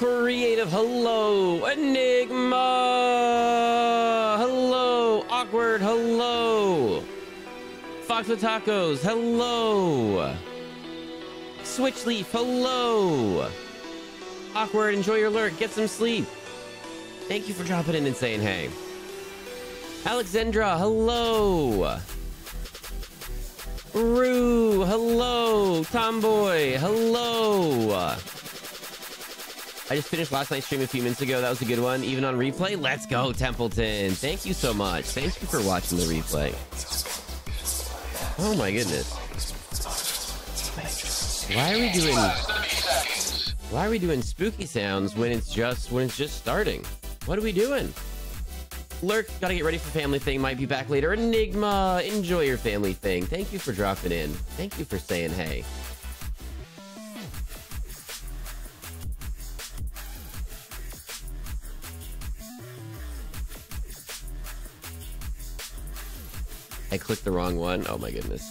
Creative, hello. Enigma, hello. Awkward, hello. Fox with Tacos, hello. Switchleaf, hello. Awkward, enjoy your lurk, get some sleep. Thank you for dropping in and saying hey. Alexandra, hello. Rue, hello. Tomboy, hello. I just finished last night's stream a few minutes ago. That was a good one. Even on replay, let's go, Templeton. Thank you so much. Thank you for watching the replay. Oh my goodness. Why are we doing spooky sounds when it's just starting? What are we doing? Lurk, gotta get ready for family thing. Might be back later. Enigma, enjoy your family thing. Thank you for dropping in. Thank you for saying hey. I clicked the wrong one. Oh my goodness.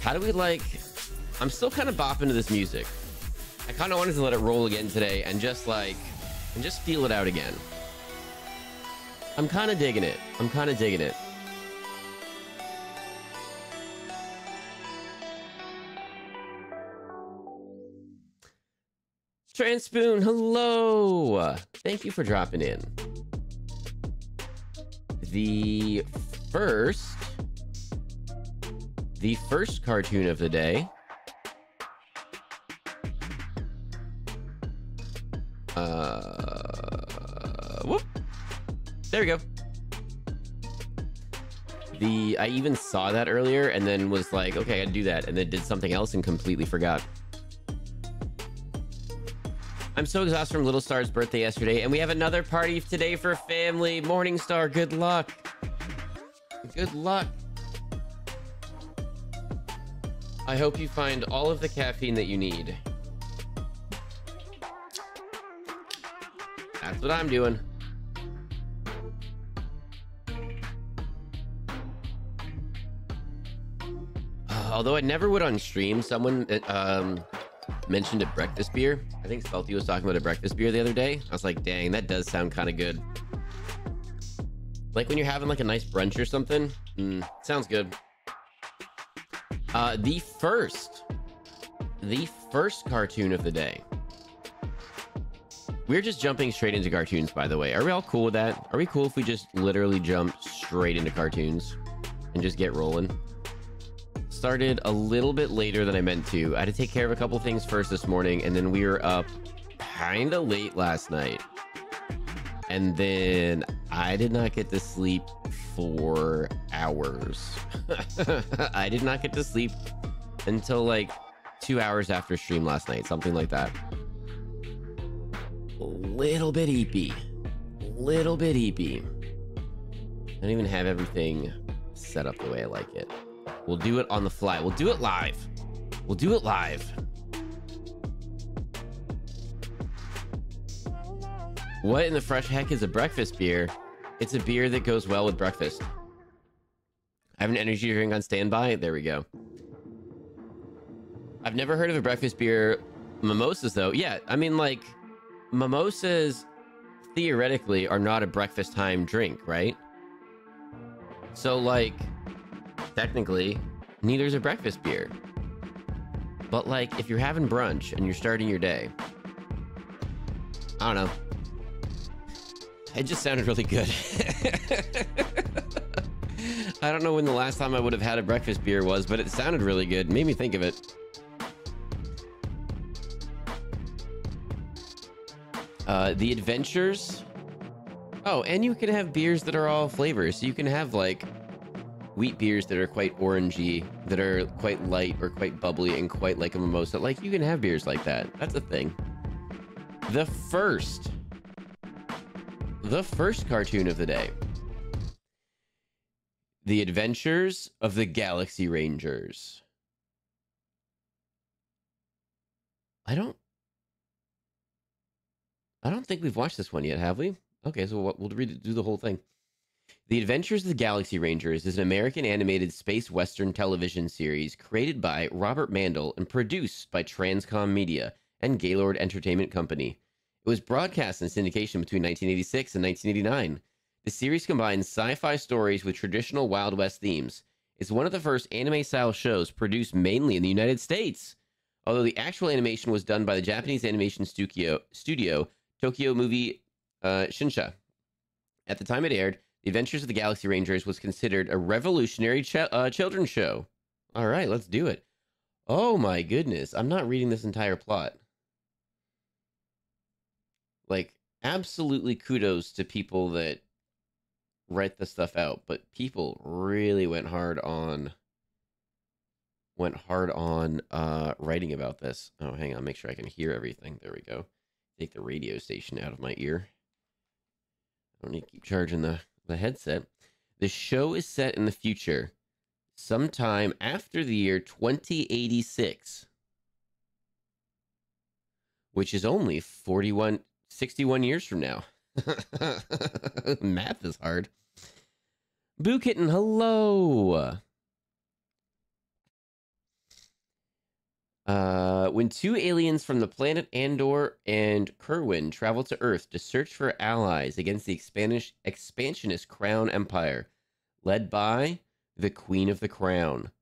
How do we like... I'm still kind of bopping to this music. I kind of wanted to let it roll again today and just feel it out again. I'm kind of digging it. I'm kind of digging it. Transpoon, hello. Thank you for dropping in. The first cartoon of the day. Whoop. There we go. I even saw that earlier and then was like, okay, I gotta do that, and then did something else and completely forgot. I'm so exhausted from Little Star's birthday yesterday, and we have another party today for family. Morningstar, good luck. Good luck. I hope you find all of the caffeine that you need. That's what I'm doing. Although I never would on stream, someone mentioned a breakfast beer. I think Salty was talking about a breakfast beer the other day. I was like, dang, that does sound kind of good. Like when you're having like a nice brunch or something. Sounds good. The first cartoon of the day. We're just jumping straight into cartoons, by the way. Are we all cool with that? Are we cool if we just literally jump straight into cartoons and just get rolling? Started a little bit later than I meant to. I had to take care of a couple things first this morning, and then we were up kind of late last night. And then I did not get to sleep for hours. I did not get to sleep until like 2 hours after stream last night, something like that. A little bit eepy. Little bit eepy. I don't even have everything set up the way I like it. We'll do it on the fly. We'll do it live. We'll do it live. What in the fresh heck is a breakfast beer? It's a beer that goes well with breakfast. I have an energy drink on standby. There we go. I've never heard of a breakfast beer. Mimosas, though. Yeah, I mean, like, mimosas theoretically are not a breakfast time drink, right? So, like, technically, neither is a breakfast beer. But, like, if you're having brunch and you're starting your day, I don't know. It just sounded really good. I don't know when the last time I would have had a breakfast beer was, but it sounded really good. It made me think of it. The Adventures. Oh, and you can have beers that are all flavors. So you can have like wheat beers that are quite orangey, that are quite light or quite bubbly and quite like a mimosa. Like you can have beers like that. That's a thing. The first cartoon of the day. The Adventures of the Galaxy Rangers. I don't think we've watched this one yet, have we? Okay, so we'll do the whole thing. The Adventures of the Galaxy Rangers is an American animated space western television series created by Robert Mandel and produced by Transcom Media and Gaylord Entertainment Company. It was broadcast in syndication between 1986 and 1989. The series combines sci-fi stories with traditional Wild West themes. It's one of the first anime-style shows produced mainly in the United States, although the actual animation was done by the Japanese animation studio Tokyo Movie Shinsha. At the time it aired, The Adventures of the Galaxy Rangers was considered a revolutionary children's show. All right, let's do it. Oh my goodness, I'm not reading this entire plot. Like, absolutely kudos to people that write the stuff out, but people really went hard on writing about this. Oh, hang on, make sure I can hear everything. There we go. Take the radio station out of my ear. I don't need to keep charging the headset. The show is set in the future, sometime after the year 2086, which is only 61 years from now. Math is hard. Boo Kitten, hello. When two aliens from the planet Andor and Kerwin travel to Earth to search for allies against the expansionist Crown Empire, led by the Queen of the Crown.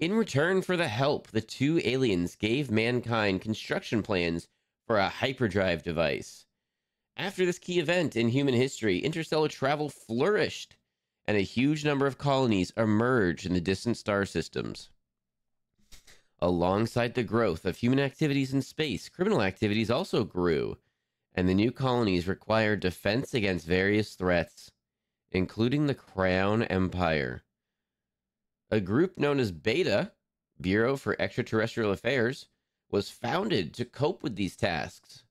In return for the help, the two aliens gave mankind construction plans for a hyperdrive device. After this key event in human history, interstellar travel flourished, and a huge number of colonies emerged in the distant star systems. Alongside the growth of human activities in space, criminal activities also grew, and the new colonies required defense against various threats, including the Crown Empire. A group known as Beta, Bureau for Extraterrestrial Affairs, was founded to cope with these tasks,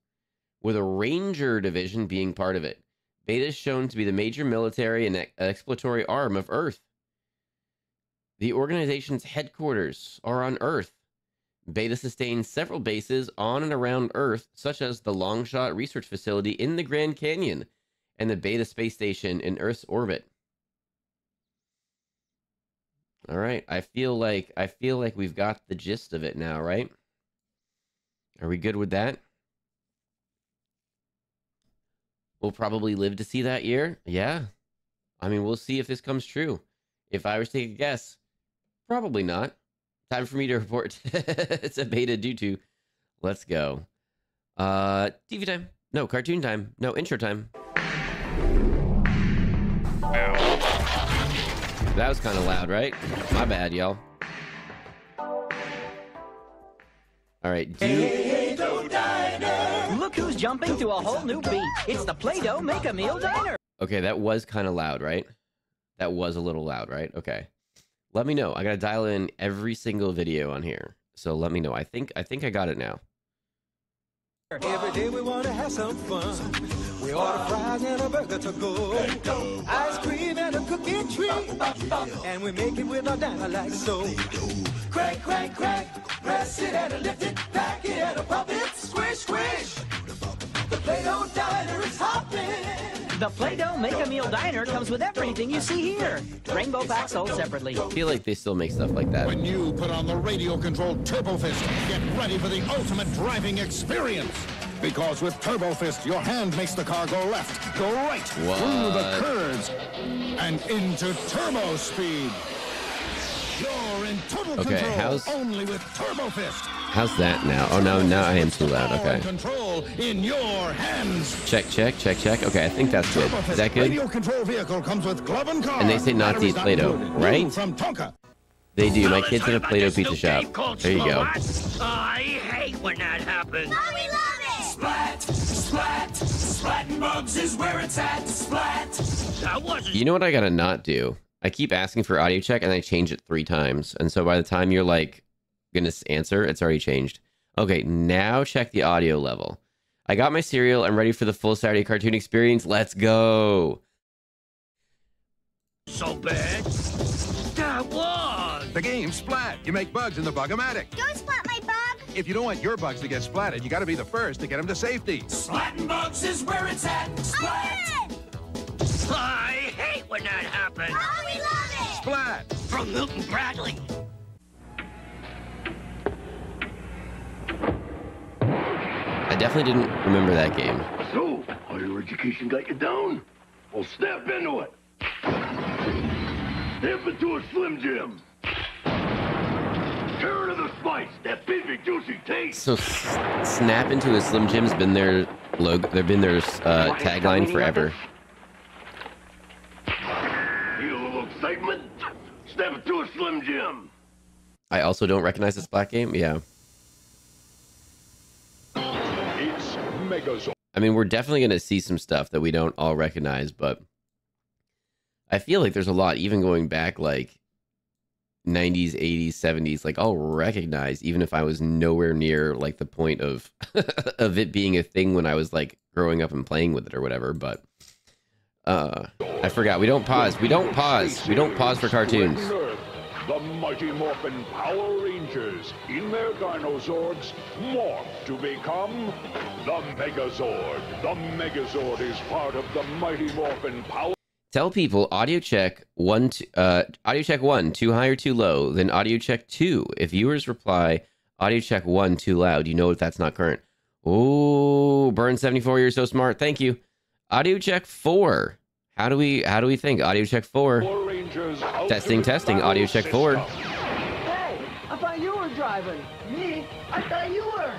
with a Ranger division being part of it. Beta is shown to be the major military and exploratory arm of Earth. The organization's headquarters are on Earth. Beta sustains several bases on and around Earth, such as the Longshot Research Facility in the Grand Canyon and the Beta Space Station in Earth's orbit. All right, I feel like we've got the gist of it now, right? Are we good with that? We'll probably live to see that year. Yeah. I mean, we'll see if this comes true. If I was to take a guess, probably not. Time for me to report. It's a beta due to. Let's go. TV time. No, cartoon time. No, intro time. That was kind of loud, right? My bad, y'all. All right, Look who's jumping to a whole new beat. It's the Play-Doh Make-A-Meal Diner. Okay, that was kind of loud, right? That was a little loud, right? Okay. Let me know. I gotta dial in every single video on here. So let me know. I think I got it now. Every day we want to have some fun. We order fries and a burger to go. Ice cream and a cookie treat. And we make it with our diner like so. Crack, crack, crack. Press it and lift it. Pack it and a pop it. Squish, squish. The Play-Doh Diner is hopping. The Play-Doh Make-A-Meal Diner comes with everything you see here. Rainbow packs sold separately. I feel like they still make stuff like that. When you put on the radio-controlled Turbo Fist, get ready for the ultimate driving experience. Because with Turbo Fist, your hand makes the car go left, go right, through the curves, and into turbo speed. You're in total control only with Turbo Fist. How's that now? Oh, no, now I am too loud. Okay. Control in your hands. Check, check, check, check. Okay, I think that's good. Is that good? Radio control vehicle comes with glove and car. And they say not to eat Play-Doh, right? From Tonka. They do. My kid's in a Play-Doh pizza shop. There you go. I hate when that happens. Oh, we love it! Splat, splat, splatting bugs is where it's at. Splat. That wasn't. You know what I gotta not do? I keep asking for audio check and I change it 3 times. And so by the time you're like gonna answer, it's already changed. Okay, now check the audio level. I got my cereal. I'm ready for the full Saturday cartoon experience. Let's go. So bad. That was. The game's Splat. You make bugs in the Bug-O-Matic. Don't splat my bug! If you don't want your bugs to get splatted, you got to be the first to get them to safety. Splatting bugs is where it's at. Splat. I win! I hate when that happen? Oh, we love it! Splat! From Milton Bradley. I definitely didn't remember that game. So, all your education got you down? Well, step into it. Step into a Slim Jim. Turn to the spice, that beefy, juicy taste. So snap into a Slim Jim's been their logo. They've been their tagline forever. Feel a little excitement? Step into a Slim Jim. I also don't recognize this Black game. Yeah. It's Megazord. I mean, we're definitely going to see some stuff that we don't all recognize, but I feel like there's a lot, even going back like 90s, 80s, 70s, like I'll recognize, even if I was nowhere near like the point of of it being a thing when I was like growing up and playing with it or whatever. But I forgot. We don't pause. We don't pause. We don't pause for cartoons. The Mighty Morphin Power Rangers, in their Dinozords, morph to become the Megazord. The Megazord is part of the Mighty Morphin Power. Tell people audio check audio check 1, too high or too low, then audio check 2. If viewers reply audio check 1, too loud, you know if that's not current. Oh, Burn 74, you're so smart. Thank you. Audio check 4. How do we think? Audio check 4. Testing. Audio check 4. Hey, I thought you were driving. Me? I thought you were.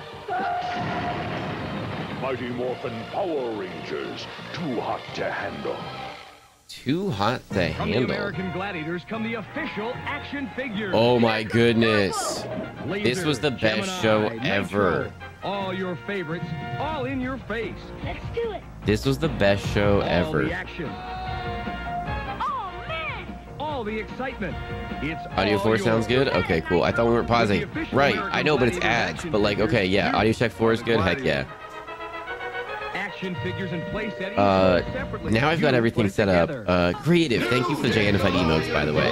Mighty Morphin Power Rangers, too hot to handle. Too hot to From the handle. American Gladiators come the official action figures. Oh my goodness. This was the best show ever. Nitro, all your favorites, all in your face. Let's do it. This was the best show All ever. the action, Oh, man. all the excitement. It's Audio all 4 your sounds good? Okay, cool. I thought we weren't pausing. Right, I know, but it's ads. But like, okay, yeah, audio check 4 is good. Heck yeah. action figures and play settings separately. Now I've got You everything put it set up. together. Creative, thank you for the gigantified emotes, by the way.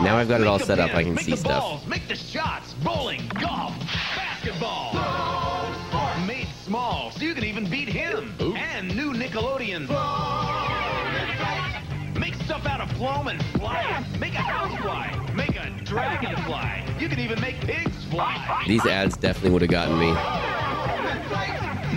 Now I've got it all set up. I can see stuff. Balls, make the shots, bowling, golf, basketball. Made small, so you can even beat him. And new Nickelodeon. Make stuff out of foam and fly it. Make a house fly. Make a dragon fly. You can even make pigs fly. These ads definitely would have gotten me.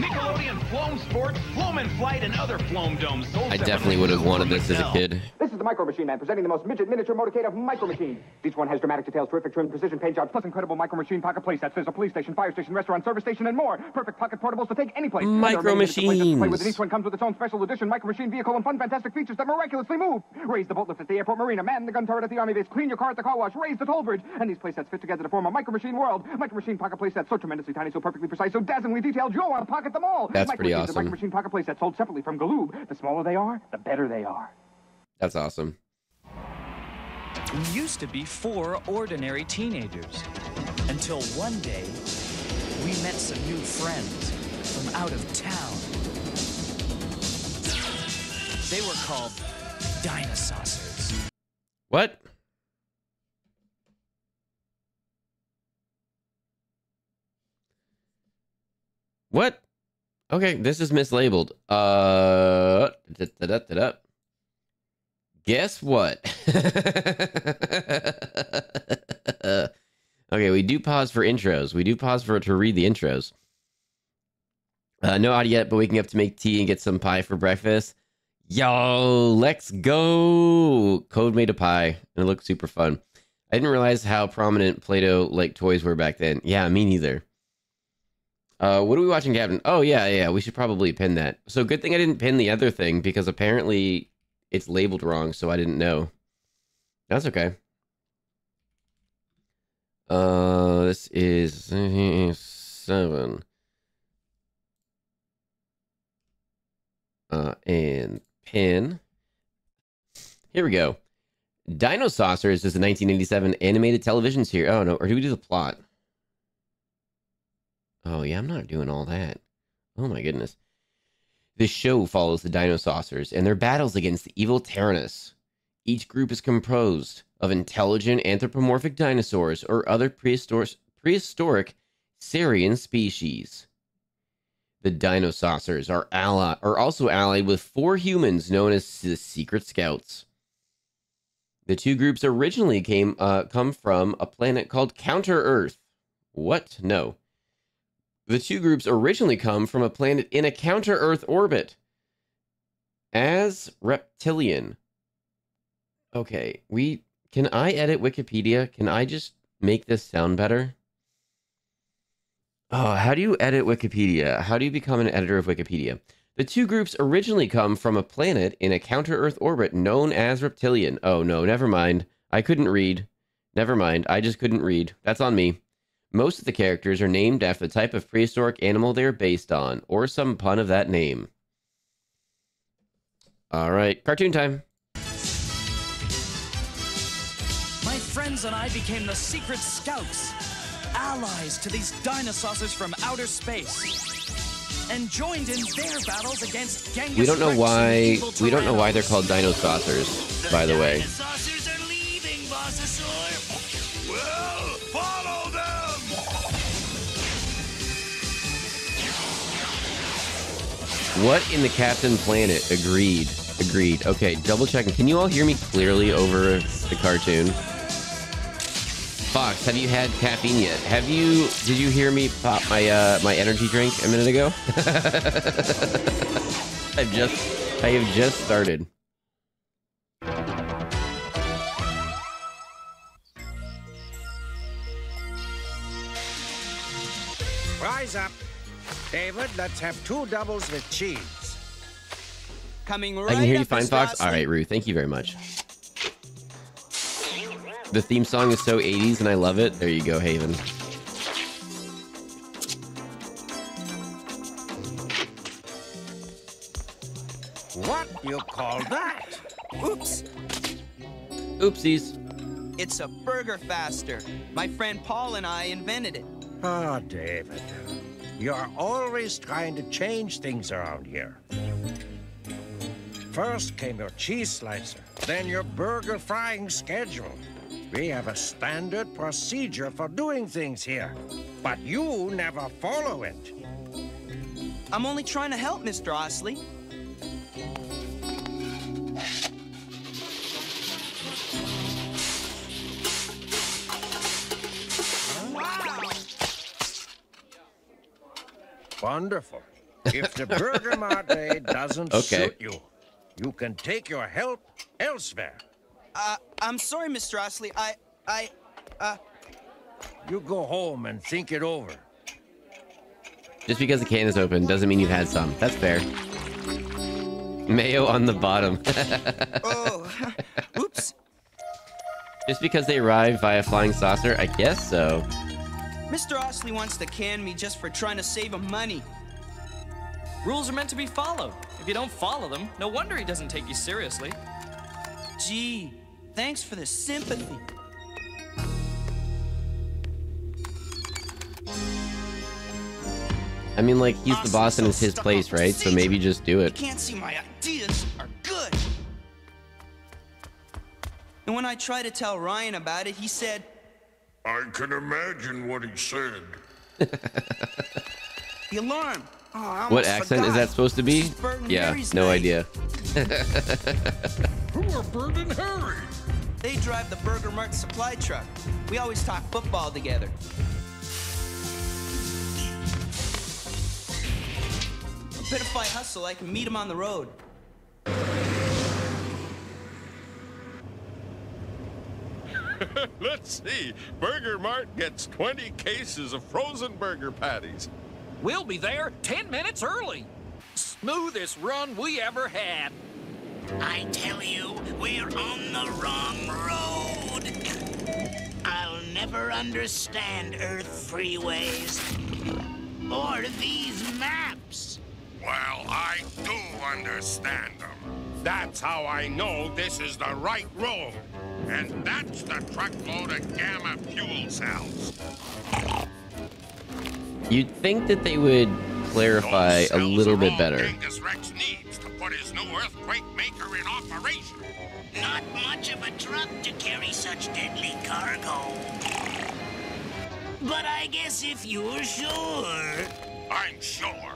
Nickelodeon Floam Sports, Floam in Flight, and other Floam domes. I definitely would have wanted this as a kid. This is the Micro Machine Man presenting the most midget miniature motorcade of Micro Machines. Each one has dramatic details, terrific trim, precision paint jobs, plus incredible Micro Machine pocket playsets. There's a police station, fire station, restaurant, service station, and more. Perfect pocket portables to take any place. Micro Machines. Play with, and each one comes with its own special edition Micro Machine vehicle and fun, fantastic features that miraculously move. Raise the boat lift at the airport marina, man the gun turret at the army base, clean your car at the car wash, raise the toll bridge. And these playsets fit together to form a Micro Machine world. Micro Machine pocket playsets, so tremendously tiny, so perfectly precise, so dazzlingly detailed, you'll want to pocket them all. That's Micro pretty Machines are awesome. Micro Machine pocket playsets sold separately from Galoob. The smaller they are, the better they are. That's awesome. We used to be 4 ordinary teenagers. Until one day, we met some new friends from out of town. They were called Dinosaurs. What? What? Okay, this is mislabeled. Guess what? Okay, we do pause for intros. We do pause to read the intros. No audio yet, but waking up to make tea and get some pie for breakfast. Yo, let's go! Code made a pie, and it looked super fun. I didn't realize how prominent Play-Doh like toys were back then. Yeah, me neither. What are we watching, Captain? Oh, yeah, we should probably pin that. So good thing I didn't pin the other thing, because apparently it's labeled wrong, so I didn't know. That's okay. This is 7. And pin. Here we go. Dino Saucers is a 1987 animated television series. Oh, no. Or do we do the plot? Oh, yeah, I'm not doing all that. Oh, my goodness. The show follows the Dino Saucers and their battles against the evil Tyrannus. Each group is composed of intelligent anthropomorphic dinosaurs or other prehistoric Saurian species. The Dino Saucers are also allied with 4 humans known as the Secret Scouts. The two groups originally come from a planet called Counter-Earth. What? No. The two groups originally come from a planet in a counter-Earth orbit as reptilian. Okay, can I edit Wikipedia? Can I just make this sound better? Oh, how do you edit Wikipedia? How do you become an editor of Wikipedia? The two groups originally come from a planet in a counter-Earth orbit known as reptilian. Oh, no, never mind. I couldn't read. Never mind. I just couldn't read. That's on me. Most of the characters are named after the type of prehistoric animal they are based on, or some pun of that name. All right, cartoon time. My friends and I became the secret scouts, allies to these dinosaurs from outer space, and joined in their battles against Genghis. We don't know why they're called dinosaurs, by the way. Dinosaurs are leaving, Bossasaur. Well, follow them. What in the Captain Planet? Agreed. Okay, double checking. Can you all hear me clearly over the cartoon? Fox, have you had caffeine yet? Did you hear me pop my my energy drink a minute ago? I have just started. Rise up. David, let's have 2 doubles with cheese. Coming right I can hear you up, fine, Mr. Fox. Osley. All right, Rue. Thank you very much. The theme song is so 80s and I love it. There you go, Haven. What you call that? Oops. Oopsies. It's a burger faster. My friend Paul and I invented it. Ah, David. You're always trying to change things around here. First came your cheese slicer, then your burger frying schedule. We have a standard procedure for doing things here, but you never follow it. I'm only trying to help, Mr. Osley. Wonderful. If the Burger Mart day doesn't suit you, you can take your help elsewhere. I'm sorry, Mr. Osley. You go home and think it over. Just because the can is open doesn't mean you've had some. That's fair. Mayo on the bottom. Oh, oops. Just because they arrived via flying saucer? I guess so. Mr. Osley wants to can me just for trying to save him money. Rules are meant to be followed. If you don't follow them, no wonder he doesn't take you seriously. Gee, thanks for the sympathy. I mean, like, he's the boss and it's his place, right? So maybe just do it. You can't see my ideas are good. And when I tried to tell Ryan about it, he said, I can imagine what he said. the alarm. Oh, I What almost accent is forgot. that supposed to be? Bert and Yeah, Harry's no night. idea. Who are Bert and Harry? They drive the Burger Mart supply truck. We always talk football together. But if I hustle, I can meet him on the road. Let's see. Burger Mart gets 20 cases of frozen burger patties. We'll be there 10 minutes early. Smoothest run we ever had. I tell you, we're on the wrong road. I'll never understand Earth freeways or these maps. Well, I do understand them. That's how I know this is the right road. And that's the truckload of gamma fuel cells. You'd think that they would clarify a little bit better. Genghis Rex needs to put his new earthquake maker in operation. Not much of a truck to carry such deadly cargo. But I guess if you're sure... I'm sure.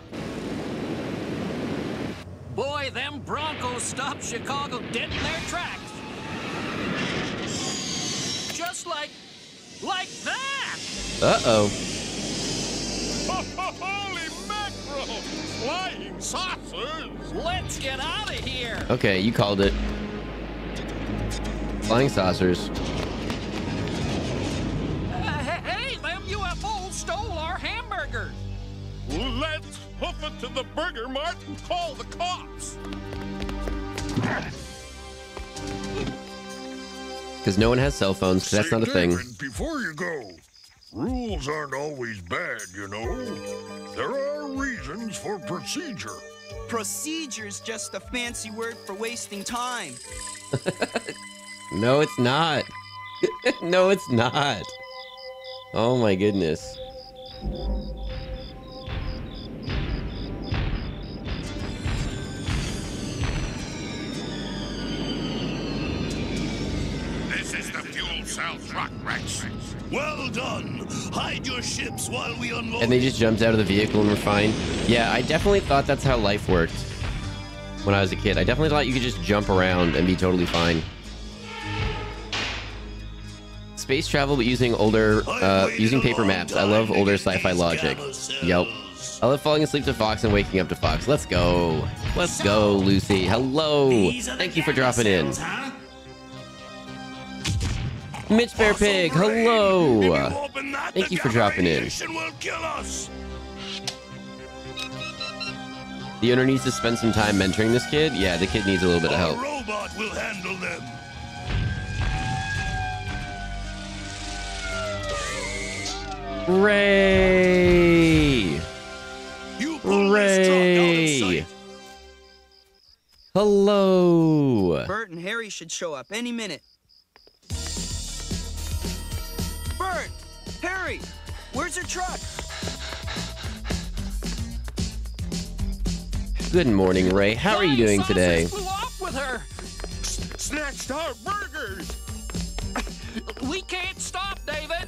Boy, them Broncos stopped Chicago dead in their tracks. Uh-oh. Holy mackerel! Flying saucers! Let's get out of here! Okay, you called it. Flying saucers. Hey, them UFOs stole our hamburgers! Let's hoof it to the Burger Mart and call the cops! Because no one has cell phones, because that's not a thing. David, before you go, rules aren't always bad, you know. There are reasons for procedure. Procedure's just a fancy word for wasting time. No, it's not. No, it's not. Oh my goodness. This is the fuel cell truck, Rex. Well done. Hide your ships while we unload. And they just jumped out of the vehicle and were fine. Yeah, I definitely thought that's how life worked when I was a kid. I definitely thought you could just jump around and be totally fine. Space travel, but using paper maps. I love older sci-fi logic. Yep. I love falling asleep to Fox and waking up to Fox. Let's go. Let's go, Lucy. Hello. Thank you for dropping in. Mitch Bear Pig, hello. Thank you for dropping in. The owner needs to spend some time mentoring this kid. Yeah, the kid needs a little bit of help. Robot will handle them. Ray! Ray! Hello! Bert and Harry should show up any minute. Bert! Harry! Where's your truck? Good morning, Ray. How are you doing today? Flew off with her. Snatched our burgers. We can't stop, David.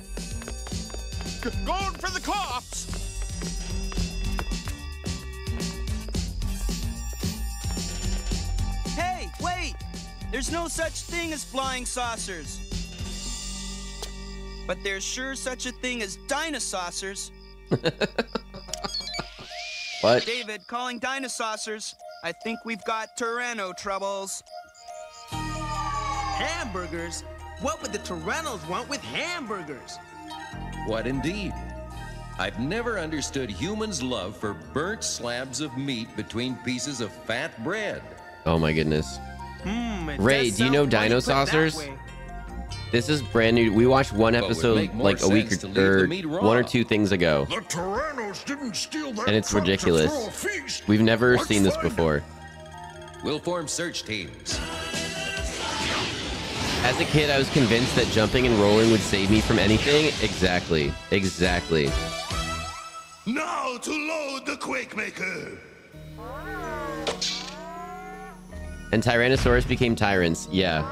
Going for the cops. Hey, wait! There's no such thing as flying saucers. But there's sure such a thing as dinosaurs. What? David, calling dinosaurs. I think we've got Tyranno troubles. Hamburgers? What would the Tyrannos want with hamburgers? What indeed? I've never understood humans' love for burnt slabs of meat between pieces of fat bread. Oh my goodness. Ray, do you know Dino Saucers? This is brand new. We watched one episode like a week or 1 or 2 things ago. The Tyrannos didn't steal that And it's truck to ridiculous. throw a feast. We've never Let's seen this find before. We'll form search teams. As a kid, I was convinced that jumping and rolling would save me from anything. Exactly. Exactly. Now to load the Quake Maker. And Tyrannosaurus became tyrants. Yeah.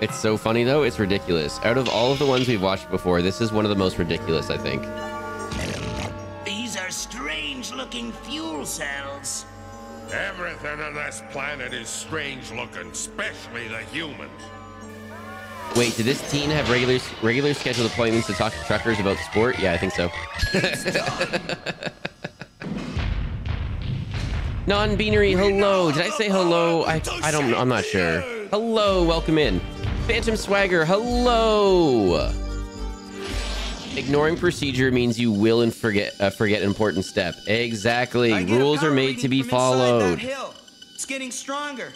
It's so funny, though. It's ridiculous. Out of all of the ones we've watched before, this is one of the most ridiculous, I think. These are strange-looking fuel cells. Everything on this planet is strange looking, especially the humans. Wait, did this teen have regular scheduled appointments to talk to truckers about sport? Yeah, I think so. Non-binary, hello. Did I say hello? I'm not sure. Hello, welcome in. Phantom Swagger, hello. Ignoring procedure means you will and forget an important step. Exactly. Rules are made to be followed. It's getting stronger.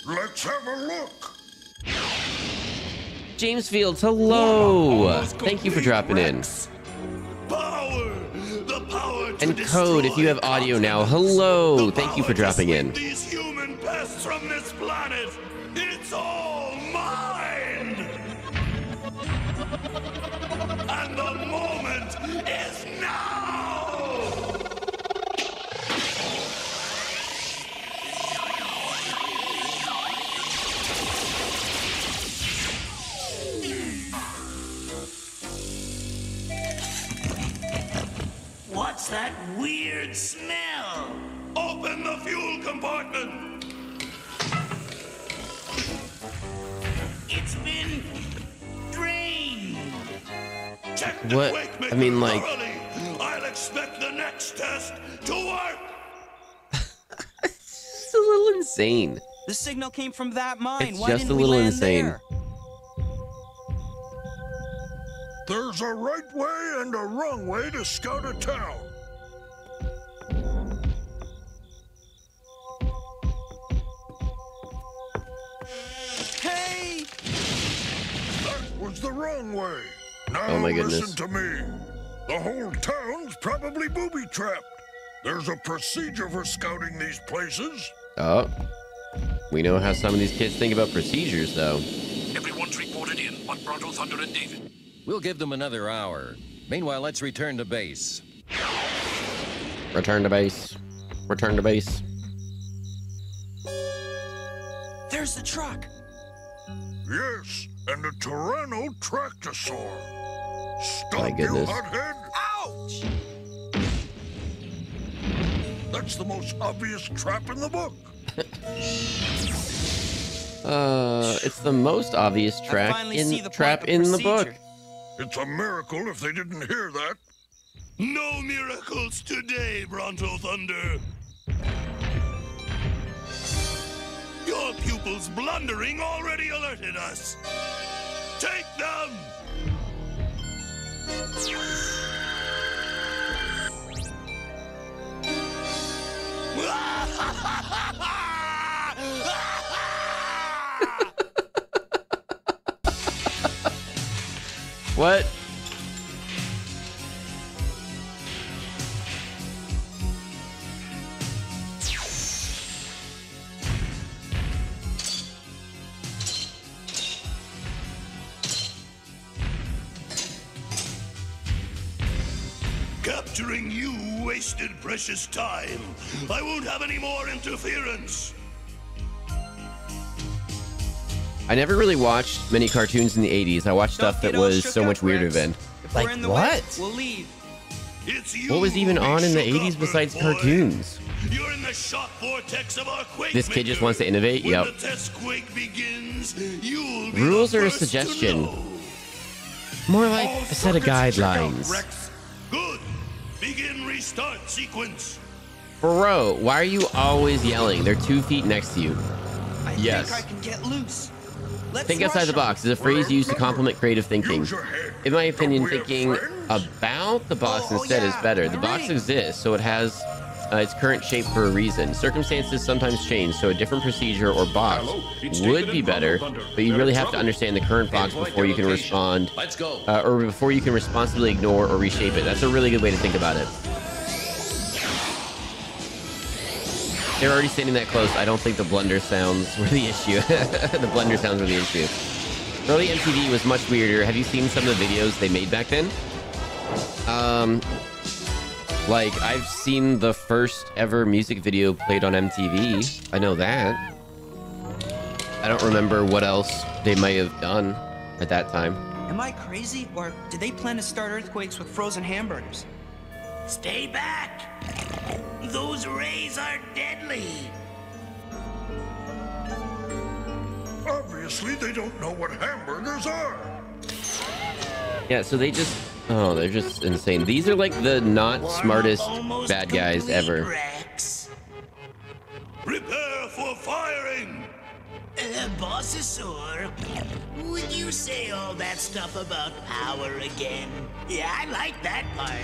Let's have a look. James Fields, hello. Thank you for dropping in. And Code, if you have audio now, hello. Thank you for dropping in. These human pests from this planet. It's all mine. And the moment is now. What's that weird smell? Open the fuel compartment. It's been drained. Check the What? quake maker I mean, like... thoroughly. I'll expect the next test to work. It's a little insane. The signal came from that mine. It's Why just didn't a little we land insane. there? There's a right way and a wrong way to scout a town. Hey! That was the wrong way. Now Oh my goodness. listen to me. The whole town's probably booby-trapped. There's a procedure for scouting these places. Oh. We know how some of these kids think about procedures, though. Everyone's reported in on Bronto, Thunder, and David. We'll give them another hour. Meanwhile, let's return to base. Return to base. Return to base. There's the truck. Yes, and a Tyranno Tractosaur. Stop, My you goodness. hothead! Ouch! That's the most obvious trap in the book. It's the most obvious trap in the book. It's a miracle if they didn't hear that. No miracles today, Bronto Thunder. Your pupils' blundering already alerted us. Take them! What? Capturing you wasted precious time. I won't have any more interference. I never really watched many cartoons in the 80s. I watched stuff that was so much weirder than. Like, We're in the what? way. We'll leave. It's you What was even who on in the shook 80s up besides Earth, boy. cartoons? You're in the shock vortex of our quake This kid just maker. wants to innovate? When Yep. the test quake begins, you'll be Rules the are a first to suggestion. know. More like All a set of circuits check out, guidelines. Rex. Good. Begin restart sequence. Bro, why are you always yelling? They're 2 feet next to you. I Yes. think I can get loose. Let's Think outside rush the 'em. box is a phrase used to complement creative thinking. In my opinion, thinking about the box instead is better. The box exists, so it has its current shape for a reason. Circumstances sometimes change, so a different procedure or box would be better, but you really have to understand the current box before you can respond, or before you can responsibly ignore or reshape it. That's a really good way to think about it. They're already standing that close. I don't think the blunder sounds were the issue. The blunder sounds were the issue. Early MTV was much weirder. Have you seen some of the videos they made back then? Like, I've seen the first ever music video played on MTV. I know that. I don't remember what else they might have done at that time. Am I crazy, or did they plan to start earthquakes with frozen hamburgers? Stay back! Those rays are deadly! Obviously, they don't know what hamburgers are. Yeah, so they just... Oh, they're just insane. These are like the not smartest bad guys ever. Rex. Prepare for firing. Boss is sore. Would you say all that stuff about power again? Yeah, I like that part.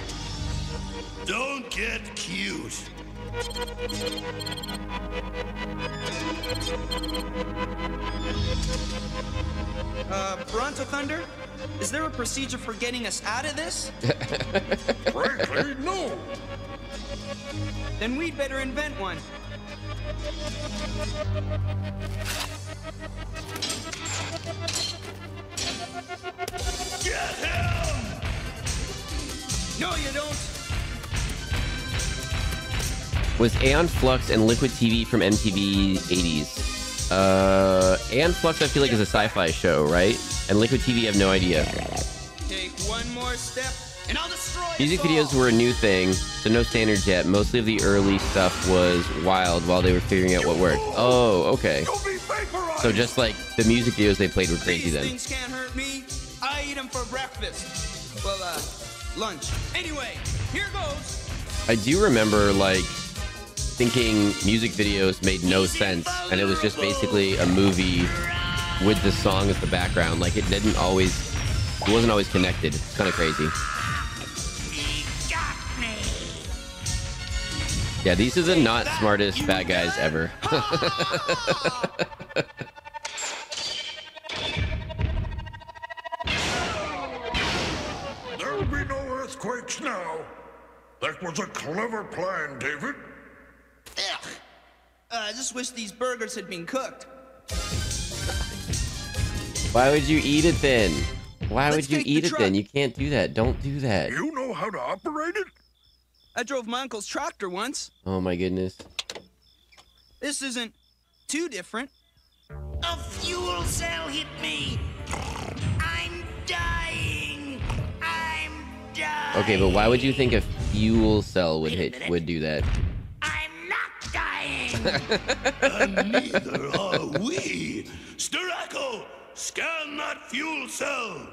Don't get cute. Bronto Thunder? Is there a procedure for getting us out of this? Frankly, no. Then we'd better invent one. Get him! No, you don't. Was Aeon Flux and Liquid TV from MTV 80s? Aeon Flux I feel like is a sci-fi show, right? And Liquid TV I have no idea. Take one more step, and I'll destroy Music us all. videos were a new thing, so no standards yet. Mostly of the early stuff was wild while they were figuring out what worked. Oh, okay. So just like the music videos they played were crazy These then. things can't hurt me. I eat them for breakfast. Well, lunch. Anyway, here goes. I do remember, like, thinking music videos made no sense, and it was just basically a movie with the song as the background. Like, it wasn't always connected. It's kind of crazy. Yeah, these are the not smartest bad guys ever. There'll be no earthquakes now. That was a clever plan, David. Ugh. I just wish these burgers had been cooked. Why would you eat it then? Why would you eat it then? You can't do that. Don't do that. You know how to operate it? I drove my uncle's tractor once. Oh my goodness. This isn't too different. A fuel cell hit me. I'm dying. I'm dying. Okay, but why would you think a fuel cell would do that? I'm not dying. And neither are we. Sterako, scan that fuel cell.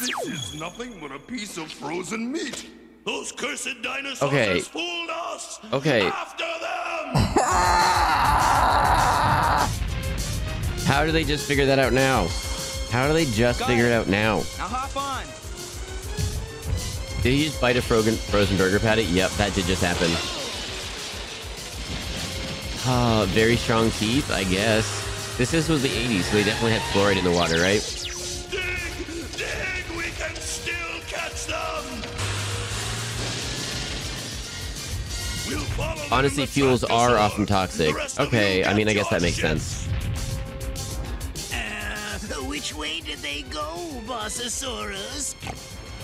This is nothing but a piece of frozen meat. Those cursed dinosaurs fooled us. Okay. After them. How do they just figure that out now? How do they just figure it out now? Now hop on. Did he just bite a frozen burger patty? Yep, that did just happen. Very strong teeth, I guess. This was the 80s, so they definitely had fluoride in the water, right? Dig, we can still catch them. We'll follow them. Honestly, fuels are often toxic. Okay, I mean, I guess that makes sense. Which way did they go, Bossosaurus?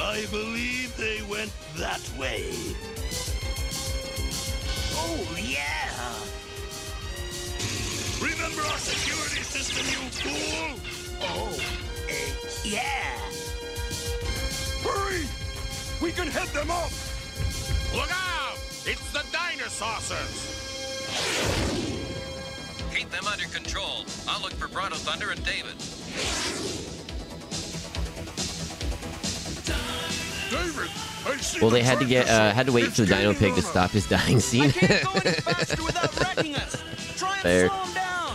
I believe they went that way. Oh, yeah. Remember our security system, you fool? Oh, yeah. Hurry! We can head them off! Look out! It's the dinosaurs! Keep them under control. I'll look for Bronto Thunder and David. David, I see. Well, they had to wait for the Dino Pig to stop his dying scene. There.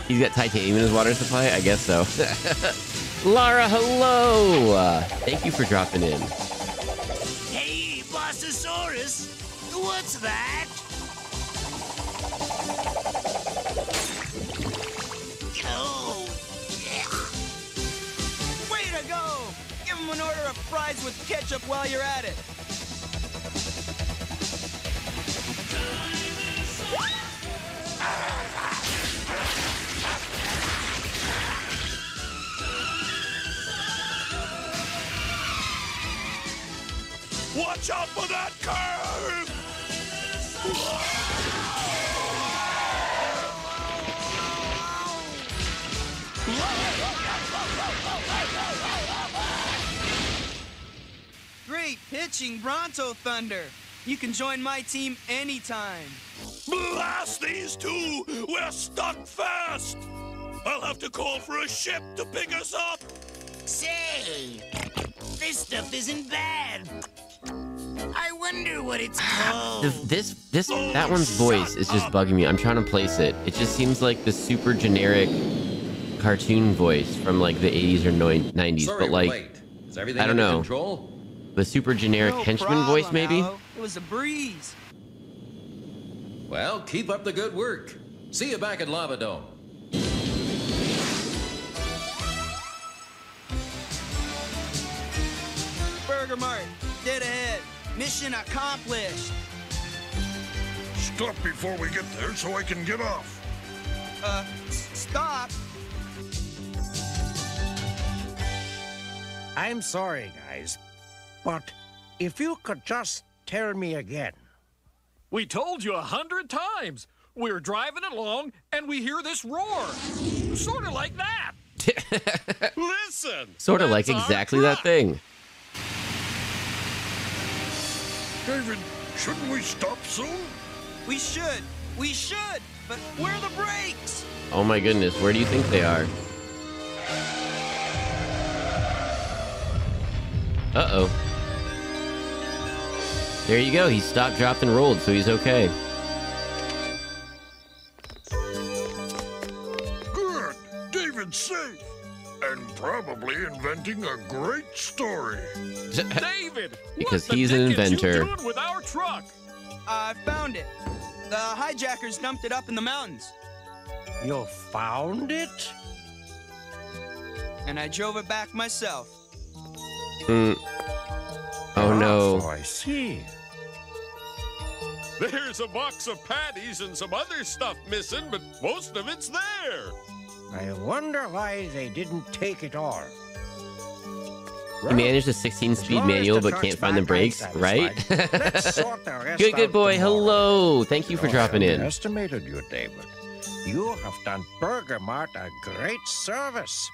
He's got titanium in his water supply? I guess so. Lara, hello! Thank you for dropping in. Hey, Bossosaurus, what's that? Oh, yeah. Way to go! Give him an order of fries with ketchup while you're at it. Watch out for that curve! Great pitching, Bronto Thunder. You can join my team anytime. Blast these two! We're stuck fast! I'll have to call for a ship to pick us up! Say, this stuff isn't bad. I wonder what it's called. That one's voice is just bugging me. I'm trying to place it. It just seems like the super generic cartoon voice from like the 80s or 90s. Sorry, but like, late. Is everything I don't under know. Control? The super generic henchman voice, maybe? Aloe. It was a breeze. Well, keep up the good work. See you back at Lava Dome. Burger Mart, dead ahead. Mission accomplished. Stop before we get there so I can get off. Stop. I'm sorry, guys, but if you could just tell me again. We told you 100 times. We're driving along, and we hear this roar. Sort of like that. Listen. Sort of like exactly that thing. David, shouldn't we stop soon? We should. We should. But where are the brakes? Oh my goodness, where do you think they are? Uh-oh. There you go. He stopped, dropped, and rolled, so he's okay. Good. David's safe. And probably inventing a great story. David! Because what the he's an dick is you inventor. doing with our truck? I found it. The hijackers dumped it up in the mountains. You found it? And I drove it back myself. Oh no. I see. There's a box of patties and some other stuff missing, but most of it's there. I wonder why they didn't take it all. He managed a 16-speed manual but can't find the brakes, right? Good boy. Hello. Thank you for dropping in. I underestimated you, David. You have done Burger Mart a great service.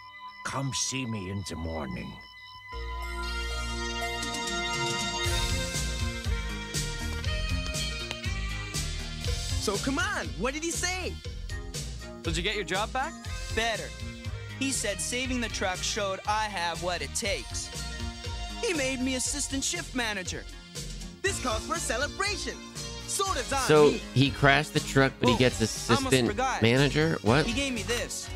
Come see me in the morning. So come on, what did he say? Did you get your job back? Better. He said saving the truck showed I have what it takes. He made me assistant shift manager. This calls for a celebration. Soda's on So me. he crashed the truck, but he gets assistant manager? What? He gave me this.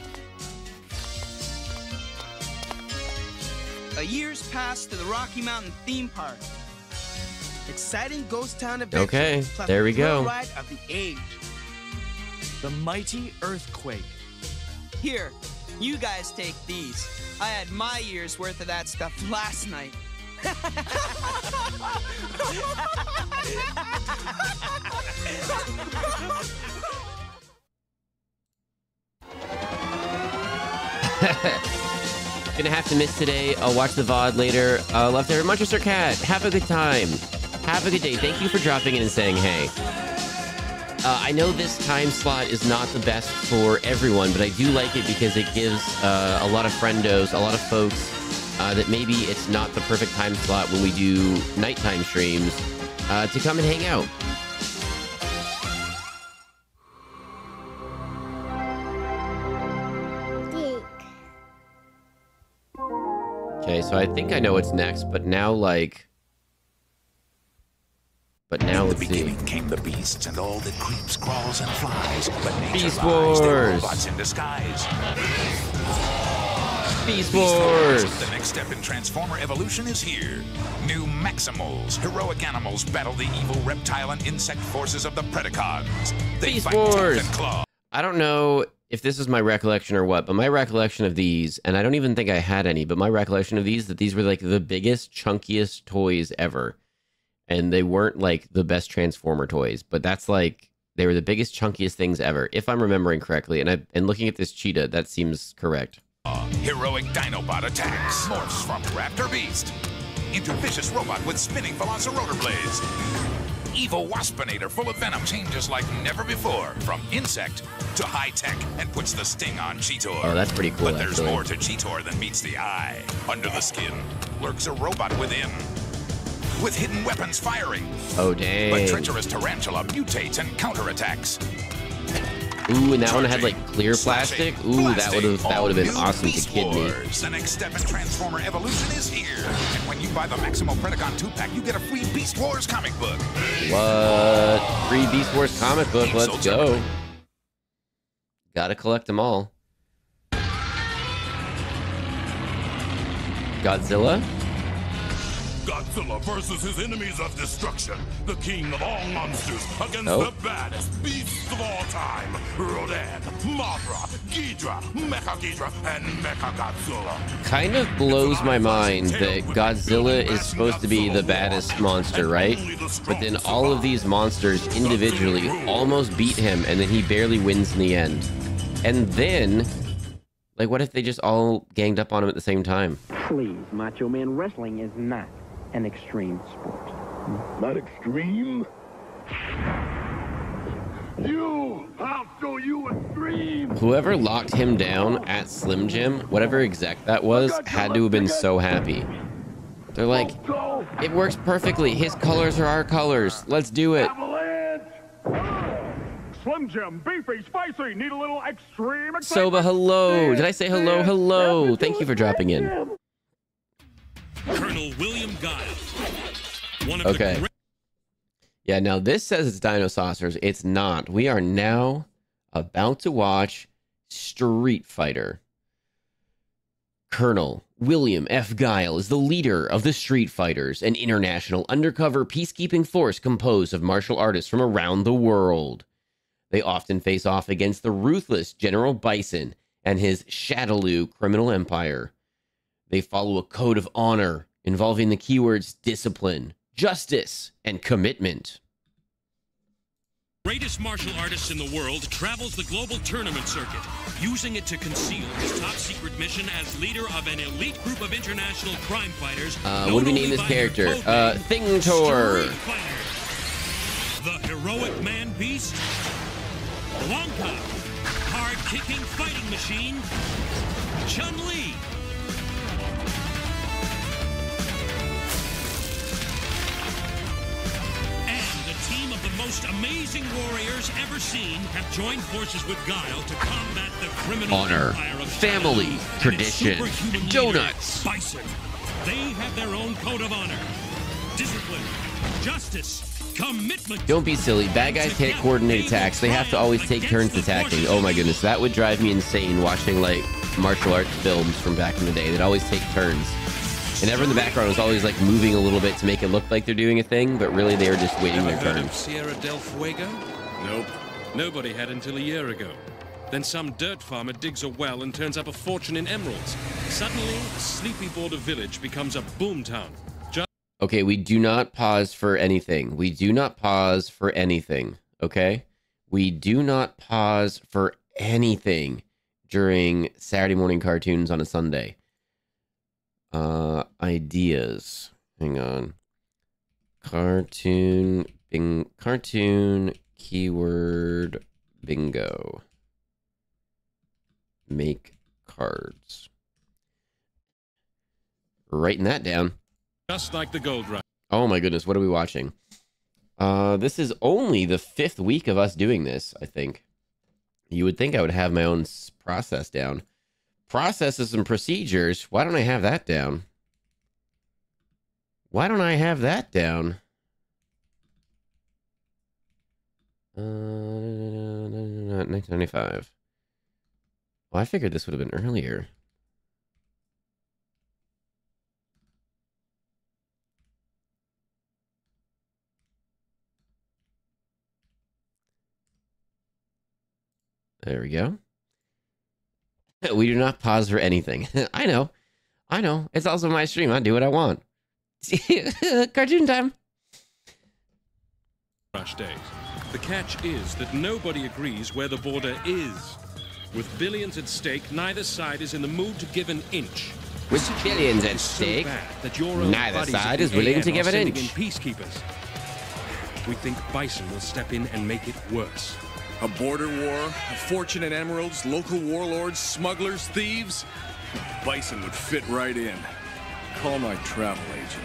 A year's pass to the Rocky Mountain theme park. Exciting ghost town adventure. Okay, plus there we the thrill go. Ride of the age. The mighty earthquake. Here, you guys take these. I had my year's worth of that stuff last night. Gonna have to miss today. I'll watch the VOD later. Love to Manchester Cat. Have a good time. Have a good day. Thank you for dropping in and saying hey. I know this time slot is not the best for everyone, but I do like it because it gives a lot of friendos, a lot of folks that maybe it's not the perfect time slot when we do nighttime streams to come and hang out. Okay, so I think I know what's next, but now let's see. Came the beasts and all that creeps, crawls, and flies. But nature Beast lies, they're Wars. robots in disguise. Beast Wars. The next step in Transformer evolution is here. New Maximals, heroic animals battle the evil reptile and insect forces of the Predacons. They Beast fight Wars. tooth and claw. I don't know if this is my recollection or what, but my recollection of these, and I don't even think I had any, but my recollection of these, that these were like the biggest, chunkiest toys ever. And they weren't like the best Transformer toys, but that's like, they were the biggest, chunkiest things ever, if I'm remembering correctly. And looking at this cheetah, that seems correct. Heroic Dinobot attacks. Morphs from Raptor Beast into vicious robot with spinning Velocirotor blades. Evil Waspinator full of venom changes like never before. From insect to high-tech and puts the sting on Cheetor. Oh, that's pretty cool, But there's actually. more to Cheetor than meets the eye. Under the skin lurks a robot within, with hidden weapons firing. Oh, dang. But treacherous Tarantula mutates and counterattacks. Ooh, and that one had like clear plastic. Ooh, that would have been awesome to kid me. The next step in Transformer evolution is here. And when you buy the Maximo Predacon 2-pack, you get a free Beast Wars comic book. What? Free Beast Wars comic book. Let's go. Gotta collect them all. Godzilla? Godzilla versus his enemies of destruction, the king of all monsters, against Oh. the baddest beasts of all time, Rodan, Mothra, Ghidra, Mecha Ghidra, and Mecha Godzilla. Kind of blows my mind that Godzilla is supposed to be the baddest monster, right? But then all of these monsters individually almost beat him, and then he barely wins in the end. And then, like, what if they just all ganged up on him at the same time? Please, Macho Man, wrestling is not an extreme sport. Not extreme? I'll show you extreme! Whoever locked him down at Slim Jim, whatever exec that was, had to have been so happy. They're like, it works perfectly. His colors are our colors. Let's do it. Slim Jim, beefy, spicy, need a little extreme excitement. Soba, hello. Did I say hello? Hello. Thank you for dropping in. Colonel William Guile. One of Okay. the Yeah, now this says it's Dino Saucers. It's not. We are now about to watch Street Fighter. Colonel William F. Guile is the leader of the Street Fighters, an international undercover peacekeeping force composed of martial artists from around the world. They often face off against the ruthless General Bison and his Shadaloo criminal empire. They follow a code of honor involving the keywords discipline, justice, and commitment. greatest martial artist in the world travels the global tournament circuit, using it to conceal his top-secret mission as leader of an elite group of international crime fighters. What do we name this character? Thingtor. The heroic man-beast, Wonka, hard-kicking fighting machine, Chun-Li. Most amazing warriors ever seen have joined forces with Guile to combat the criminal honor, empire of family, tradition, donuts. Bison. They have their own code of honor, discipline, justice, commitment. Don't be silly. Bad guys can't coordinate attacks. They have to always take turns attacking. Oh my goodness, that would drive me insane watching like martial arts films from back in the day. They'd always take turns. And everyone in the background was always like moving a little bit to make it look like they're doing a thing, but really they were just waiting their turn. Sierra del Fuego? Nope. Nobody had until a year ago. Then some dirt farmer digs a well and turns up a fortune in emeralds. Suddenly, a sleepy border village becomes a boomtown. Okay, we do not pause for anything. We do not pause for anything, okay? We do not pause for anything during Saturday morning cartoons on a Sunday. Ideas. Hang on. Cartoon keyword bingo. Make cards. Writing that down. Just like the gold rush. Oh my goodness, what are we watching? This is only the 5th week of us doing this, I think. You would think I would have my own process down. Processes and procedures. Why don't I have that down? Why don't I have that down? 1995. Well, I figured this would have been earlier. There we go. We do not pause for anything. I know. It's also my stream. I do what I want. Cartoon time. Rush days. The catch is that nobody agrees where the border is. With billions at stake, neither side is in the mood to give an inch. With billions at stake, neither side is willing to give an inch. Peacekeepers. We think Bison will step in and make it worse. A border war, a fortune in emeralds, local warlords, smugglers, thieves. Bison would fit right in. Call my travel agent.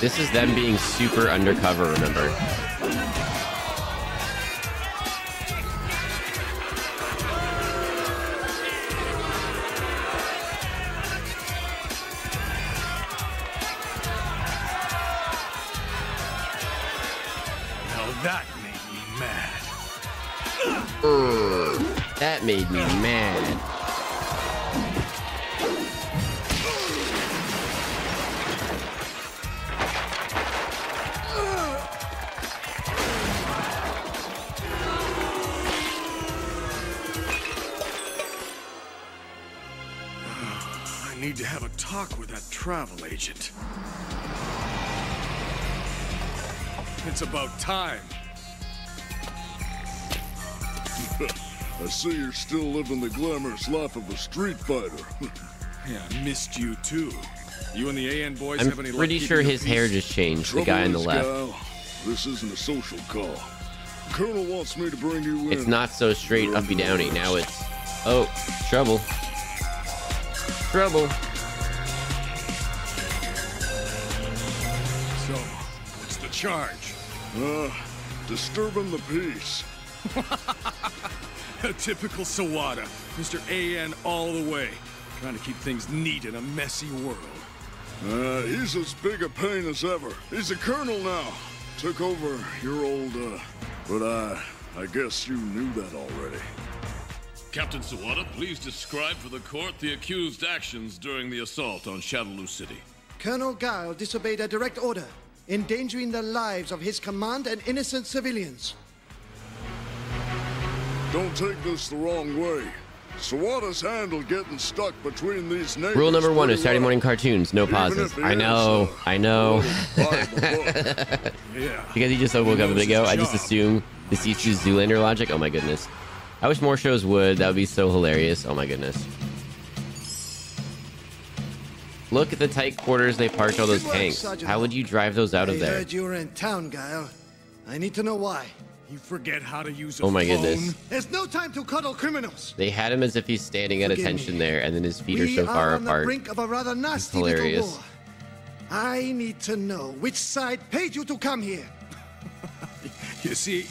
This is them being super undercover, remember? That made me mad. That made me mad. I need to have a talk with that travel agent. It's about time. I see you're still living the glamorous life of a street fighter. Yeah, I missed you too. You and the AN boys I'm have any luck pretty sure keeping his the hair peace? just changed, the guy on the left. Guile, this isn't a social call. The Colonel wants me to bring you in. It's not so straight uppy downy. Now it's, oh, trouble. trouble. So, what's the charge? Disturbing the peace. A typical Sawada. Mr. AN all the way. Trying to keep things neat in a messy world. He's as big a pain as ever. He's a colonel now. Took over your old, but I guess you knew that already. Captain Sawada, please describe for the court the accused actions during the assault on Shadaloo City. Colonel Guile disobeyed a direct order, endangering the lives of his command and innocent civilians. Don't take this the wrong way. Sawada's handled getting stuck between these neighbors. Rule number 1 of Saturday morning cartoons: no pauses. I know. Yeah. Because he just woke up a bit ago, I just assume this used to Zoolander logic. Oh my goodness. I wish more shows would. That would be so hilarious. Oh my goodness. Look at the tight quarters they parked all those tanks. How would you drive those out of there? I heard you were in town, Guile. I need to know why. You forget how to use a Oh my phone? goodness. There's no time to cuddle criminals. They had him as if he's standing at attention there, and then his feet are so far We are on the apart. brink of a rather It's nasty hilarious. little war. I need to know which side paid you to come here. You see,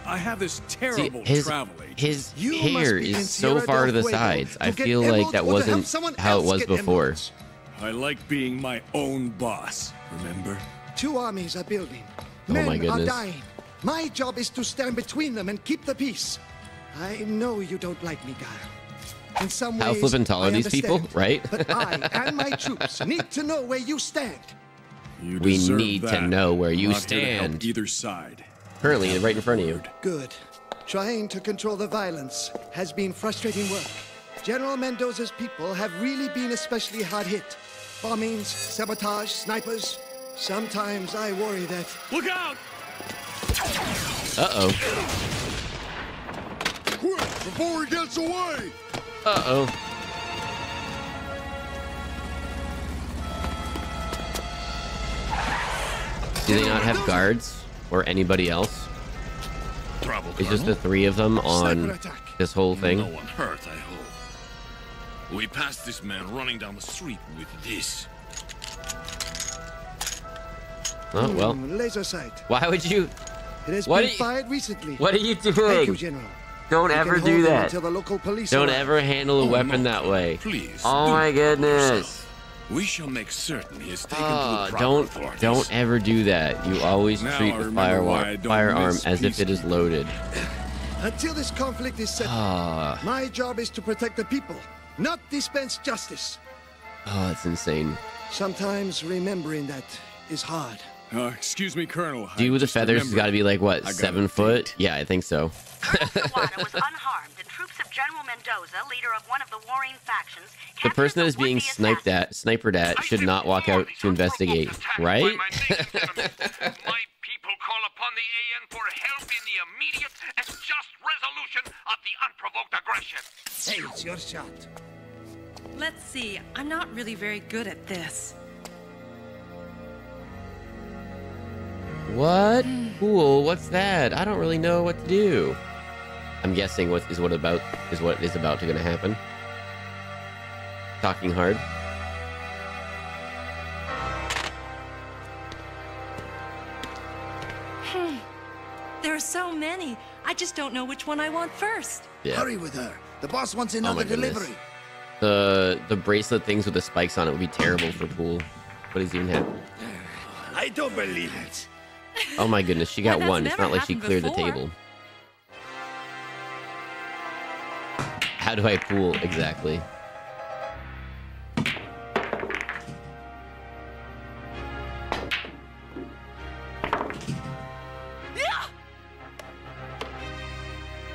I have this terrible travel agent. His You hair must be is so Sierra far to del the Fuego sides. I to get feel like emeralds that or to help wasn't someone how it else was get before. emeralds. I like being my own boss, remember? 2 armies are building. Oh my Men are goodness. dying. My job is to stand between them and keep the peace. I know you don't like me, Guile. In some How ways, flippin' tall I are these people, understand. right? But I and my troops need to know where you stand. You We deserve need to that. know where you I'm not here to help stand. either side. Currently, right in front of you. Good. Trying to control the violence has been frustrating work. General Mendoza's people have really been especially hard hit. Bombings, sabotage, snipers. Sometimes I worry that... Look out! Uh-oh. Quick, before he gets away! Uh-oh. Do they not have guards or anybody else? Trouble, It's just Colonel? the 3 of them on this whole thing. No one hurt, I hope. We passed this man running down the street with this. Oh, well. Laser sight. Why would you... It has What been are you- fired recently. What are you doing? Thank you, General. Don't You ever can do hold them that. until the local police Don't arrive. ever handle a weapon that way. Please. Oh do my not goodness. We shall make certain he is taken to Oh, the proper don't authorities. ever do that. You always Now treat I the remember why I don't firearm miss as if it is loaded. Until this conflict is settled, Ah. my job is to protect the people, not dispense justice. Oh, that's insane. Sometimes remembering that is hard. Excuse me, Colonel. Dude with the feathers has got to be like, what, I got 7 foot? Yeah, I think so. Sawada was unharmed, and troops of General Mendoza, leader of one of the warring factions, The person that is being sniped at, snipered at, should not walk out to investigate, right? People call upon the AN for help in the immediate and just resolution of the unprovoked aggression. Hey, it's your shot. Let's see. I'm not really very good at this. What? Cool. What's that? I don't really know what to do. I'm guessing what is about to gonna happen. Talking hard. There are so many. I just don't know which one I want first. Yeah. Hurry with her. The boss wants Oh another my goodness. delivery. The bracelet things with the spikes on it would be terrible for Pool. What does he even have? I don't believe it. Oh my goodness, she got Well, that's one. It's never not like she happened cleared before. the table. How do I pool exactly?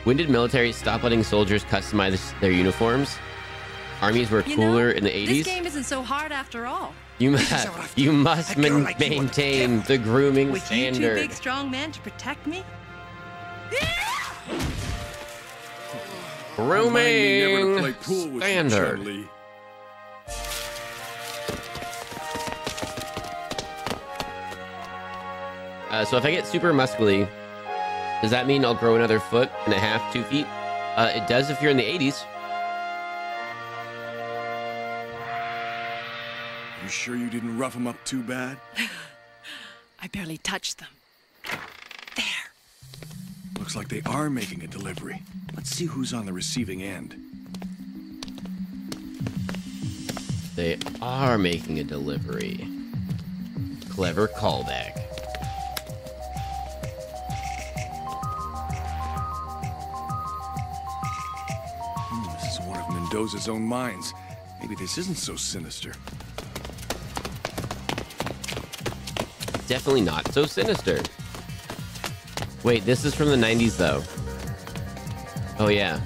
When did militaries stop letting soldiers customize their uniforms? Armies were You know, cooler in the This 80s. game isn't so hard after all. You must maintain the grooming With you two standard. big strong men to protect me? Remind me never to Grooming play pool with you, standard. Chun-Li. So if I get super muscly, does that mean I'll grow another foot and a half, 2 feet? It does if you're in the 80s. sure you didn't rough them up too bad? I barely touched them. Looks like they are making a delivery. Let's see who's on the receiving end. They are making a delivery. Clever callback. This is one of Mendoza's own mines. Maybe this isn't so sinister. Definitely not so sinister. Wait, this is from the 90s, though. Oh, yeah.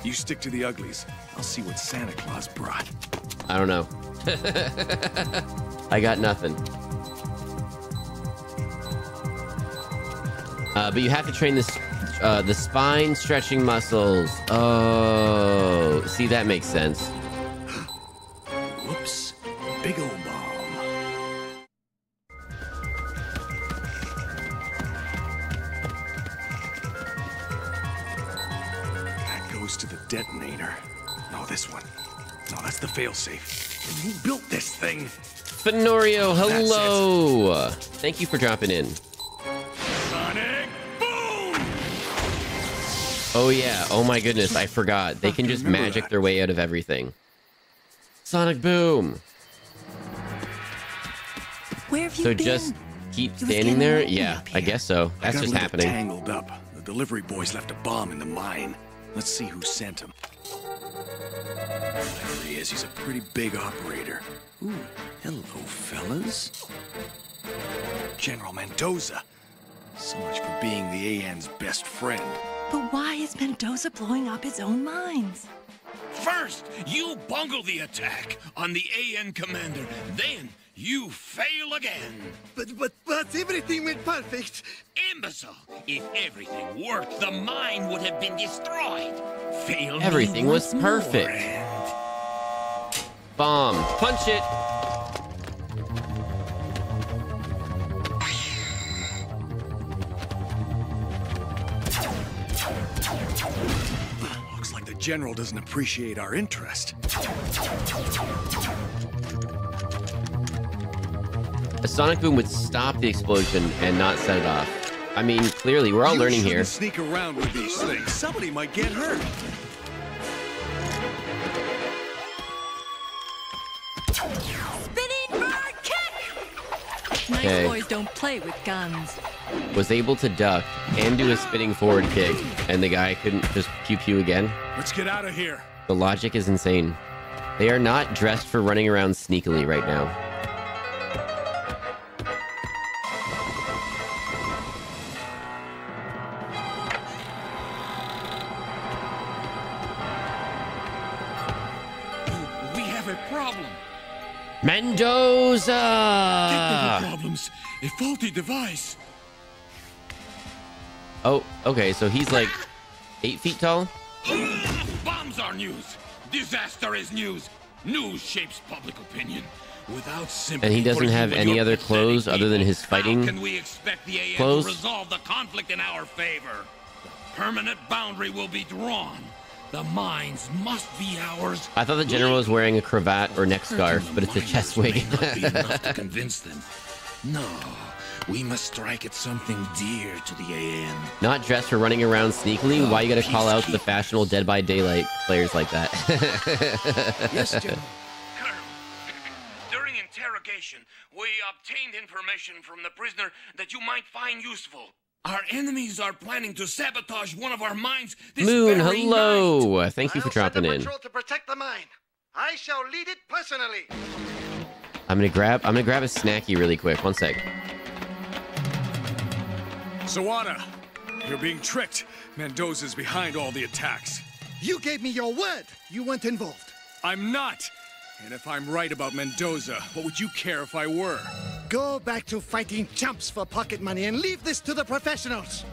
You stick to the uglies. I'll see what Santa Claus brought. I don't know. I got nothing. But you have to train this, the spine stretching muscles. Oh, see, that makes sense. Whoops. Big old bomb. To the detonator. No, this one. No, that's the failsafe. Who built this thing? Fenorio, hello. Thank you for dropping in. Sonic boom! Oh yeah. Oh my goodness, I forgot. They can just magic their way out of everything. Sonic boom. Where have you so been? Just keep standing there? Yeah, I guess so. That's just happening. Tangled up. The delivery boys left a bomb in the mine. Let's see who sent him. There he is. He's a pretty big operator. Ooh, hello, fellas. General Mendoza. So much for being the AN's best friend. But why is Mendoza blowing up his own mines? First, you bungle the attack on the AN commander. Then, you fail again. But everything went perfect. Imbecile! If everything worked, the mine would have been destroyed. Fail. Everything was perfect. Bomb. Punch it. Looks like the general doesn't appreciate our interest. A sonic boom would stop the explosion and not set it off. I mean, clearly, we're all learning here. Sneak around with these things. Somebody might get hurt. Spinning bird kick! Nice Okay. boys don't play with guns. Was able to duck and do a spinning forward kick, and the guy couldn't just pew-pew again. Let's get out of here. The logic is insane. They are not dressed for running around sneakily right now. Mendoza! Technical problems. A faulty device. Oh, okay, so he's like 8 feet tall? Bombs are news. Disaster is news. News shapes public opinion. Without sympathy And he doesn't for have you and any your other pathetic clothes other than his fighting How can we expect the AN clothes? to resolve the conflict in our favor? The permanent boundary will be drawn. The mines must be ours. I thought the general was wearing a cravat or neck scarf, but it's a chest wig. Not be enough to convince them. No, we must strike at something dear to the AN. Not dressed for running around sneakily? Why you gotta call out the fashionable Dead by Daylight players like that? Yes, General. Colonel, during interrogation, we obtained information from the prisoner that you might find useful. Our enemies are planning to sabotage one of our mines this Moon, very hello! night. Thank you for dropping in. Patrol to protect the mine. I shall lead it personally. I'm gonna grab a snacky really quick. One sec. Sawada, you're being tricked. Mendoza's behind all the attacks. You gave me your word. You weren't involved. I'm not. And if I'm right about Mendoza, what would you care if I were? Go back to fighting chumps for pocket money and leave this to the professionals.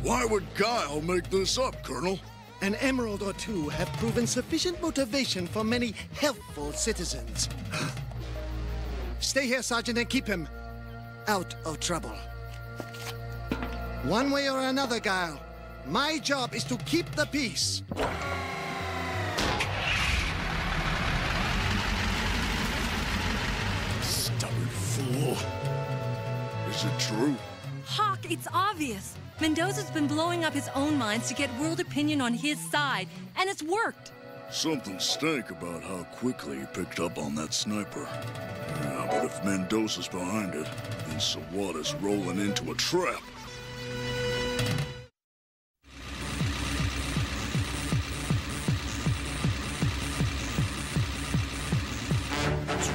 Why would Guile make this up, Colonel? An emerald or two have proven sufficient motivation for many helpful citizens. Stay here, Sergeant, and keep him out of trouble. One way or another, Guile, my job is to keep the peace. fool. Is it true? Hawk, it's obvious. Mendoza's been blowing up his own minds to get world opinion on his side, and it's worked. Something stank about how quickly he picked up on that sniper. Yeah, but if Mendoza's behind it, then Sawada's rolling into a trap.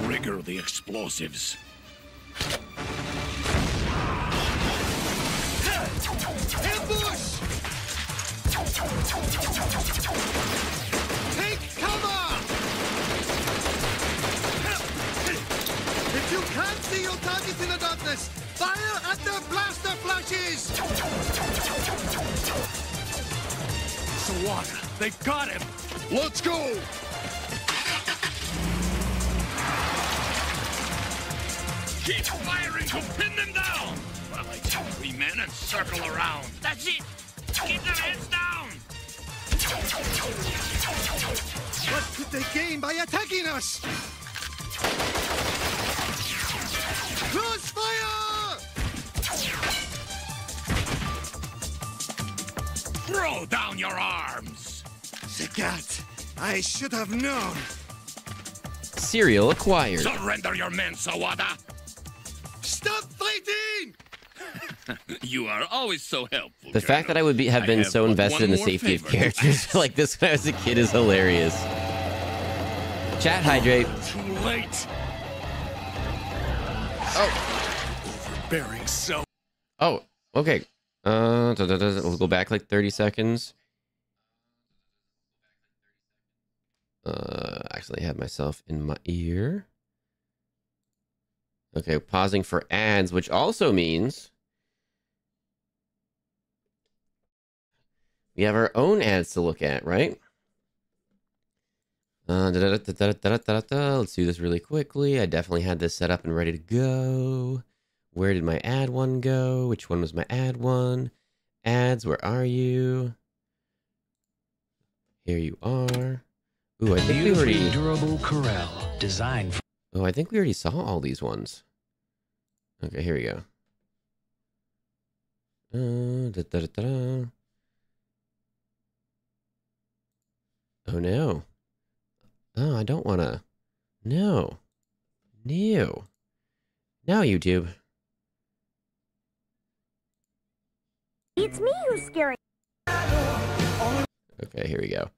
Trigger the explosives. Ambush! Take cover! If you can't see your target in the darkness, fire at the blaster flashes! Sawada, they've got him! Let's go! Keep firing to pin them down! Well, I take 3 men and circle around. That's it! Keep their heads down! What could they gain by attacking us? Crossfire! Throw down your arms! Zagat, I should have known. Serial acquired. Surrender your men, Sawada! Stop fighting! You are always so helpful. The fact that I would have been so invested in the safety of characters like this when I was a kid is hilarious. Chat hydrate. Too late. Oh. Overbearing so. Oh, okay. We'll go back like 30 seconds. Actually, I have myself in my ear. Okay, pausing for ads, which also means we have our own ads to look at, right? Let's do this really quickly. I definitely had this set up and ready to go. Where did my ad one go? Which one was my ad one? Ads, where are you? Here you are. Ooh, I think we already... durable Corel, designed for... Oh, I think we already saw all these ones. Okay, here we go. Oh, no. Oh, I don't want to. No. No. No, YouTube. It's me who's scary. Okay, here we go.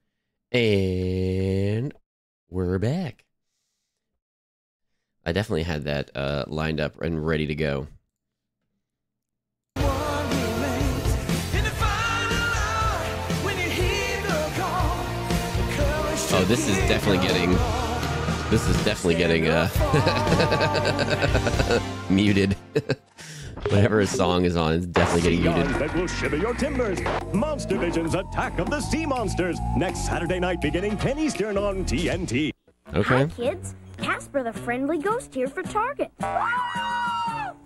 And we're back. I definitely had that lined up and ready to go. Oh, this is definitely getting muted. Whenever a song is on, it's definitely getting muted. That will shiver your timbers. Monster Vision's Attack of the Sea Monsters. Next Saturday night beginning 10 Eastern on TNT. Okay. Hi, kids. Casper the Friendly Ghost here for Target.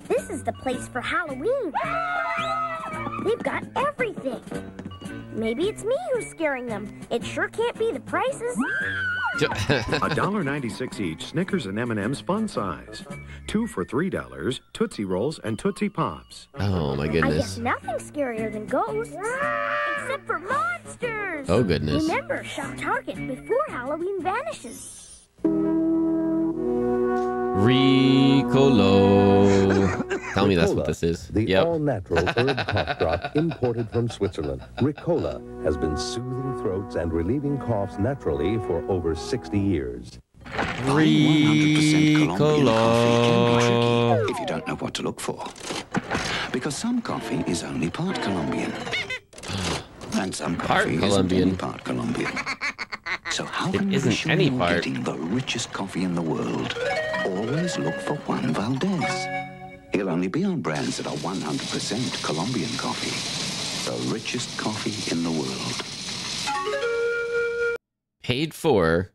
This is the place for Halloween. They've got everything. Maybe it's me who's scaring them. It sure can't be the prices. $1.96 each, Snickers and M&M's fun size. 2 for $3, Tootsie Rolls and Tootsie Pops. Oh my I guess goodness. nothing's scarier than ghosts. Except for monsters. Oh goodness. Remember, shop Target before Halloween vanishes. Ricolo. Tell me that's what this is. The all-natural herb cough drop imported from Switzerland. Ricola has been soothing throats and relieving coughs naturally for over 60 years. Colombian coffee can be tricky if you don't know what to look for. Because some coffee is only part Colombian. And some coffee isn't any part Colombian. So how can you be sure you're getting the richest coffee in the world? Always look for Juan Valdez. He'll only be on brands that are 100% Colombian coffee. The richest coffee in the world. Paid for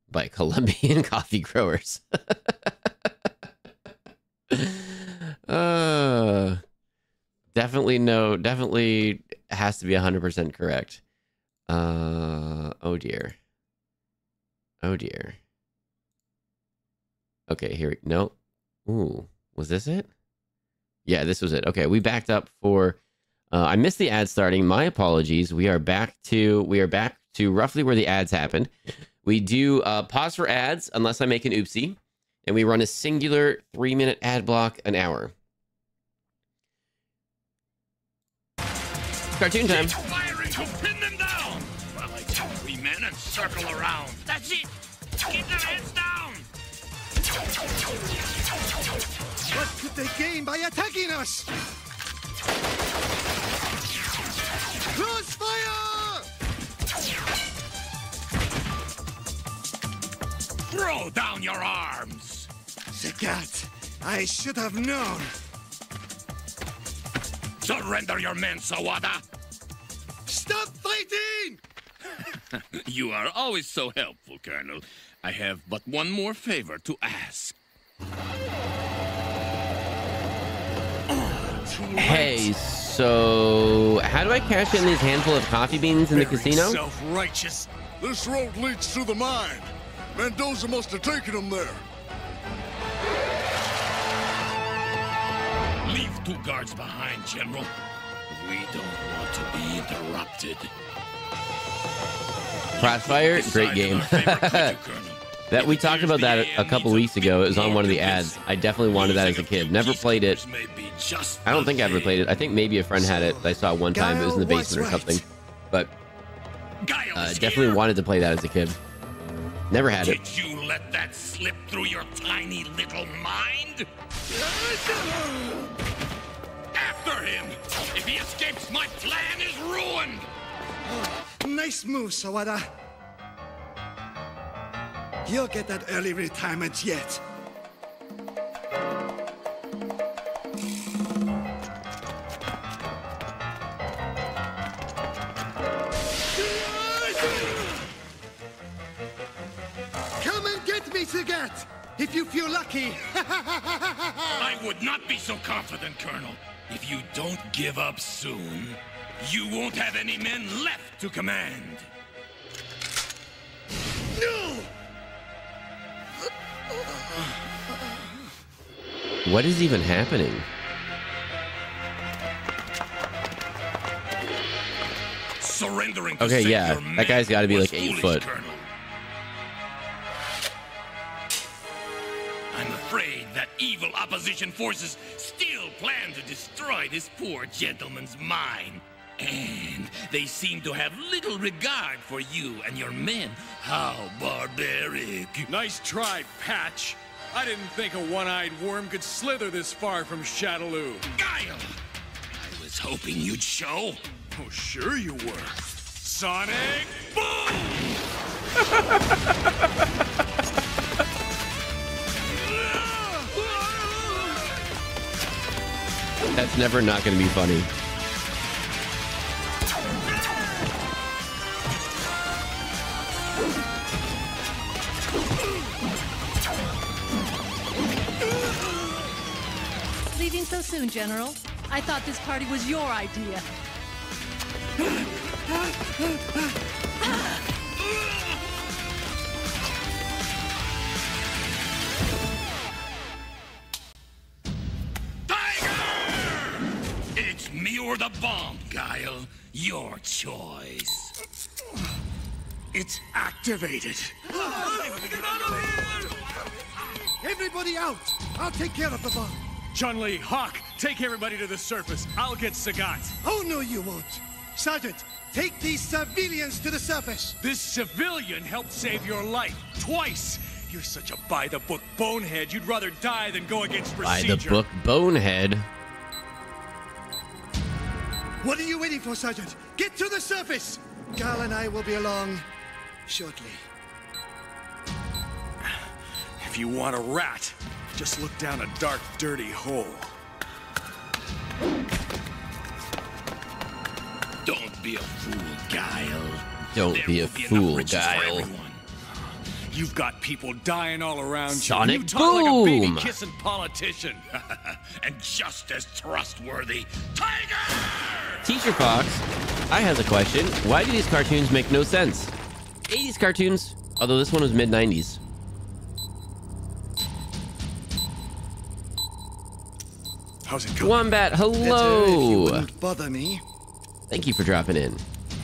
by Colombian coffee growers. Definitely has to be 100% correct. Oh dear. Oh dear. Okay, here, no. Ooh, was this it? Yeah, this was it. Okay, we backed up for... I missed the ad starting. My apologies. We are back to roughly where the ads happened. We do pause for ads unless I make an oopsie, and we run a singular 3-minute ad block an hour. Cartoon time. Firing to pin them down. Well, I take 3 men and circle around. That's it. Keep their heads down. What could they gain by attacking us? Crossfire! Throw down your arms. Sagat, I should have known. Surrender your men, Sawada. Stop fighting! You are always so helpful, Colonel. I have but one more favor to ask. Hey, so how do I cash in these handful of coffee beans in the casino? Self-righteous. This road leads to the mine. Mendoza must have taken him there. Leave 2 guards behind, General. We don't want to be interrupted. Crossfire, great game. That we talked about that a couple weeks ago. It was on one of the ads. I definitely wanted that as a kid. Never played it. I don't think I ever played it. I think maybe a friend had it. I saw it one time. It was in the basement or something. But definitely wanted to play that as a kid. Never had it. Did you let that slip through your tiny little mind? After him! If he escapes, my plan is ruined! Nice move, Sawada. You'll get that early retirement yet. Come and get me, Sagat, if you feel lucky. I would not be so confident, Colonel. If you don't give up soon, you won't have any men left to command. No! What is even happening? Surrendering to Okay, save yeah, your men that guy's got to be was like 8 foolish, foot. Colonel. I'm afraid that evil opposition forces still plan to destroy this poor gentleman's mine. And they seem to have little regard for you and your men. How barbaric. Nice try, Patch. I didn't think a one-eyed worm could slither this far from Shadaloo. Guile! I was hoping you'd show. Oh, sure you were. Sonic Boom! That's never not going to be funny. Leaving so soon, General? I thought this party was your idea. It's me or the bomb, Guile. Your choice. It's activated. Everybody out! I'll take care of the bomb. Chun-Li, Hawk, take everybody to the surface. I'll get Sagat. Oh, no, you won't. Sergeant, take these civilians to the surface. This civilian helped save your life twice. You're such a by-the-book bonehead. You'd rather die than go against procedure. By the book bonehead. What are you waiting for, Sergeant? Get to the surface! Gal and I will be along shortly. If you want a rat, just look down a dark, dirty hole. Don't be a fool, Guile. Don't be a fool, Guile. You've got people dying all around Sonic you. You talk like a Boom! baby-kissing politician. And just as trustworthy, Tiger! Teacher Fox, I have a question. Why do these cartoons make no sense? 80s cartoons, although this one was mid-90s. How's it going? Wombat, Better if you hello. wouldn't bother me. Thank you for dropping in.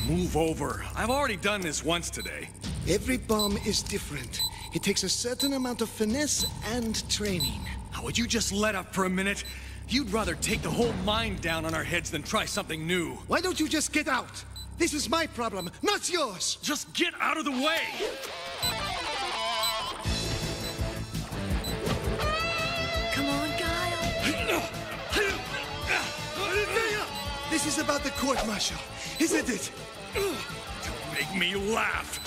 Move over. I've already done this once today. Every bomb is different. It takes a certain amount of finesse and training. Now, would you just let up for a minute? You'd rather take the whole mine down on our heads than try something new. Why don't you just get out? This is my problem, not yours. Just get out of the way. Come on, Guile. This is about the court-martial, isn't it? Don't make me laugh,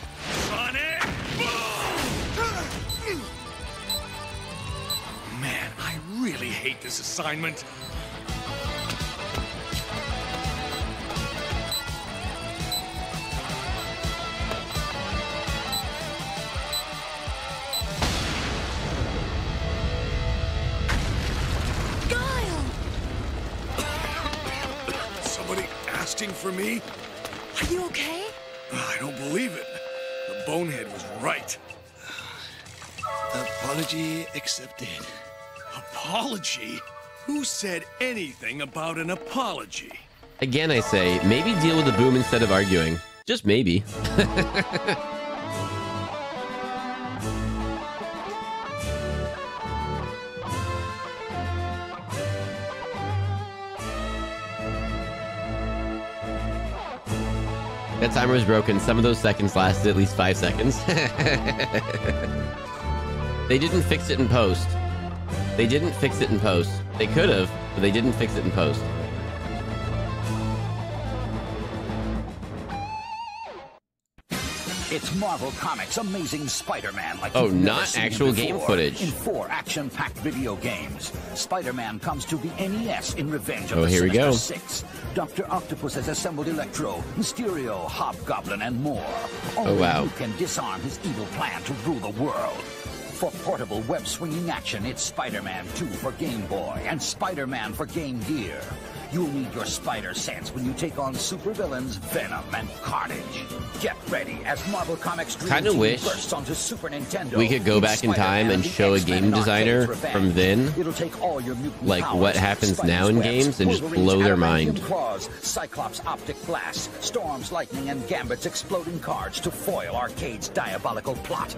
Sonic! Man, I really hate this assignment. Somebody asking for me? Are you okay? I don't believe it. The bonehead was right. Apology accepted. Apology? Who said anything about an apology? Again, I say, maybe deal with the boom instead of arguing. Just maybe. That timer was broken. Some of those seconds lasted at least 5 seconds. They didn't fix it in post. They didn't fix it in post. They could have, but they didn't fix it in post. It's Marvel Comics' Amazing Spider-Man. Like oh, not actual game footage. In 4 action-packed video games, Spider-Man comes to the NES in Revenge of the here Sinister we go. Six. Dr. Octopus has assembled Electro, Mysterio, Hobgoblin, and more. Only wow. you can disarm his evil plan to rule the world. For portable web-swinging action, it's Spider-Man 2 for Game Boy and Spider-Man for Game Gear. You'll need your spider sense when you take on supervillains Venom and Carnage. Get ready as Marvel Comics Dream Kinda Team wish bursts onto Super Nintendo. we could go back in time and show a game designer from then, like what happens now in games, and just blow their mind. Claws, Cyclops' optic blast, Storm's lightning, and Gambit's exploding cards to foil Arcade's diabolical plot.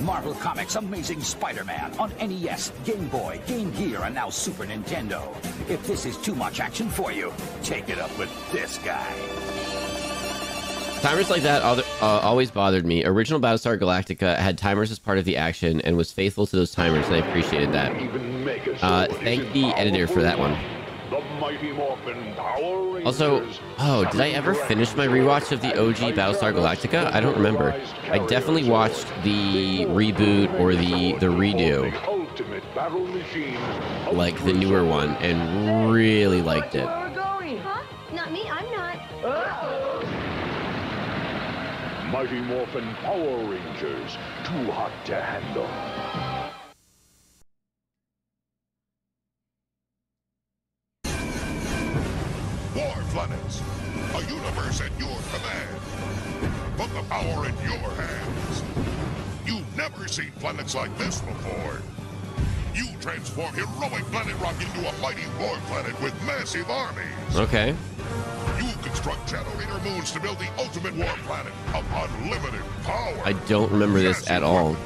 Marvel Comics' Amazing Spider-Man on NES, Game Boy, Game Gear, and now Super Nintendo. If this is too much action for you, take it up with this guy. Timers like that always bothered me. Original Battlestar Galactica had timers as part of the action and was faithful to those timers, and I appreciated that. Thank the editor for that one. Also, oh, did I ever finish my rewatch of the OG Battlestar Galactica? I don't remember. I definitely watched the reboot or the redo, like the newer one, and really liked it. Huh? Not me, I'm not. Mighty Morphin Power Rangers, too hot to handle. War planets, a universe at your command. Put the power in your hands. You've never seen planets like this before. You transform heroic Planet Rock into a mighty war planet with massive armies. Okay. You construct generator moons to build the ultimate war planet of unlimited power. I don't remember this at all.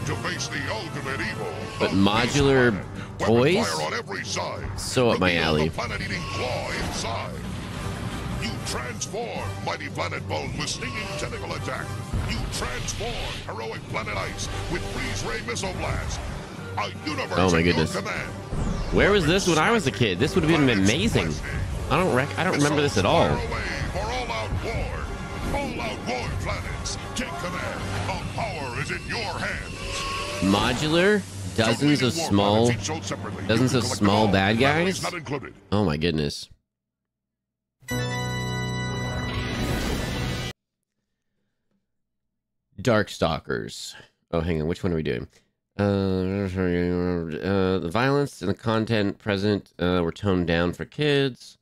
To face the ultimate evil. But modular toys? Fire on every side. So up my alley. Planet-eating claw inside. You transform Mighty Planet Bone with stinging tentacle attack. You transform Heroic Planet Ice with freeze ray missile blast. A universe oh my at your goodness. command. Where was this when I was a kid? This would have been amazing. I don't remember this at all. For all-out war. All-out war planets. Take command. The power is in your hands. Modular, dozens of small bad guys. Oh my goodness. Darkstalkers. Oh, hang on. Which one are we doing? The violence and the content present were toned down for kids.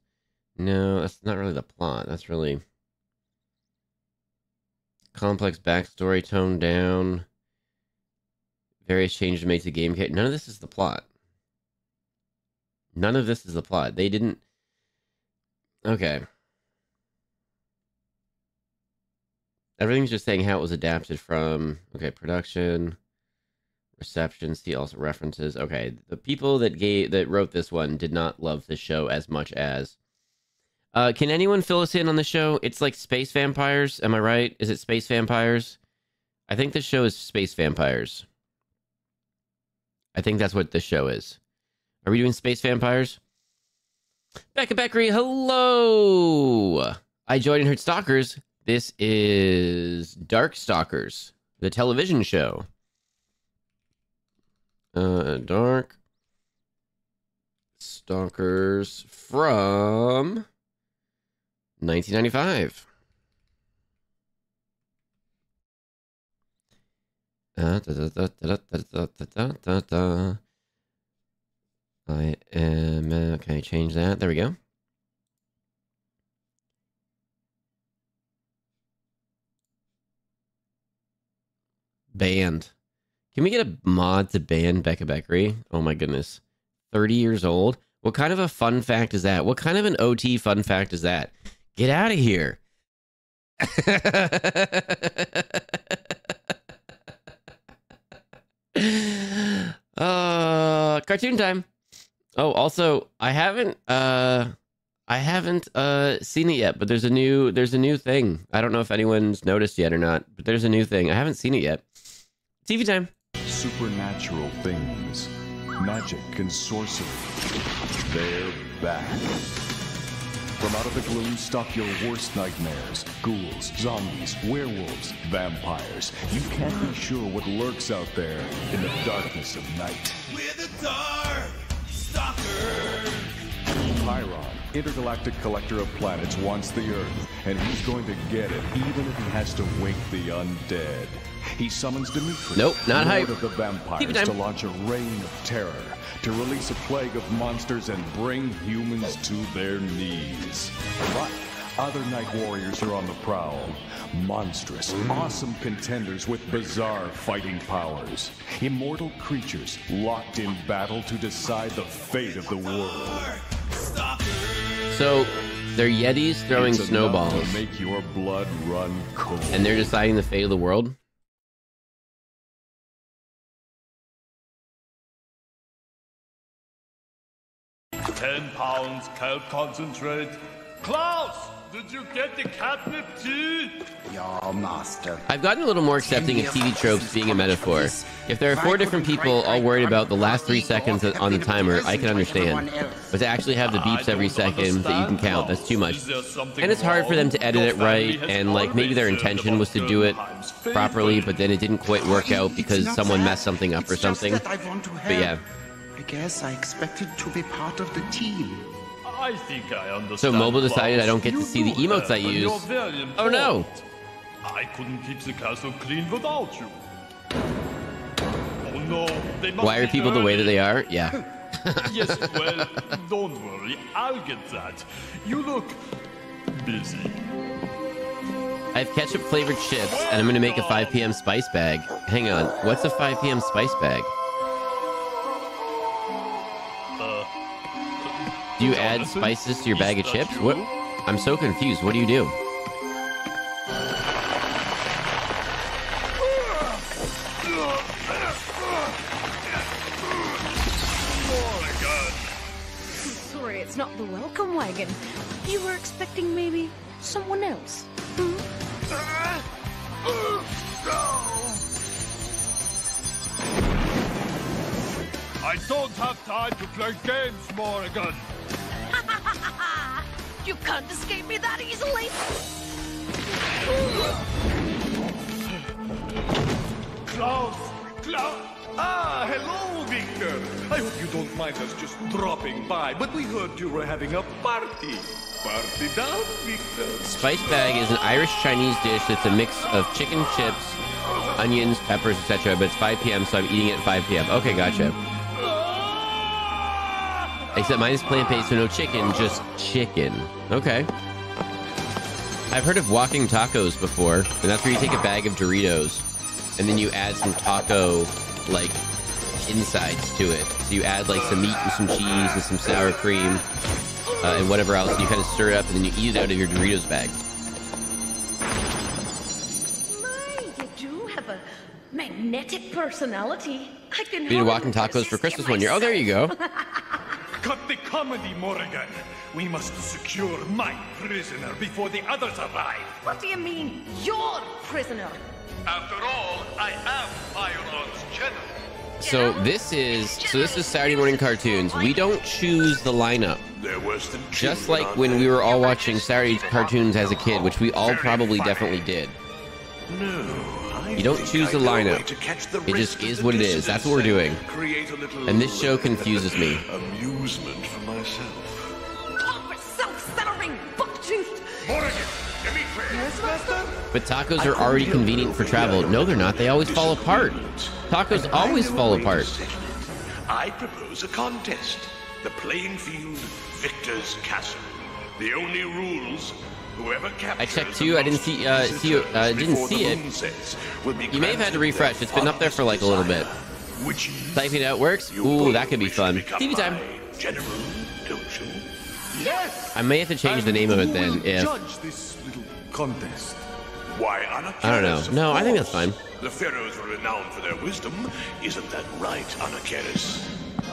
No, that's not really the plot. That's really complex backstory toned down. Various changes made to game. None of this is the plot. None of this is the plot. They didn't... Okay. Everything's just saying how it was adapted from... Okay, production, reception, see also references. Okay, the people that wrote this one did not love this show as much as... can anyone fill us in on the show? It's like space vampires, am I right? Is it space vampires? I think this show is space vampires. I think that's what this show is. Are we doing space vampires? Becca Beckery, hello! I joined and heard Stalkers. This is Dark Stalkers, the television show. Dark Stalkers from 1995. I am... can I change that? There we go. Banned. Can we get a mod to ban Becca Beckery? Oh my goodness. 30 years old? What kind of a fun fact is that? What kind of an OT fun fact is that? Get out of here. Cartoon time. Oh, also, I haven't seen it yet, but there's a new thing. I don't know if anyone's noticed yet or not, but there's a new thing. I haven't seen it yet. TV time. Supernatural things, magic and sorcery, they're back. From out of the gloom stalk your worst nightmares. Ghouls, zombies, werewolves, vampires. You can't be sure what lurks out there in the darkness of night. We're the Dark Stalkers! Chiron, intergalactic collector of planets, wants the Earth, and he's going to get it, even if he has to wake the undead. He summons Dimitri, nope, not Lord hype. of the Vampires, to launch a reign of terror, to release a plague of monsters and bring humans to their knees. But other night warriors are on the prowl. Monstrous, awesome contenders with bizarre fighting powers. Immortal creatures locked in battle to decide the fate of the world. So, they're Yetis throwing It's snowballs. enough to make your blood run cold. And they're deciding the fate of the world? £10 kelp concentrate. Klaus, did you get the catnip tea? Your master. I've gotten a little more accepting of TV tropes being a metaphor. If there are 4 different people all worried about the last 3 seconds on the timer, I can understand. But to actually have the beeps every second that you can count, that's too much. And it's hard for them to edit it right, and like maybe their intention was to do it properly, but then it didn't quite work out because someone messed something up or something. But yeah. I guess I expected to be part of the team. I think I understand. So mobile decided I don't get to see the emotes I use. Oh no! I couldn't keep the castle clean without you. Oh no, they must Why are be people the way early. that they are? Yeah. Yes, well, don't worry, I'll get that. You look busy. I have ketchup flavored chips, and I'm gonna make a 5 p.m. spice bag. Hang on, what's a 5 p.m. spice bag? Do you add spices to your bag of chips? What? I'm so confused. What do you do? Sorry, it's not the welcome wagon. You were expecting maybe someone else. I don't have time to play games, Morrigan. You can't escape me that easily. Klaus! Ah, hello, Victor. I hope you don't mind us just dropping by, but we heard you were having a party. Party down, Victor. Spice bag is an Irish-Chinese dish that's a mix of chicken, chips, onions, peppers, etc. But it's 5 p.m., so I'm eating it at 5 p.m. Okay, gotcha. Except mine is plant-based, so no chicken, just chicken. Okay. I've heard of walking tacos before, and that's where you take a bag of Doritos, and then you add some taco, like, insides to it. So you add like some meat and some cheese and some sour cream and whatever else. And you kind of stir it up and then you eat it out of your Doritos bag. You do have a magnetic personality. I can We did walking tacos for Christmas one year. Oh, there you go. Cut the comedy, Morrigan. We must secure my prisoner before the others arrive. What do you mean, your prisoner? After all, I am Firearms General. So this is Saturday morning cartoons. We don't choose the lineup. Just like when we were all watching Saturday cartoons as a kid, which we all probably definitely did. You don't choose the lineup. It just is what it is. That's what we're doing. And this show confuses me. Amusement for myself. Self-centering buck-toothed. But tacos are already convenient for travel. No, they're not. They always fall apart. Tacos always fall apart. I propose a contest. The playing field, Victor's Castle. The only rules, whoever captures... I checked too. I didn't see it. You may have had to refresh. It's been up there for like a little bit. Typing it out works? Ooh, that could be fun. TV time. General, don't you? Yes! I may have to change the name of it then if... Judge this little contest. Why, I don't know. No, I think that's fine. The pharaohs were renowned for their wisdom. Isn't that right, Anacharis?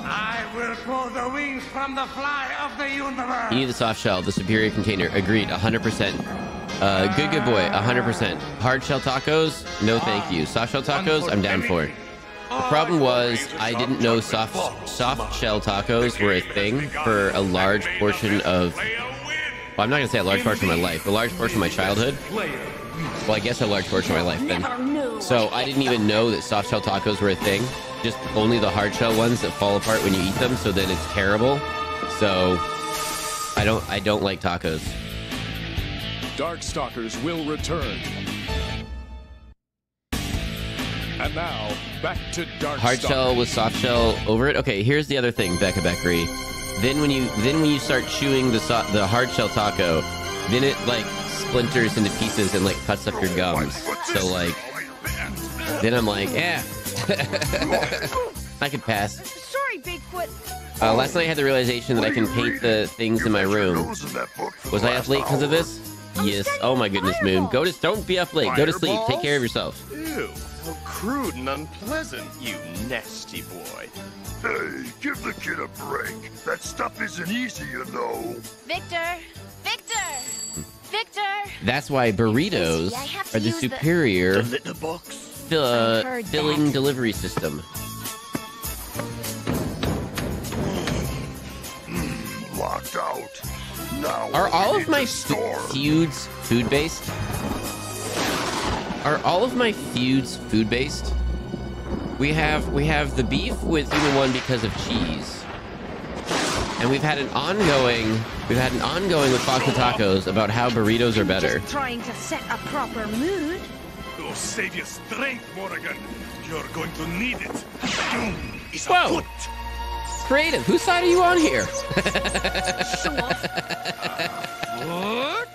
I will pull the wings from the fly of the universe. You need the soft shell, the superior container. Agreed, 100%. Good boy, 100%. Hard shell tacos? No thank you. Soft shell tacos? I'm down for it. The problem was I didn't know soft shell tacos were a thing for a large portion of... Well, I'm not going to say a large portion of my life, but a large portion of my childhood. Well, I guess a large portion of my life then. So I didn't even know that soft shell tacos were a thing. Just only the hard shell ones that fall apart when you eat them, so then it's terrible. So I don't like tacos. Darkstalkers will return. And now, back to Darkstalkers. Hard shell with soft shell over it. Okay, here's the other thing, Becca Beckery. Then when you start chewing the hard shell taco, then it like splinters into pieces and like cuts up your gums. So like, then I'm like, I could pass. Sorry, Bigfoot. Last night I had the realization that I can paint the things in my room. Was I up late because of this? Yes. Oh my goodness, Moon. Don't be up late. Go to sleep. Take care of yourself. Ew, how crude and unpleasant, you nasty boy. Hey, give the kid a break. That stuff isn't easy, you know. Victor! Victor! Victor! That's why burritos are the superior filling delivery system. Locked out. Now are all of my feuds food-based? Are all of my feuds food-based? We have the beef with Human One because of cheese, and we've had an ongoing with Fox and Tacos about how burritos are better. Just trying to set a proper mood. Oh, save your strength, Morrigan. You're going to need it. Whoa! Creative, whose side are you on here? What?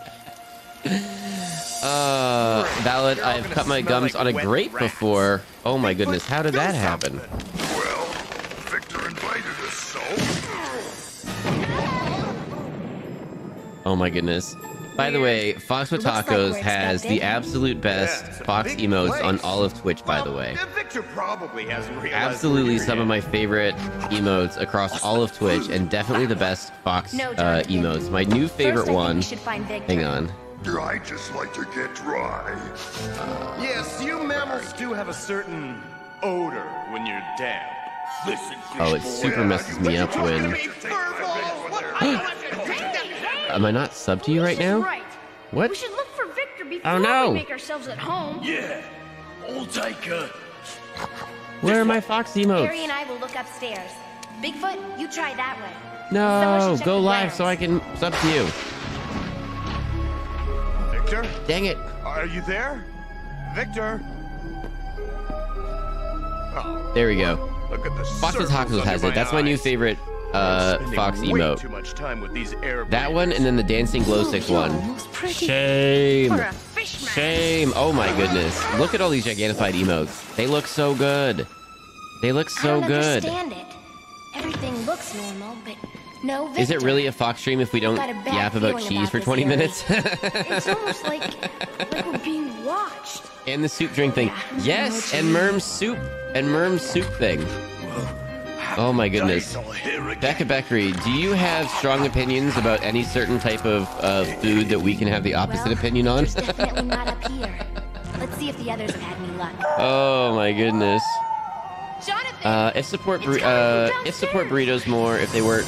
Valid, I've cut my gums on a grape before. Oh my goodness, how did that happen? Well, Victor invited us, so... Oh my goodness. By the way, Fox with Tacos has the absolute best Fox emotes on all of Twitch, by the way. Victor probably hasn't realized. Absolutely some of my favorite emotes across all of Twitch, and definitely the best Fox emotes. My new favorite one. Hang on. I just like to get dry. Yes, you mammals do have a certain odor when you're damp. Oh, it super messes me up when... Am I not sub to you right now? What? We should look for Victor before Oh, no. we make ourselves at home. Yeah, I'll take her. Where are my Fox emotes? Harry and I will look upstairs. Bigfoot, you try that way. No, go live so I can sub to you. Victor? Dang it. Are you there? Victor? Oh, there we go. Look at the Fox with Tacos has it. That's my new favorite Fox emote. Too much time with these air that one and then the dancing glow sticks one. Shame. Shame. Oh my goodness. Look at all these gigantified emotes. They look so good. They look so I don't good. understand it. Everything looks normal, but no Victor. Is it really a Fox stream if we don't yap about cheese for 20 minutes? It's almost like we're being watched. And the soup drink thing. Yes, and Merm's soup thing. Oh my goodness. Becca Beckery, do you have strong opinions about any certain type of food that we can have the opposite opinion on? There's definitely not up here. Let's see if the others have had any luck. Oh my goodness. Jonathan, If support burritos more if they weren't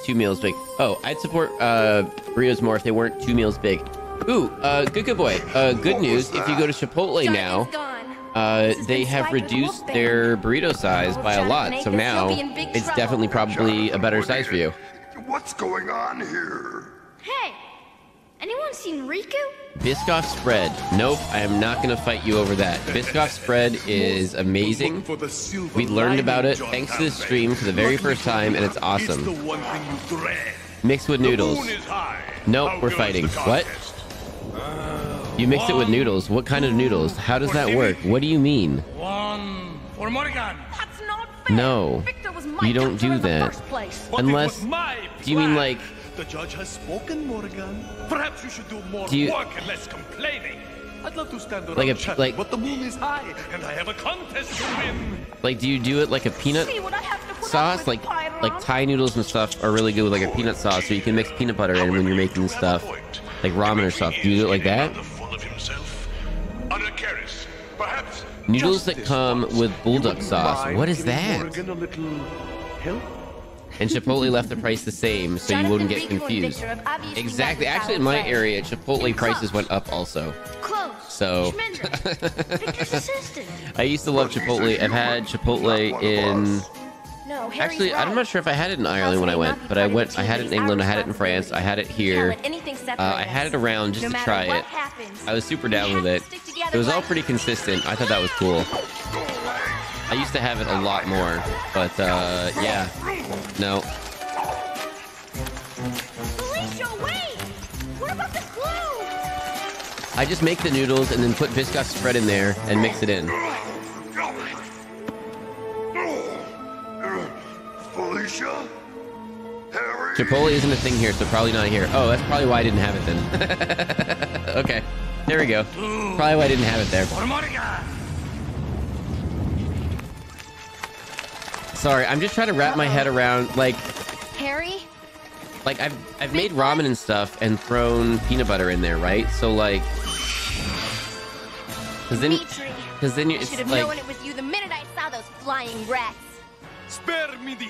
2 meals big. Oh, I'd support burritos more if they weren't 2 meals big. Ooh, good boy. Good news. If you go to Chipotle now, they have reduced their burrito size by a lot. So now it's definitely probably a better size for you. What's going on here? Hey, anyone seen Riku? Biscoff spread. Nope, I am not going to fight you over that. Biscoff spread is amazing. We learned about it thanks to this stream for the very first time, and it's awesome. Mixed with noodles. Nope, we're fighting. What? You mix it with noodles. What kind of noodles? How does that work? What do you mean? One for Morgan. That's not fair. No, you don't do that. Unless, do you mean like... The judge has spoken, Morgan. Perhaps you should do more work and less complaining. I'd love to stand around chatting, but the moon is high, and I have a contest to win. Like, do you do it like a peanut sauce? Like Thai noodles and stuff are really good with like a peanut sauce, so you can mix peanut butter in when you're making stuff, like ramen or stuff. Do you do it like that? Noodles that come with bulldog sauce. What is that? And Chipotle left the price the same, so you wouldn't get confused. Exactly. Actually, in my area, Chipotle prices went up also. So I used to love Chipotle. I've had Chipotle in... Actually, I'm not sure if I had it in Ireland when I went, but I had it in England, I had it in France, I had it here. I had it around just to try it. I was super down with it. It was all pretty consistent. I thought that was cool. I used to have it a lot more, but yeah, no. Felicia, wait! What about the glue? I just make the noodles and then put Biscoff spread in there and mix it in. Felicia? Harry? Chipotle isn't a thing here, so probably not here. Oh, that's probably why I didn't have it then. Okay, there we go. Probably why I didn't have it there. Sorry, I'm just trying to wrap my head around, like... Harry? Like, I've made ramen and stuff and thrown peanut butter in there, right? So, like... Because then I should have known it was you the minute I saw those flying rats.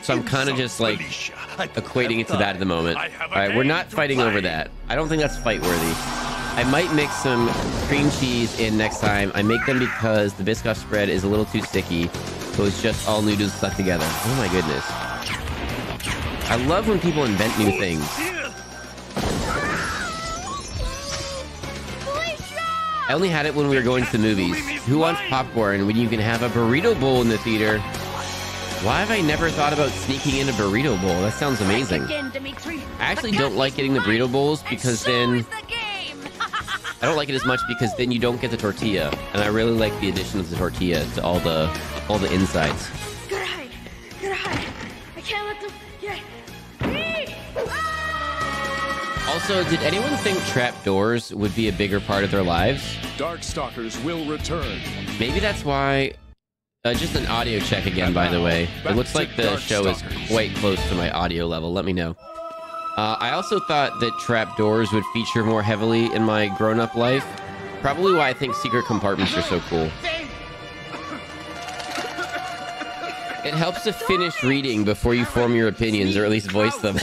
So I'm kind of just, like, equating it to that at the moment. Alright, we're not fighting over that. I don't think that's fight-worthy. I might mix some cream cheese in next time. I make them because the Biscoff spread is a little too sticky. So it's just all noodles stuck together. Oh my goodness. I love when people invent new things. I only had it when we were going to the movies. Who wants popcorn when you can have a burrito bowl in the theater? Why have I never thought about sneaking in a burrito bowl? That sounds amazing. I actually don't like getting the burrito bowls because then... I don't like it as much because then you don't get the tortilla. And I really like the addition of the tortilla to all the insides. Gotta hide. Gotta hide. I can't let them get me. Also, did anyone think trapdoors would be a bigger part of their lives? Darkstalkers will return. Maybe that's why... just an audio check again, by the way. It looks like the show is quite close to my audio level. Let me know. I also thought that trapdoors would feature more heavily in my grown-up life. Probably why I think secret compartments are so cool. It helps to finish reading before you form your opinions, or at least voice them.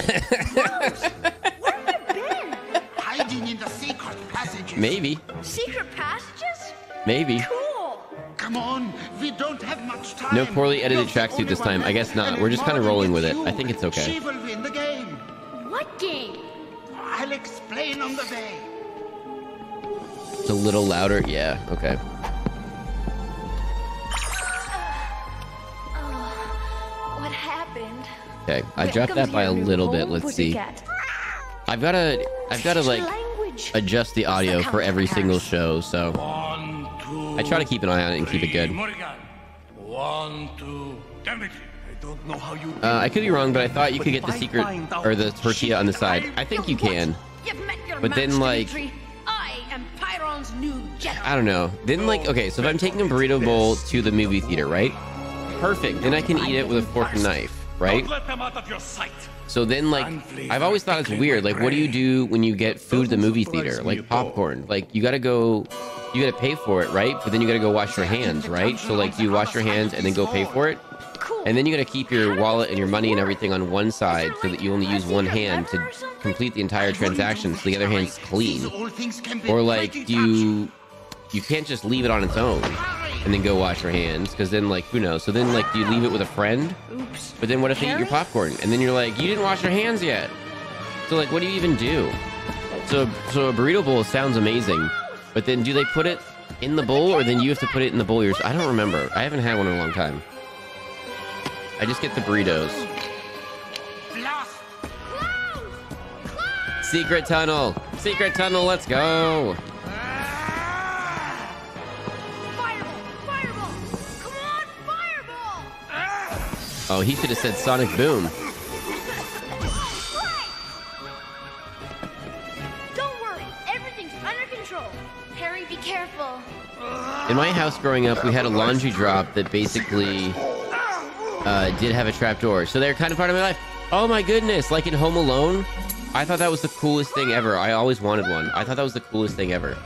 Hiding in the secret passages. Maybe. Secret passages? Maybe. Cool. Come on, we don't have much time. No poorly edited tracksuit this time. I guess not. We're just kind of rolling with it. I think it's okay. She will win the game. What game? I'll explain on the way. It's a little louder. Yeah, okay. What happened? Okay, I dropped that by a little bit. Let's see. I've gotta like adjust the audio for every single show, so I try to keep an eye on it and keep it good. 1, 2. Damn it! I don't know how you. I could be wrong, but I thought you could get the secret or the tortilla on the side. I think you can. But then, like, I am Pyron's new general. I don't know. Then, like, okay, so if I'm taking a burrito bowl to the movie theater, right? Perfect. Then I can eat it with a fork and knife, right? Don't let them out of your sight. So then, like, I've always thought it's weird. Like, what do you do when you get food at the movie theater? Like popcorn. Like, you gotta pay for it, right? But then you gotta go wash your hands, right? So, like, do you wash your hands and then go pay for it? And then you gotta keep your wallet and your money and everything on one side so that you only use one hand to complete the entire transaction so the other hand's clean. Or, like, you can't just leave it on its own and then go wash your hands, because then, like, who knows? So then, like, do you leave it with a friend? Oops. But then what if they eat your popcorn? And then you're like, you didn't wash your hands yet. So, like, what do you even do? So a burrito bowl sounds amazing, but then do they put it in the bowl, or then you have to put it in the bowl yourself? I don't remember. I haven't had one in a long time. I just get the burritos. Secret tunnel! Secret tunnel, let's go! Oh, he should have said Sonic Boom. Don't worry, everything's under control. Harry, be careful. In my house growing up, we had a laundry drop that basically did have a trapdoor. So they're kind of part of my life. Oh my goodness, like in Home Alone, I thought that was the coolest thing ever. I always wanted one. I thought that was the coolest thing ever.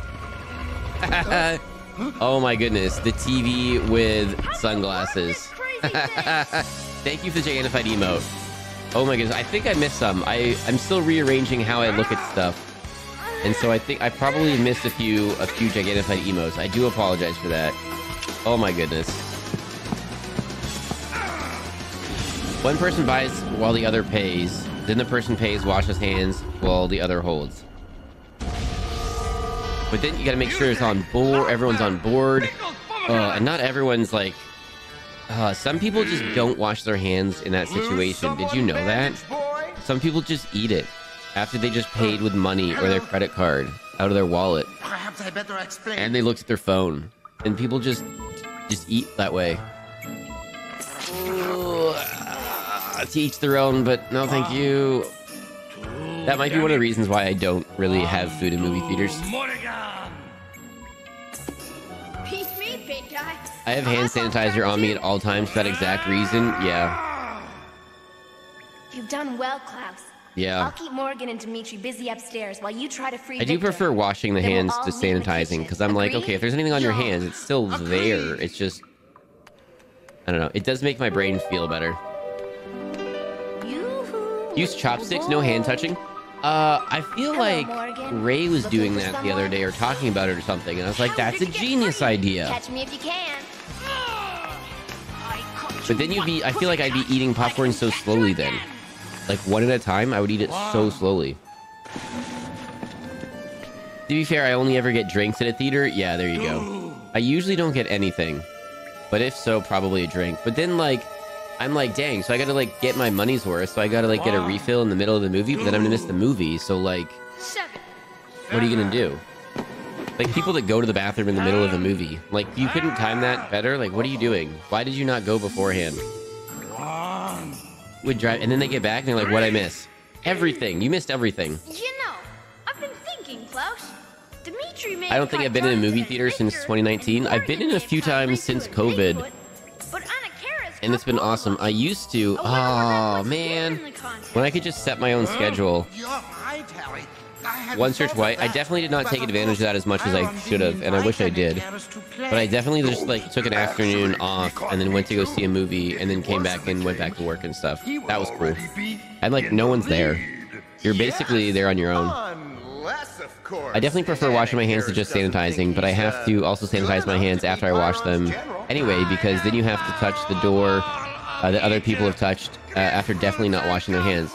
Oh my goodness, the TV with sunglasses. Thank you for the gigantified emote. Oh my goodness, I think I missed some. I'm still rearranging how I look at stuff. And so I think I probably missed a few gigantified emotes. I do apologize for that. Oh my goodness. One person buys while the other pays. Then the person pays, washes hands while the other holds. But then you gotta make sure it's on board. Everyone's on board. And not everyone's like... some people just don't wash their hands in that situation. Did you know that? Some people just eat it after they just paid with money or their credit card out of their wallet. Perhaps I better explain. And they looked at their phone. And people just eat that way. To each their own, but no thank you. That might be one of the reasons why I don't really have food in movie theaters. Peace me, big guy. I have hand sanitizer on me at all times for that exact reason. Yeah. You've done well, Klaus. Yeah. I'll keep Morgan and Dimitri busy upstairs while you try to free I do Victor. prefer washing the Then we'll hands all to meet in the sanitizing, because I'm like, okay, if there's anything on your hands, it's still there. It's just, I don't know. It does make my brain feel better. Use chopsticks, no hand touching. I feel like Ray was doing that the other day or talking about it or something, and I was like, that's a genius idea. Catch me if you can. But then I feel like I'd be eating popcorn so slowly then. Like one at a time, I would eat it so slowly. To be fair, I only ever get drinks at a theater. Yeah, there you go. I usually don't get anything. But if so, probably a drink. But then, like, I'm like, dang, so I gotta, like, get my money's worth. So I gotta, like, get a refill in the middle of the movie, but then I'm gonna miss the movie. So, like, what are you gonna do? Like, people that go to the bathroom in the middle of a movie. Like, you couldn't time that better? Like, what are you doing? Why did you not go beforehand? Would drive, and then they get back and they're like, what'd I miss? Everything. You missed everything. You know, I've been thinking, Klaus. Dimitri made I don't think I've been in a movie theater since 2019. I've been in a few times since COVID. And it's been awesome. I used to... Oh, man. When I could just set my own schedule. Once or twice. I definitely did not take advantage of that as much as I should have, and I wish I did. But I definitely just, like, took an afternoon off and then went to go see a movie and then came back and went back to work and stuff. That was cool. And, like, no one's there. You're basically there on your own. I definitely prefer washing my hands to just sanitizing, but I have to also sanitize my hands after I wash them anyway, because then you have to touch the door that other people have touched after definitely not washing their hands.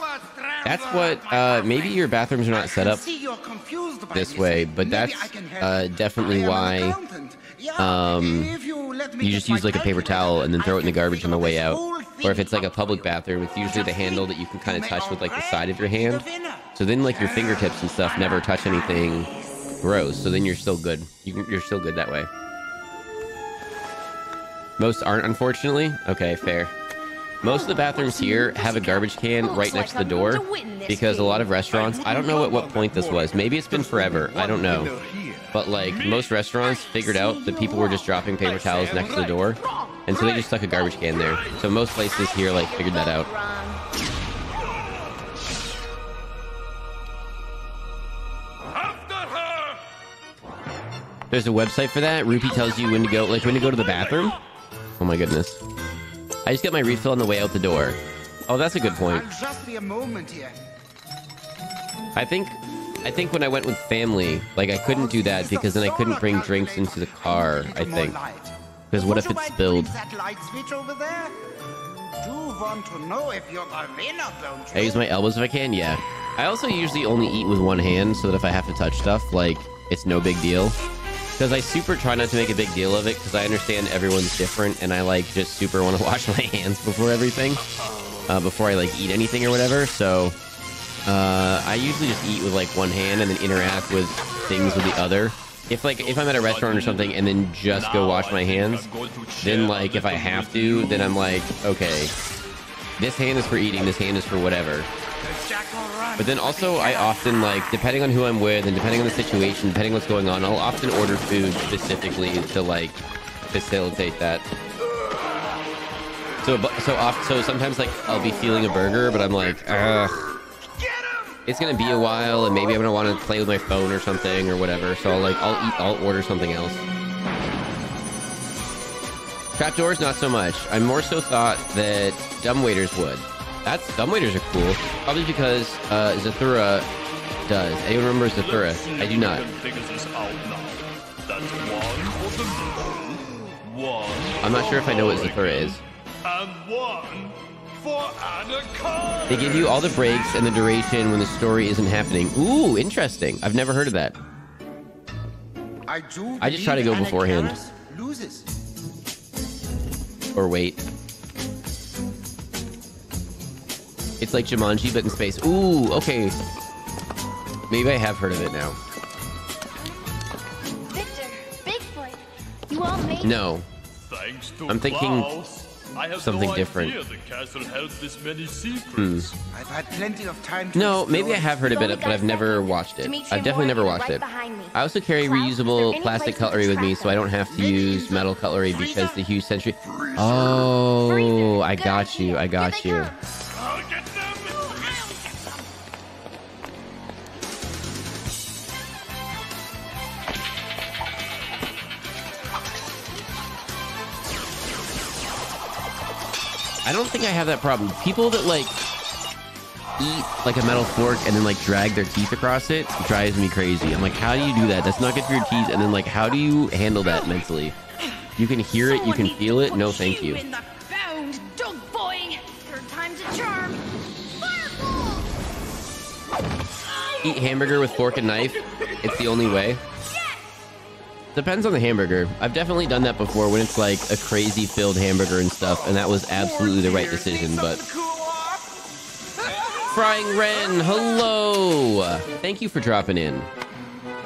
That's what, maybe your bathrooms are not set up this way, but that's definitely why you just use like a paper towel and then throw it in the garbage on the way out. Or if it's like a public bathroom, it's usually the handle that you can kind of touch with like the side of your hand. So then like your fingertips and stuff never touch anything gross. So then you're still good. You're still good that way. Most aren't, unfortunately. Okay, fair. Most of the bathrooms here have a garbage can right next to the door because a lot of restaurants, I don't know at what point this was. Maybe it's been forever. I don't know. But like most restaurants figured out that people were just dropping paper towels next to the door. And so they just stuck a garbage can there. So most places here like figured that out. There's a website for that. Rupee tells you when to go, like when to go to the bathroom. Oh my goodness. I just got my refill on the way out the door. Oh, that's a good point. I'll just be a moment here. I think when I went with family, like I couldn't do that because then I couldn't bring drinks into the car, I think. Because what if it spilled? That light switch over there? Do want to know if you're a winner, don't you? I use my elbows if I can, yeah. I also usually only eat with one hand so that if I have to touch stuff, like, it's no big deal. Because I super try not to make a big deal of it because I understand everyone's different and I like just super want to wash my hands before everything. Before I like eat anything or whatever, so I usually just eat with like one hand and then interact with things with the other. If I'm at a restaurant or something and then just go wash my hands, then like if I have to, then I'm like, okay, this hand is for eating, this hand is for whatever. But then also I often like, depending on who I'm with and depending on the situation, depending on what's going on, I'll often order food specifically to like facilitate that. So sometimes like I'll be feeling a burger, but I'm like, it's gonna be a while, and maybe I'm gonna want to play with my phone or something or whatever. So I'll order something else. Trapdoors, not so much. I more so thought that dumbwaiters would. Dumbwaiters are cool, probably because Zathura does. Anyone remember Zathura? I do not. I'm not sure if I know what Zathura is. And one for Anaconda. They give you all the breaks and the duration when the story isn't happening. Ooh, interesting. I've never heard of that. I just try to go beforehand. Loses. Or wait. It's like Jumanji, but in space. Ooh, okay. Maybe I have heard of it now. Victor, Bigfoot, you all made No. Thanks to I'm thinking I have something no different. idea the castle held this many secrets. I've had plenty of time to No, explore. maybe I have heard of it, but I've never watched it. I've definitely never watched it. I also carry reusable plastic cutlery with me, so I don't have to use metal cutlery because the huge century. Oh, I got you. I got you. I don't think I have that problem. People that like eat like a metal fork and then like drag their teeth across it drives me crazy. I'm like, how do you do that? That's not good for your teeth. And then like, how do you handle that mentally? You can hear it, you can feel it. No, thank you. in the bound, dog boy. Third time's a charm. Eat hamburger with fork and knife. It's the only way. Depends on the hamburger. I've definitely done that before when it's like a crazy filled hamburger and stuff, and that was absolutely the right decision, but... Frying Wren, hello! Thank you for dropping in.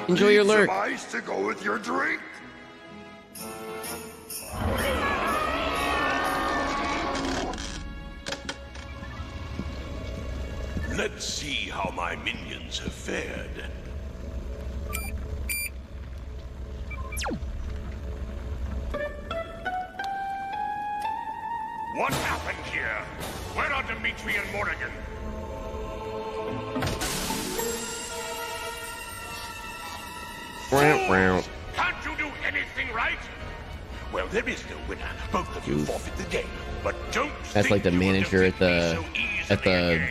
Enjoy your lurk. Some ice to go with your drink? Let's see how my minions have fared. What happened here? Where are Dimitri and Morrigan? Can't you do anything right? Well, there is no winner. Both of you forfeit the game. But don't. That's like the manager at the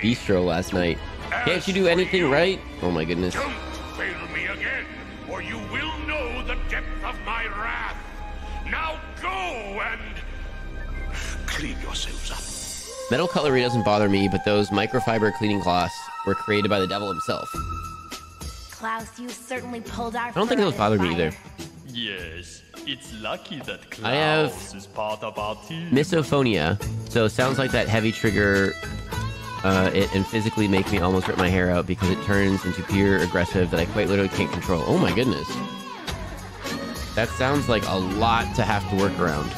bistro last night. Can't you do anything right? Oh my goodness. Don't fail me again, or you will know the depth of my wrath. Now go and clean yourselves up. Metal cutlery doesn't bother me, but those microfiber cleaning cloths were created by the devil himself. Klaus, you certainly pulled our I don't think those bother me either. Yes, it's lucky that Klaus I have is part of our team. misophonia, so it sounds like that heavy trigger and physically make me almost rip my hair out because it turns into pure aggressive that I quite literally can't control. Oh my goodness. That sounds like a lot to have to work around.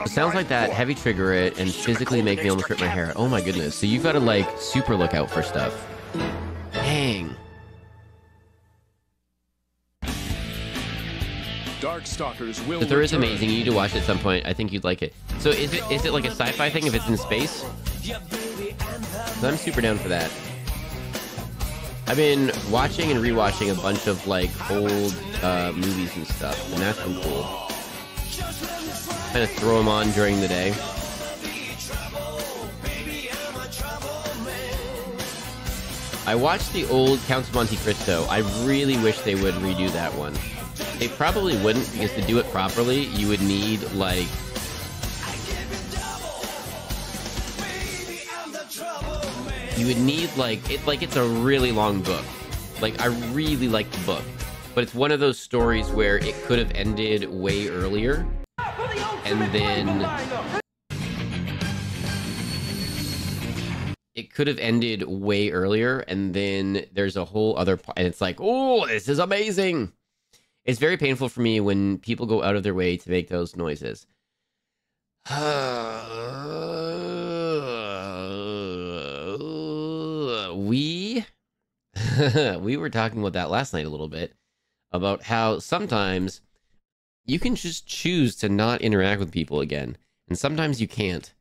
It sounds like that. Heavy trigger it and physically make me almost rip my hair. Oh my goodness. So you've got to like super look out for stuff. Dang. Darkstalkers will. The Thor is amazing. You need to watch it at some point. I think you'd like it. So is it like a sci-fi thing if it's in space? So I'm super down for that. I've been watching and rewatching a bunch of like old movies and stuff, and that's been cool. Kind of throw them on during the day. I watched the old Count of Monte Cristo. I really wish they would redo that one. They probably wouldn't, because to do it properly, you would need like it's a really long book. Like, I really like the book, but it's one of those stories where it could have ended way earlier, and then there's a whole other part, and it's like, oh, this is amazing. It's very painful for me when people go out of their way to make those noises. We were talking about that last night a little bit, about how sometimes you can just choose to not interact with people again, and sometimes you can't.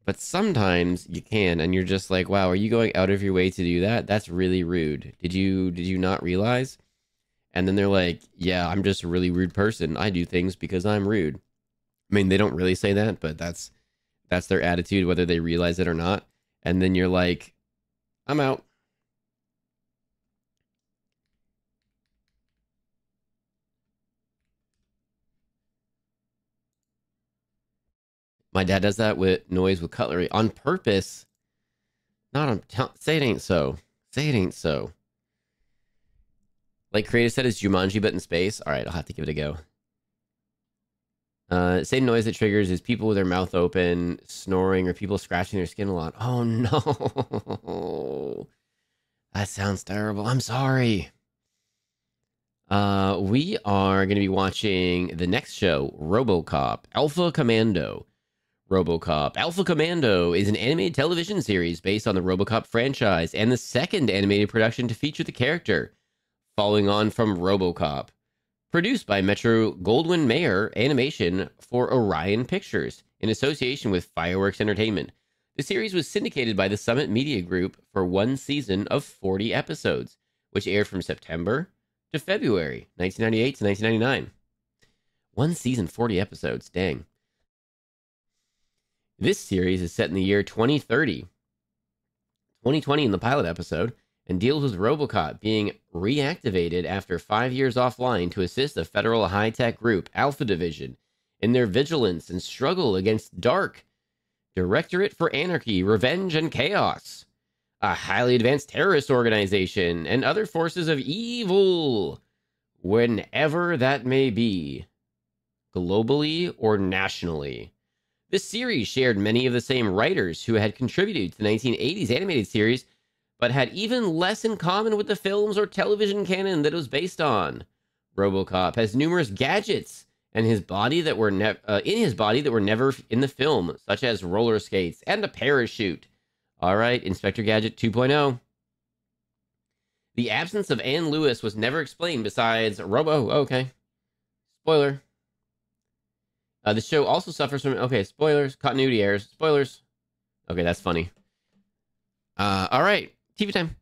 But sometimes you can, and you're just like, wow, are you going out of your way to do that? That's really rude. Did you not realize? And then they're like, yeah, I'm just a really rude person. I do things because I'm rude. I mean, they don't really say that, but that's their attitude, whether they realize it or not. And then you're like, I'm out. My dad does that with noise with cutlery on purpose. Not on. Say it ain't so. Say it ain't so. Like Creative said, it's Jumanji, but in space. All right, I'll have to give it a go. Same noise that triggers is people with their mouth open, snoring, or people scratching their skin a lot. Oh no, that sounds terrible. I'm sorry. We are going to be watching the next show, RoboCop, Alpha Commando. RoboCop Alpha Commando is an animated television series based on the RoboCop franchise and the second animated production to feature the character, following on from RoboCop. Produced by Metro-Goldwyn-Mayer Animation for Orion Pictures in association with Fireworks Entertainment. The series was syndicated by the Summit Media Group for one season of 40 episodes, which aired from September to February 1998 to 1999. One season, 40 episodes, dang. This series is set in the year 2030, 2020 in the pilot episode, and deals with RoboCop being reactivated after 5 years offline to assist the federal high-tech group Alpha Division in their vigilance and struggle against DARK, Directorate for Anarchy, Revenge, and Chaos, a highly advanced terrorist organization, and other forces of evil, whenever that may be, globally or nationally. This series shared many of the same writers who had contributed to the 1980s animated series, but had even less in common with the films or television canon that it was based on. RoboCop has numerous gadgets in his body that were never in the film, such as roller skates and a parachute. All right, Inspector Gadget 2.0. The absence of Ann Lewis was never explained besides okay. Spoiler. The show also suffers from, spoilers, continuity errors, spoilers. Okay, that's funny. All right, TV time.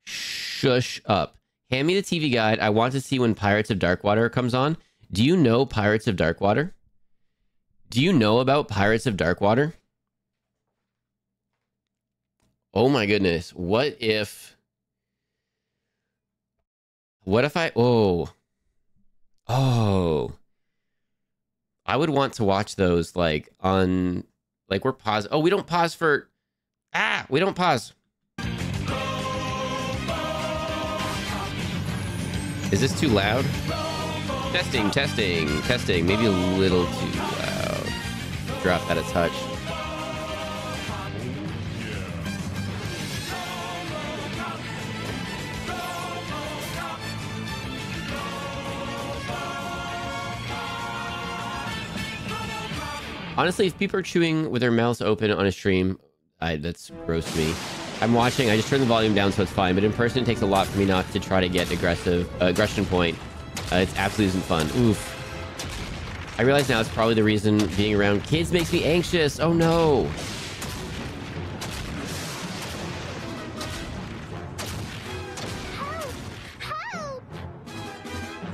Shush up. Hand me the TV guide. I want to see when Pirates of Darkwater comes on. Do you know Pirates of Darkwater? Do you know about Pirates of Darkwater? Oh my goodness. What if I... Oh. I would want to watch those, like, on... Like, we're pause... Oh, we don't pause for... We don't pause. Is this too loud? Testing. Maybe a little too loud. Drop that a touch. Honestly, if people are chewing with their mouths open on a stream, that's gross to me. I'm watching, I just turn the volume down so it's fine, but in person it takes a lot for me not to try to get aggression point. It's absolutely isn't fun. Oof. I realize now it's probably the reason being around kids makes me anxious. Oh no.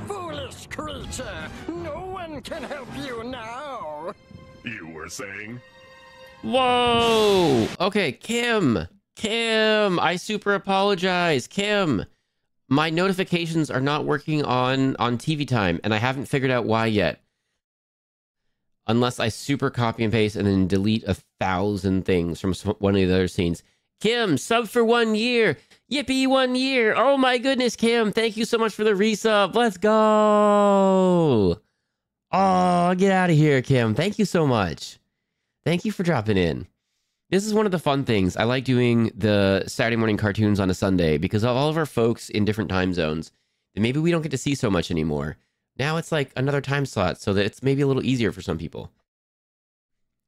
Foolish creature! No one can help you now! You were saying? Whoa! Okay, Kim! Kim! I super apologize. Kim! My notifications are not working on TV time, and I haven't figured out why yet. Unless I super copy and paste and then delete 1,000 things from one of the other scenes. Kim, sub for 1 year! Yippee, 1 year! Oh my goodness, Kim! Thank you so much for the resub! Let's go! Oh, get out of here, Kim. Thank you so much. Thank you for dropping in. This is one of the fun things. I like doing the Saturday morning cartoons on a Sunday because of all of our folks in different time zones that maybe we don't get to see so much anymore. Now it's like another time slot so that it's maybe a little easier for some people.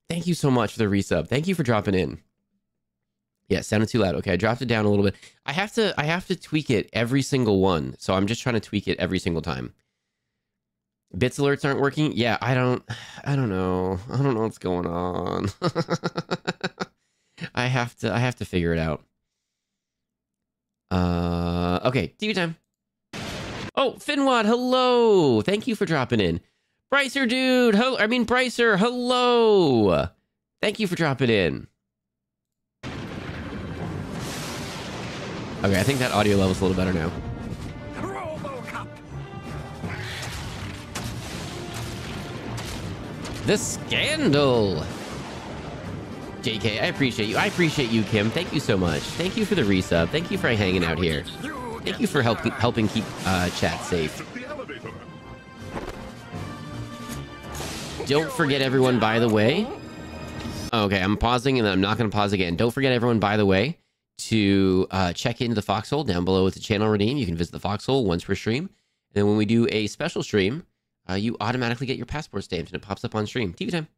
Thank you so much for the resub. Thank you for dropping in. Yeah, sounded too loud. Okay, I dropped it down a little bit. I have to tweak it every single one. So I'm just trying to tweak it every single time. Bits alerts aren't working. Yeah, I don't know. I don't know what's going on. I have to figure it out. Okay, TV time. Oh, Finwad, hello. Thank you for dropping in. Brycer, dude. Brycer, hello. Thank you for dropping in. Okay, I think that audio level's a little better now. RoboCop. The scandal. JK, I appreciate you. I appreciate you, Kim. Thank you so much. Thank you for the resub. Thank you for hanging out here. Thank you for helping keep chat safe. Don't forget, everyone, by the way. Okay, I'm pausing and then I'm not going to pause again. Don't forget, everyone, by the way, to check into the foxhole down below with the channel redeem. You can visit the foxhole once per stream. And then when we do a special stream, you automatically get your passport stamped and it pops up on stream. TV time.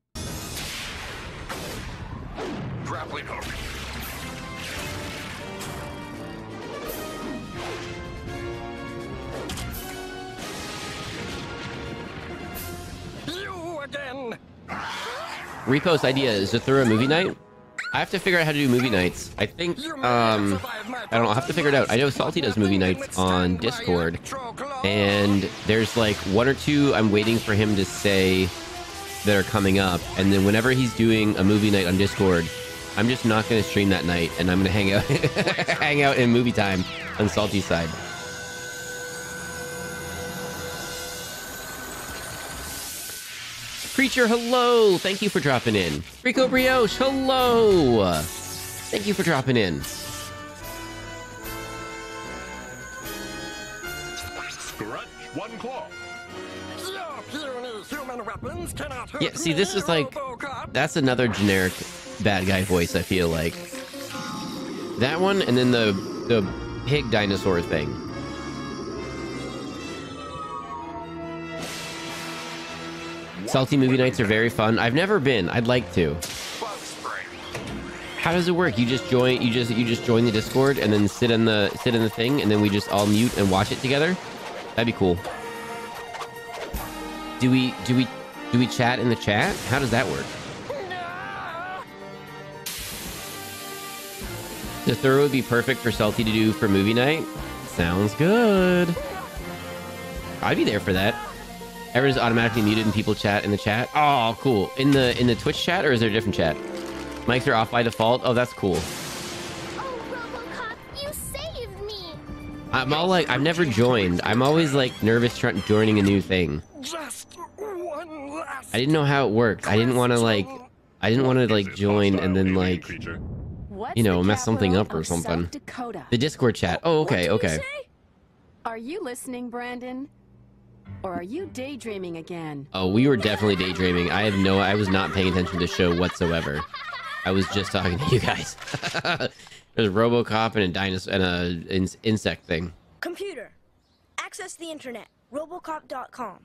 Grappling hook. You again. Repost idea is to throw a movie night. I have to figure out how to do movie nights. I think, I don't know, I'll have to figure it out. I know Salty does movie nights on Discord, and there's like 1 or 2 I'm waiting for him to say that are coming up, and then whenever he's doing a movie night on Discord, I'm just not going to stream that night, and I'm going to hang out hang out in movie time on Salty's side. Preacher, hello! Thank you for dropping in. Rico Brioche, hello! Thank you for dropping in. Scratch one claw. Your puny human weapons cannot hurt Yeah, see, this me, is like... RoboCop. That's another generic bad guy voice, I feel like. That one, and then the pig dinosaur thing. Salty movie nights are very fun. I've never been. I'd like to. How does it work? You just join. You just join the Discord and then sit in the thing, and then we just all mute and watch it together. That'd be cool. Do we chat in the chat? How does that work? The throw would be perfect for Salty to do for movie night. Sounds good. I'd be there for that. Everyone's automatically muted and people chat in the chat. Oh, cool. In the Twitch chat, or is there a different chat? Mics are off by default. Oh, that's cool. Oh, RoboCop, you saved me. I'm all like, I've never joined. I'm always like nervous joining a new thing. Just one last. I didn't know how it worked. I didn't want to like join and then like, you know, mess something up or something. The Discord chat. Oh, okay, okay. Are you listening, Brandon? Or are you daydreaming again? Oh, we were definitely daydreaming. I was not paying attention to the show whatsoever. I was just talking to you guys. There's RoboCop and a dinosaur and an insect thing. Computer, access the internet. RoboCop.com.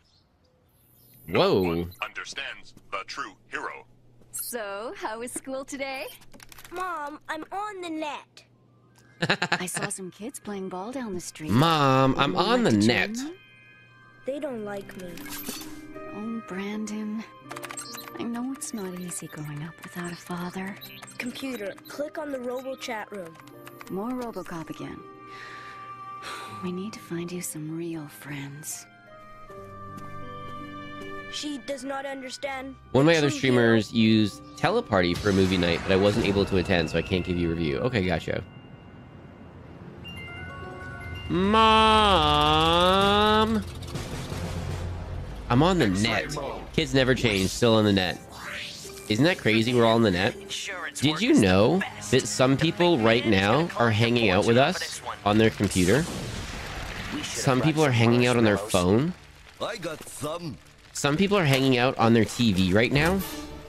Whoa. No one understands the true hero. So, how was school today? Mom, I'm on the net. I saw some kids playing ball down the street. Mom, I'm on the net. They don't like me. Oh, Brandon. I know it's not easy growing up without a father. Computer, click on the Robo chat room. More RoboCop again. We need to find you some real friends. She does not understand. One of my other streamers used Teleparty for a movie night, but I wasn't able to attend, so I can't give you a review. Okay, gotcha. Mom! I'm on the net. Kids never change, still on the net. Isn't that crazy? We're all on the net. Did you know that some people right now are hanging out with us on their computer? Some people are hanging out on their phone. I got some. Some people are hanging out on their TV right now.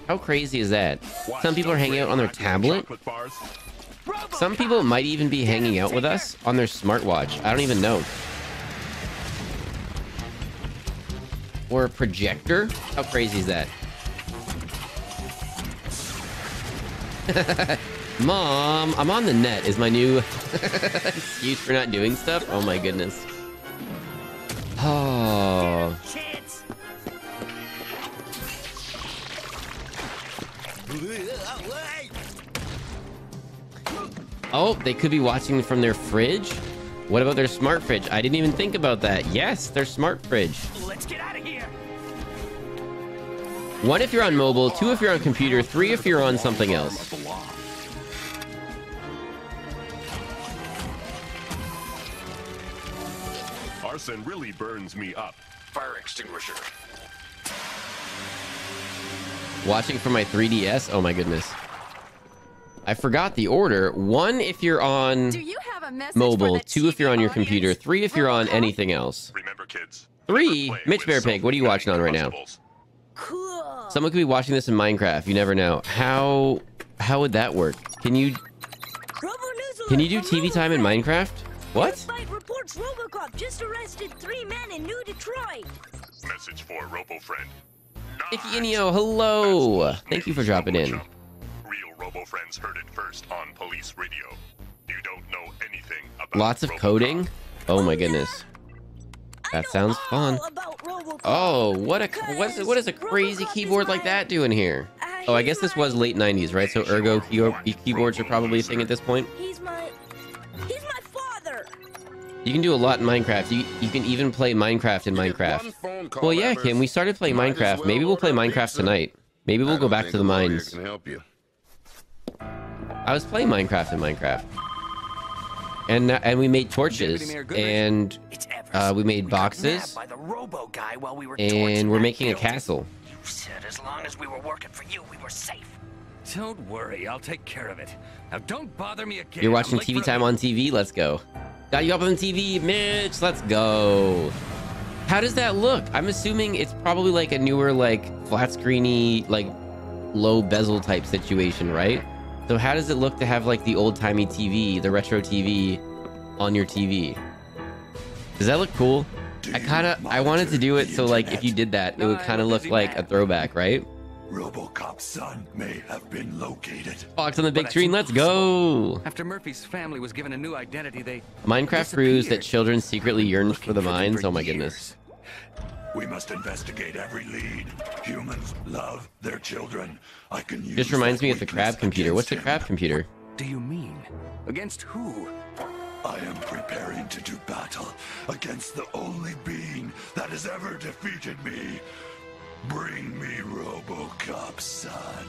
How crazy is that? Some people are hanging out on their tablet. Some people might even be hanging out with us on their smartwatch. I don't even know. Or a projector? How crazy is that? Mom, I'm on the net is my new excuse for not doing stuff. Oh my goodness. Oh. Oh, they could be watching from their fridge. What about their smart fridge? I didn't even think about that. Yes, their smart fridge. Let's get out of here. 1 if you're on mobile, 2 if you're on computer, 3 if you're on something else. Arson really burns me up. Fire extinguisher. Watching from my 3DS? Oh my goodness. I forgot the order. 1 if you're on mobile, 2 if you're on your computer, 3 if you're on anything else. Remember, kids. 3, Mitch Bear Pig, what are you watching on right now? Cool. Someone could be watching this in Minecraft. You never know. How would that work? Can you do TV time in Minecraft? What? Fight reports RoboCop just arrested 3 men in New Detroit. Message for RoboFriend. Icky hello. Thank you for dropping in. Real RoboFriends heard it first on police radio. You don't know anything about Lots of coding? Oh my goodness. That sounds fun. Oh, what is a crazy keyboard like that doing here? Oh, I guess this was late 90s, right? So ergo keyboards are probably a thing at this point. He's my father. You can do a lot in Minecraft. You can even play Minecraft in Minecraft. Well, yeah, Kim, we started playing Minecraft. Maybe we'll play Minecraft tonight. Maybe we'll go back to the mines. I was playing Minecraft in Minecraft. And we made torches, and we made boxes, and we're making a castle. You said as long as we were working for you, we were safe. Don't worry, I'll take care of it. Now don't bother me again. You're watching TV time on TV? Let's go. Got you up on the TV, Mitch. Let's go. How does that look? I'm assuming it's probably like a newer, like flat screeny, like low bezel type situation, right? So how does it look to have like the old timey TV, the retro TV on your TV? Does that look cool? I wanted to do it so like if you did that, it would kind of look like a throwback, right? RoboCop's son may have been located. Fox on the big screen, let's go! After Murphy's family was given a new identity, they Minecraft proves that children secretly yearn for the mines. Oh my goodness. We must investigate every lead. Humans love their children. I can use Just reminds me of the crab computer. What's the crab computer? Do you mean? Against who? I am preparing to do battle against the only being that has ever defeated me. Bring me RoboCop's son.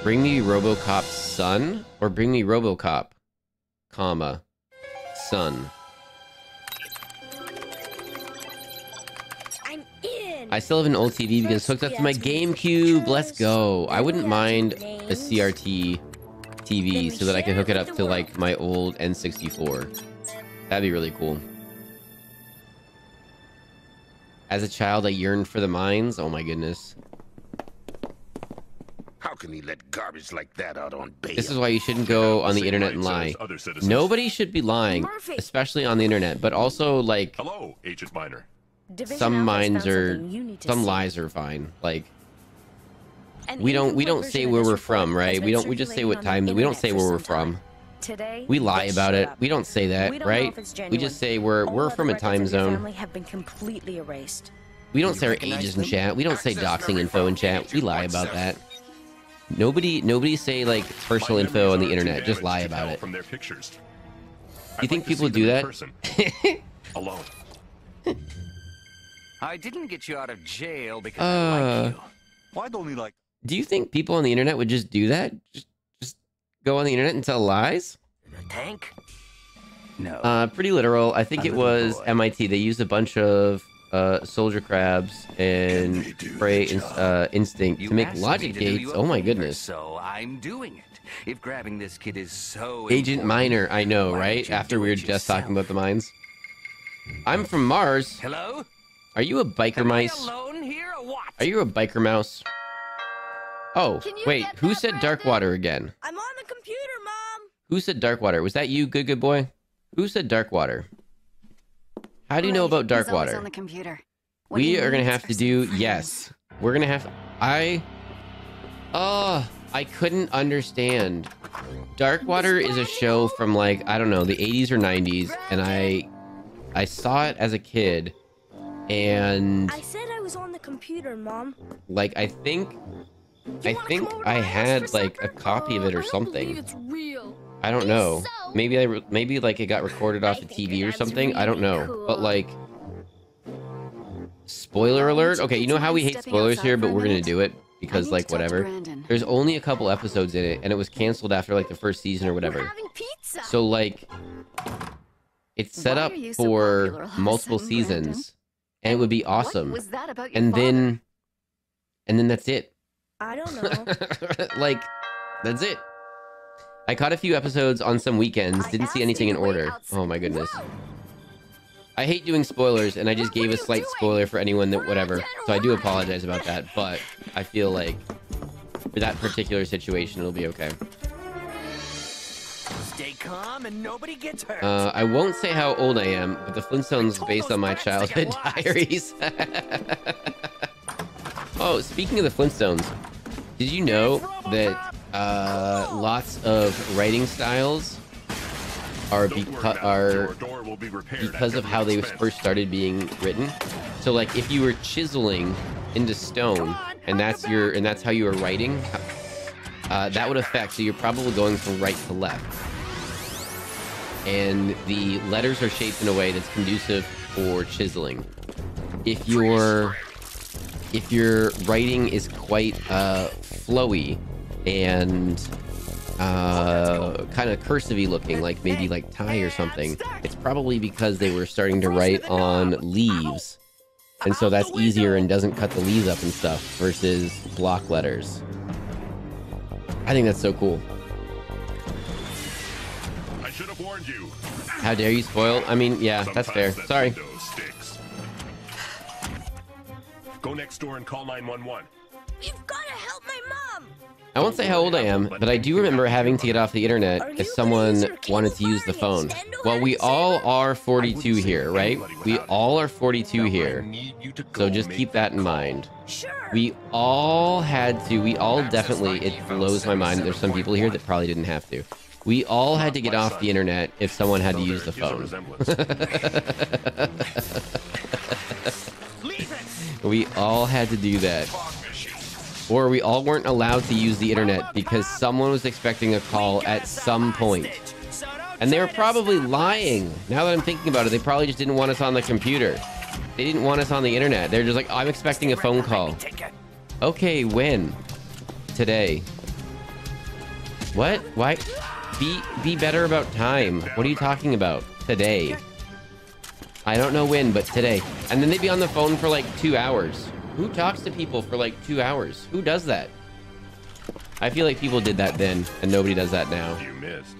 Bring me RoboCop's son? Or bring me RoboCop, comma, son. I'm in. I still have an old TV because it's hooked up to my GameCube. Let's go. I wouldn't mind a CRT TV so that I can hook it up to like my old N64. That'd be really cool. As a child, I yearned for the mines. Oh my goodness. How can he let garbage like that out on bail? This is why you shouldn't go on the internet and lie. Nobody should be lying, especially on the internet, but also like Hello, Agent Miner. some lies are fine. Like We don't say where we're from, right? We just say what time. We don't say where we're from. Today, we lie about it. We don't say that, right? We just say we're from a time zone. Have been completely erased. We don't say our ages in chat. We don't say doxing info in chat. We lie about that. Nobody say like personal info on the internet. Just lie about it. From their pictures. You think people do that? Alone. I didn't get you out of jail because I like you. Why don't we like? Do you think people on the internet would just do that? Just go on the internet and tell lies? In a tank? No. Pretty literal. I think it was MIT. They used a bunch of soldier crabs and prey instinct to make logic gates. Oh my goodness. So I'm doing it. If grabbing this kid is so Agent Miner, I know, right? After we were just talking about the mines. I'm from Mars. Hello? Are you a biker mice? Alone here or what? Are you a biker mouse? Oh, wait, who said Darkwater again? I'm on the computer, Mom. Who said Darkwater? Was that you, good boy? Who said Darkwater? How do you know about Darkwater? On the computer. We are gonna have to do yes. We're gonna have I couldn't understand. Darkwater is a show from like, I don't know, the 80s or 90s, and I saw it as a kid, and I said I was on the computer, Mom. like I think I had like a copy of it or something. It's real. I don't know. Maybe like it got recorded off the TV or something. I don't know. But like, spoiler alert. Okay, you know how we hate spoilers here, but we're gonna do it because like whatever. There's only a couple episodes in it, and it was canceled after like the first season or whatever. So like, it's set up for multiple seasons, and it would be awesome. And then that's it. I don't know. Like, that's it. I caught a few episodes on some weekends, didn't see anything in order. Oh my goodness. I hate doing spoilers, and I just gave a slight spoiler for anyone that whatever. So I do apologize about that, but I feel like for that particular situation, it'll be okay. Stay calm and nobody gets hurt. I won't say how old I am, but the Flintstones is based on my childhood diaries. Oh, speaking of the Flintstones, did you know that lots of writing styles are because of how they first started being written? So like if you were chiseling into stone and that's how you were writing, that would affect, so you're probably going from right to left. And the letters are shaped in a way that's conducive for chiseling. If your writing is quite flowy and kind of cursive-y looking, like maybe like Thai or something, it's probably because they were starting to write on leaves, and so that's easier and doesn't cut the leaves up and stuff versus block letters. I think that's so cool. I should have warned you. How dare you spoil? I mean, yeah, that's fair. Sorry. Go next door and call 911. You've got to help my mom. I won't say how old I am, but I do remember having to get off the internet if someone wanted to use the phone. Well, we all are 42 here, right? We all are 42 here. So just keep that in mind. We all definitely, it blows my mind. There's some people here that probably didn't have to. We all had to get off the internet if someone had to use the phone. We all had to do that. Or we all weren't allowed to use the internet because someone was expecting a call at some point. And they were probably lying. Now that I'm thinking about it, they probably just didn't want us on the computer. They didn't want us on the internet. They're just like, oh, I'm expecting a phone call. Okay, when? Today. What? Why? Be better about time. What are you talking about? Today. I don't know when, but today. And then they'd be on the phone for like 2 hours. Who talks to people for like 2 hours? Who does that? I feel like people did that then, and nobody does that now. You missed.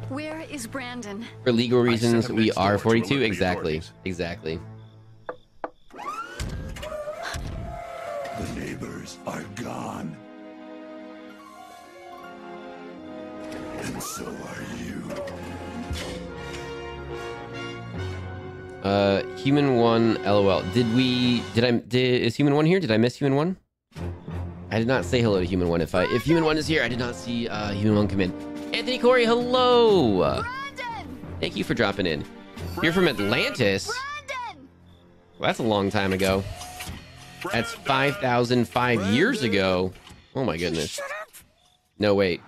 Where is Brandon? For legal reasons, we are 42. Exactly. Exactly. The neighbors are gone. And so are you. Human 1, LOL. Is Human 1 here? Did I miss Human 1? I did not say hello to Human 1. If Human 1 is here, I did not see Human 1 come in. Anthony Corey, hello! Thank you for dropping in. You're from Atlantis? Well, that's a long time ago. That's 5,005 years ago. Oh my goodness. No, wait.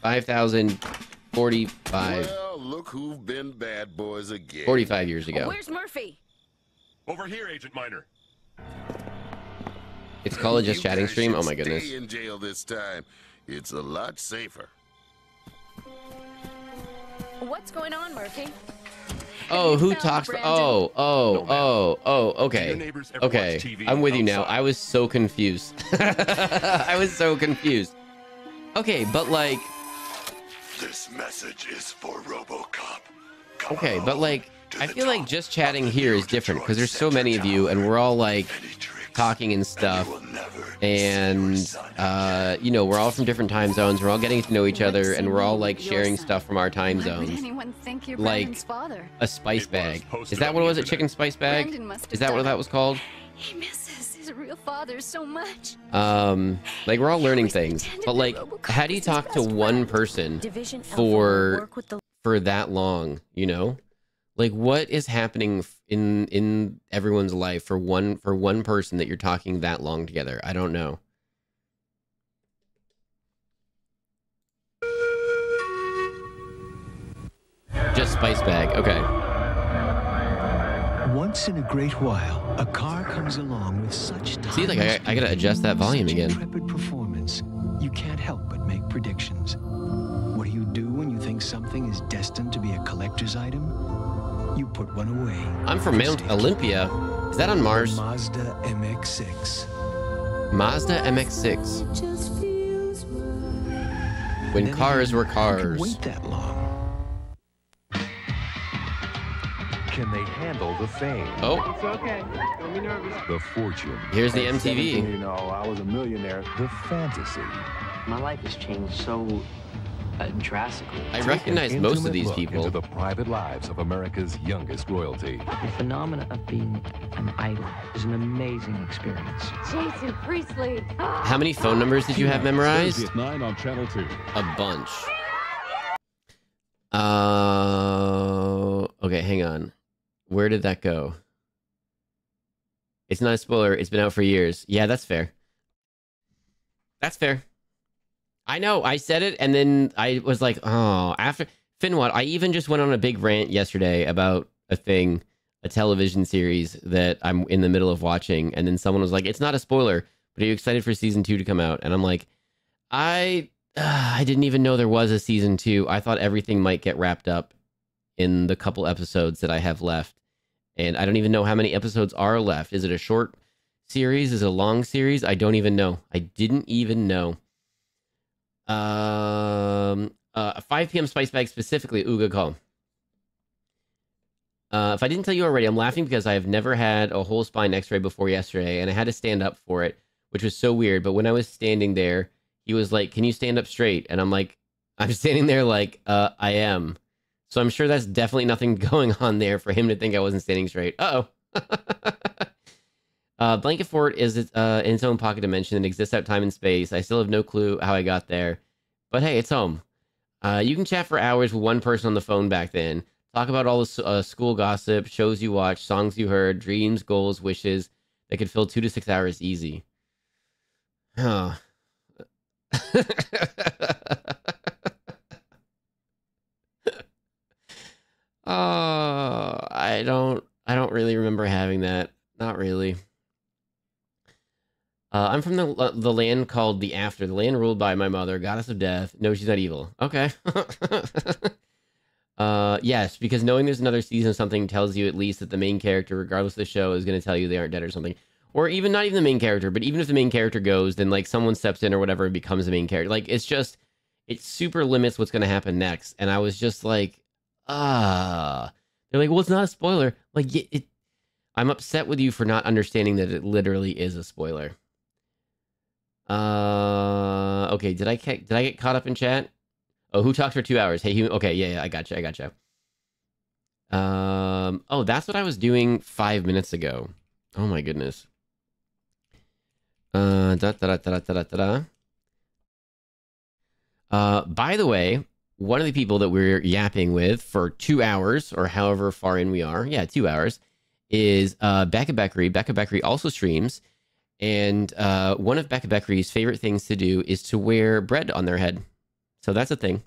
5,045. Well, look who've been bad boys again. 45 years ago. Where's Murphy? Over here, Agent Miner. It's called a just chatting stream? Oh my Stay goodness. in jail this time. It's a lot safer. What's going on, Murphy? Oh, who talks? Okay. Okay. I'm with you now. I was so confused. I was so confused. Okay, but like... This message is for RoboCop. Okay, but like, I feel like just chatting here is different because there's so many of you and we're all like talking and stuff. And, you know, we're all from different time zones. We're all getting to know each other and we're all like sharing stuff from our time Why would zones. anyone think you're Like Brandon's father? a spice bag. Is that what it was? A chicken spice bag? Brandon must have Is that what died. that was called? He misses his real father so much. Like we're all learning things, but like, how do you talk to one person for that long? You know, like what is happening in everyone's life for one person that you're talking that long together? I don't know. Just spice bag. Okay. Once in a great while, a car comes along with such See, like I gotta adjust that volume again. intrepid performance, you can't help but make predictions. What do when you think something is destined to be a collector's item? You put one away. I'm from Mount Olympia. Is that on Mars? Mazda MX-6. Mazda MX-6. When cars were cars. Wait that long. Can they handle the fame? Oh. It's okay. Don't be nervous. The fortune. Here's the At MTV. 17, you know, I was a millionaire. The fantasy. My life has changed so drastically. I recognize most of these people. Into the private lives of America's youngest royalty. The phenomena of being an idol is an amazing experience. Jason Priestley. How many phone numbers did you have memorized? Thursday at 9 on Channel 2. A bunch. Okay, hang on. Where did that go? It's not a spoiler. It's been out for years. Yeah, that's fair. That's fair. I know. I said it, and then I was like, oh, after... Finwat, I even just went on a big rant yesterday about a television series that I'm in the middle of watching, and then someone was like, it's not a spoiler, but are you excited for season 2 to come out? And I'm like, I didn't even know there was a season 2. I thought everything might get wrapped up in the couple episodes that I have left. And I don't even know how many episodes are left. Is it a short series? Is it a long series? I don't even know. I didn't even know. 5 p.m. Spice Bag specifically. Ooh, good call. If I didn't tell you already, I'm laughing because I have never had a whole spine x-ray before yesterday, and I had to stand up for it, which was so weird. But when I was standing there, he was like, can you stand up straight? And I'm like, I'm standing there like, I am. So I'm sure that's definitely nothing going on there for him to think I wasn't standing straight. Uh-oh. Blanket Fort is in its own pocket dimension and exists out time and space. I still have no clue how I got there. But hey, it's home. You can chat for hours with one person on the phone back then. Talk about all the school gossip, shows you watched, songs you heard, dreams, goals, wishes that could fill 2 to 6 hours easy. Huh. I don't really remember having that. Not really. I'm from the land called the After, the land ruled by my mother, goddess of death. No, she's not evil. Okay. Yes, because knowing there's another season of something tells you at least that the main character, regardless of the show, is going to tell you they aren't dead or something. Or even not even the main character, but even if the main character goes, then like someone steps in or whatever and becomes the main character. Like it's just, it super limits what's going to happen next. And I was just like, they're like, well, it's not a spoiler. Like I'm upset with you for not understanding that it literally is a spoiler. Okay, did I get caught up in chat? Oh, who talked for 2 hours? Hey, okay, yeah, I gotcha. Oh, that's what I was doing 5 minutes ago. Oh my goodness. By the way, one of the people that we're yapping with for 2 hours, or however far in we are, yeah, 2 hours, is Becca Beckery. Becca Beckery also streams, and one of Becca Beckery's favorite things to do is to wear bread on their head. So that's a thing.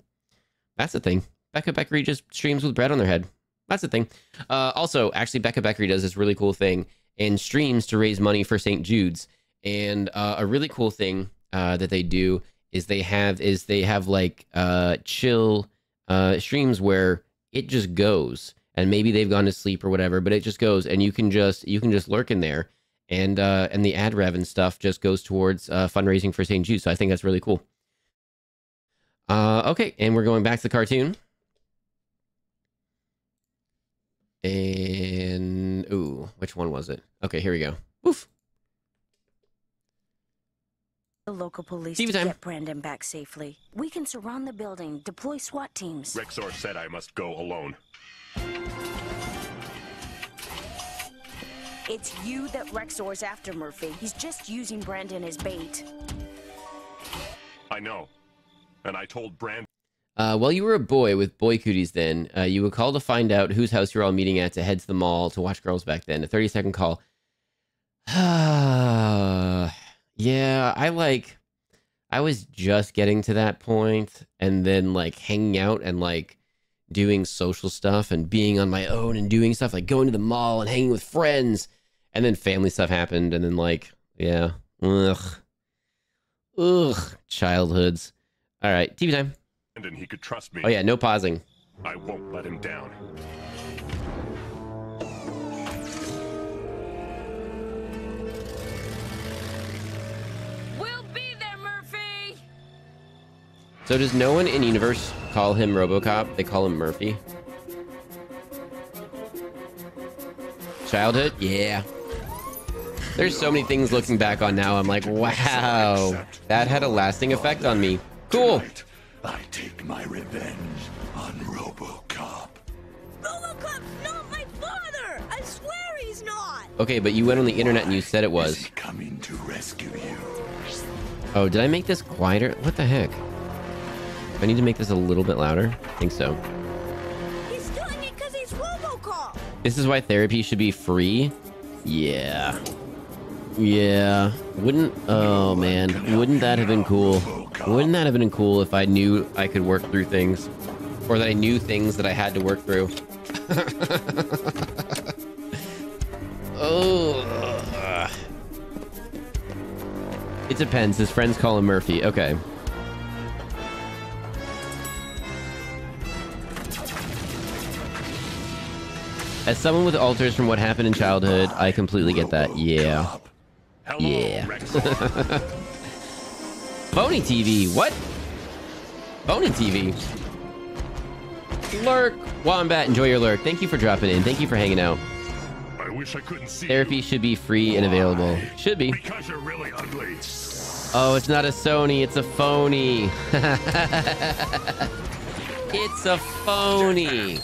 That's a thing. Becca Beckery just streams with bread on their head. That's a thing. Also, actually, Becca Beckery does this really cool thing and streams to raise money for St. Jude's. And a really cool thing that they do is they have like chill streams where it just goes, and maybe they've gone to sleep or whatever, but it just goes, and you can just lurk in there, and the ad rev and stuff just goes towards fundraising for St. Jude. So I think that's really cool. Okay, and we're going back to the cartoon. And ooh, which one was it? Okay, here we go. Oof. The local police TV to time. get Brandon back safely. We can surround the building, deploy SWAT teams. Rexor said I must go alone. It's you that Rexor's after, Murphy. He's just using Brandon as bait. I know. And I told Brandon. Well, you were a boy with boy cooties then. You would call to find out whose house you're all meeting at to head to the mall to watch girls back then. A 30-second call. Yeah, I was just getting to that point, and then like hanging out and like doing social stuff and being on my own and doing stuff like going to the mall and hanging with friends, and then family stuff happened, and then like, yeah, childhoods. All right, TV time. And he could trust me. Oh yeah, no pausing. I won't let him down. We'll be there, Murphy! So does no one in universe call him RoboCop? They call him Murphy. Childhood? Yeah. There's so many things looking back on now. I'm like, wow, that had a lasting effect on me. Cool. I take my revenge on RoboCop. RoboCop's not my father! I swear he's not! Okay, but you went on the internet and you said it was. Is he coming to rescue you? Oh, did I make this quieter? What the heck? I need to make this a little bit louder? I think so. He's doing it because he's RoboCop! This is why therapy should be free? Yeah. Yeah. Oh man, wouldn't that have been cool? Wouldn't that have been cool if I knew I could work through things? Or that I knew things that I had to work through? Oh. It depends. His friends call him Murphy. Okay. As someone with alters from what happened in childhood, I completely get that. Yeah. Yeah. Phony TV. What? Phony TV. Lurk. Wombat, enjoy your lurk. Thank you for dropping in. Thank you for hanging out. I wish I couldn't see. Therapy should be free and available. Should be. Because you're really ugly. Oh, it's not a Sony. It's a phony. It's a phony.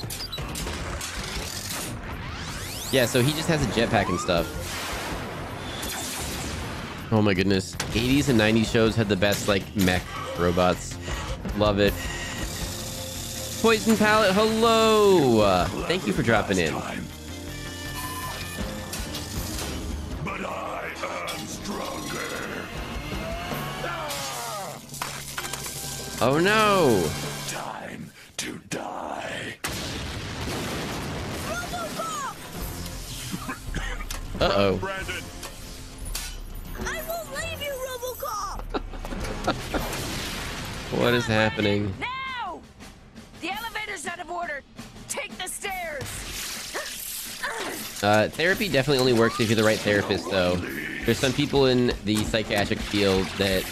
Yeah, so he just has a jetpack and stuff. Oh my goodness. 80s and 90s shows had the best, like, mech robots. Love it. Poison Palette, hello! Thank you for dropping in. But I am stronger. Oh no! Time to die. Uh-oh. Brandon. I won't leave you, RoboCop! What is happening? Now! The elevator's out of order. Take the stairs. Therapy definitely only works if you're the right therapist, though. There's some people in the psychiatric field that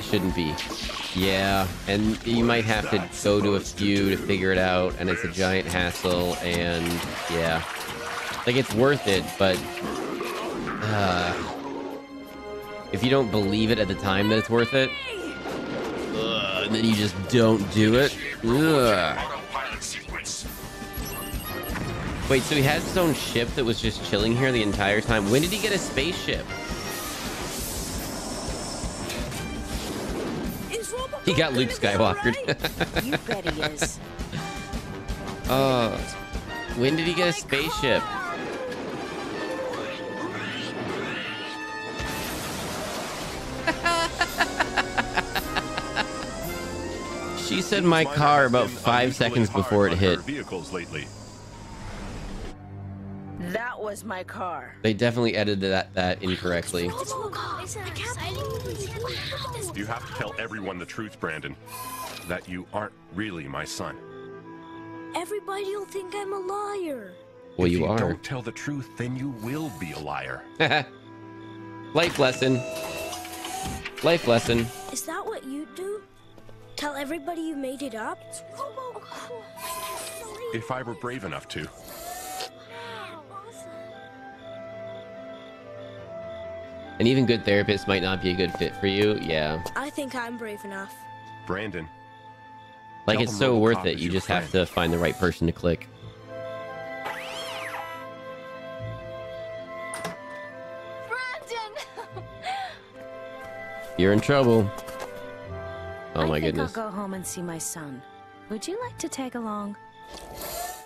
shouldn't be. Yeah, and you might have to go to a few to figure it out, and it's a giant hassle, and yeah. Like, it's worth it, but if you don't believe it at the time that it's worth it, and then you just don't do it, Wait, so he has his own ship that was just chilling here the entire time? When did he get a spaceship? He got Luke Skywalker. You bet he is. When did he get a spaceship? She said my car about 5 seconds before it hit. Vehicles lately. That was my car. They definitely edited that incorrectly. You have to tell everyone the truth, Brandon. That you aren't really my son. Everybody will think I'm a liar. Well, if you are. Don't tell the truth, then you will be a liar. Life lesson. Life lesson. Is that what you do? Tell everybody you made it up? If I were brave enough to. An even good therapist might not be a good fit for you. Yeah. I think I'm brave enough. Brandon. Like, it's so RoboCop worth it. is You your just have to find the right person to click. Brandon! You're in trouble. Oh my I think goodness. I'll go home and see my son. Would you like to tag along?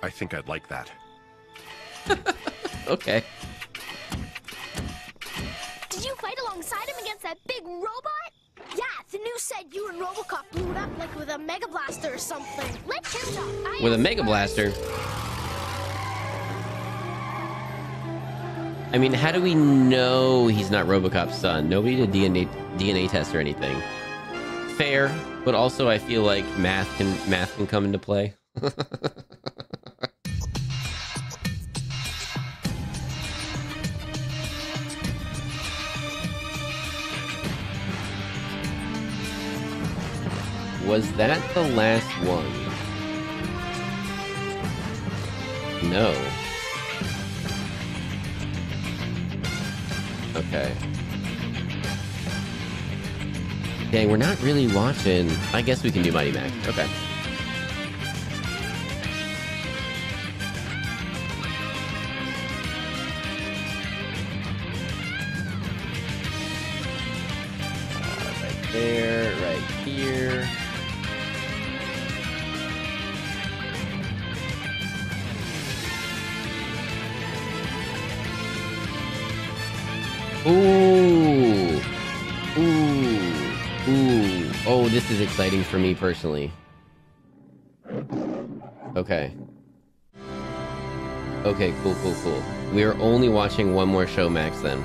I think I'd like that. Okay. Did you fight alongside him against that big robot? Yeah, the news said you and RoboCop blew it up like with a Mega Blaster or something. Let him talk. With a Mega Blaster. I mean, how do we know he's not RoboCop's son? Nobody did DNA test or anything. Fair, but also I feel like math can come into play. Was that the last one? No. Okay. Dang, we're not really watching. I guess we can do Mighty Max. Okay. Right there, right here. Ooh. Ooh. Ooh. Oh, this is exciting for me personally. Okay. Okay, cool, cool, cool. We are only watching one more show, Max, then.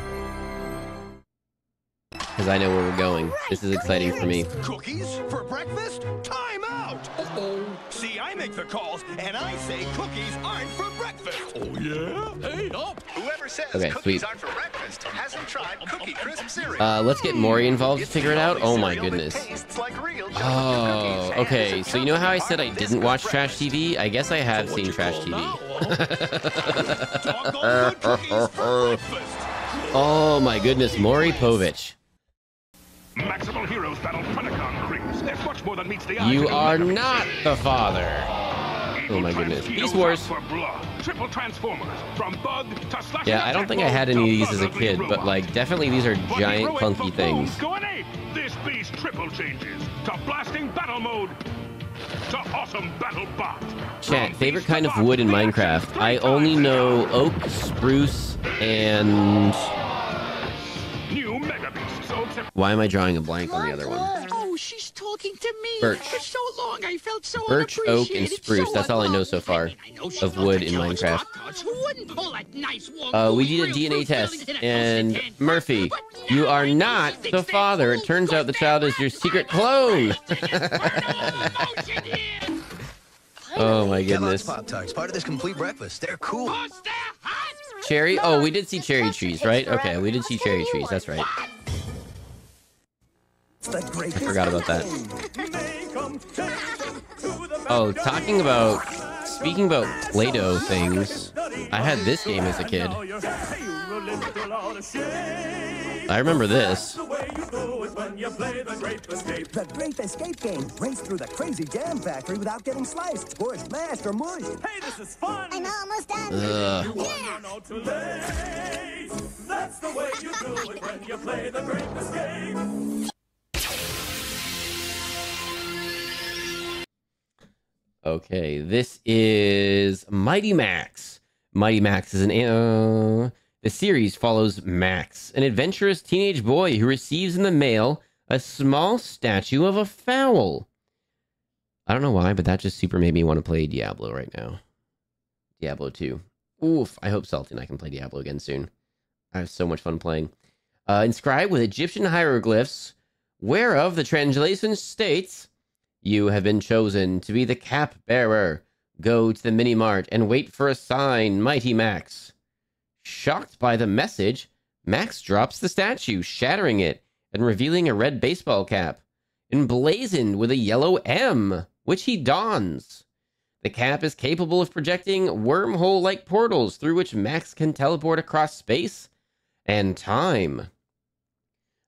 Because I know where we're going. This is exciting for me. Cookies for breakfast? Time out! Uh-oh. See, I make the calls, and I say cookies aren't for breakfast. Oh, yeah? Hey, up! Whoever says Okay, cookies sweet. aren't for breakfast hasn't tried Cookie Crisp cereal. Let's get Maury involved to figure it out. Oh my goodness. Oh, okay. So you know how I said I didn't watch trash TV? I guess I have seen trash TV. Oh my goodness, Maury Povich. Maximal heroes battle Predacon Marines. There's much more than meets the eye. You are not the father. Oh my goodness. Beast Wars. Triple transformers from bug to slash. Yeah, I don't think I had any of these as a kid, but like definitely these are giant clunky things. Going ape. This beast triple changes to blasting battle mode to awesome battle bot. Chat, favorite kind of wood in Minecraft? I only know oak, spruce, and... New mega beasts. Why am I drawing a blank on the other one? Oh, she's talking to me. Birch. For so long, I felt so Birch, oak, and unappreciated, spruce. so That's all I know so far of wood in Minecraft. Who wouldn't pull that nice warm We did a DNA test, and Murphy, you are not the father. It turns out the child is your secret clone. Oh my goodness. Pop Tarts, part of this complete breakfast. They're cool. Cherry? Oh, we did see cherry trees, right? Okay, we did see cherry trees. That's right. I forgot about that. Oh, speaking about Play-Doh things, I had this game as a kid. I remember this. The Great Escape game. Race through the crazy jam factory without getting sliced, or smashed, or mushed. Hey, this is fun! I'm almost done. That's the way you do it when you play the Great Escape. Okay, this is Mighty Max. Mighty Max is the series follows Max, an adventurous teenage boy who receives in the mail a small statue of a fowl. I don't know why, but that just super made me want to play Diablo right now. Diablo 2. Oof, I hope Salty and I can play Diablo again soon. I have so much fun playing. Inscribed with Egyptian hieroglyphs, whereof the translation states, "You have been chosen to be the cap bearer. Go to the mini-mart and wait for a sign, Mighty Max." Shocked by the message, Max drops the statue, shattering it and revealing a red baseball cap, emblazoned with a yellow M, which he dons. The cap is capable of projecting wormhole-like portals through which Max can teleport across space and time.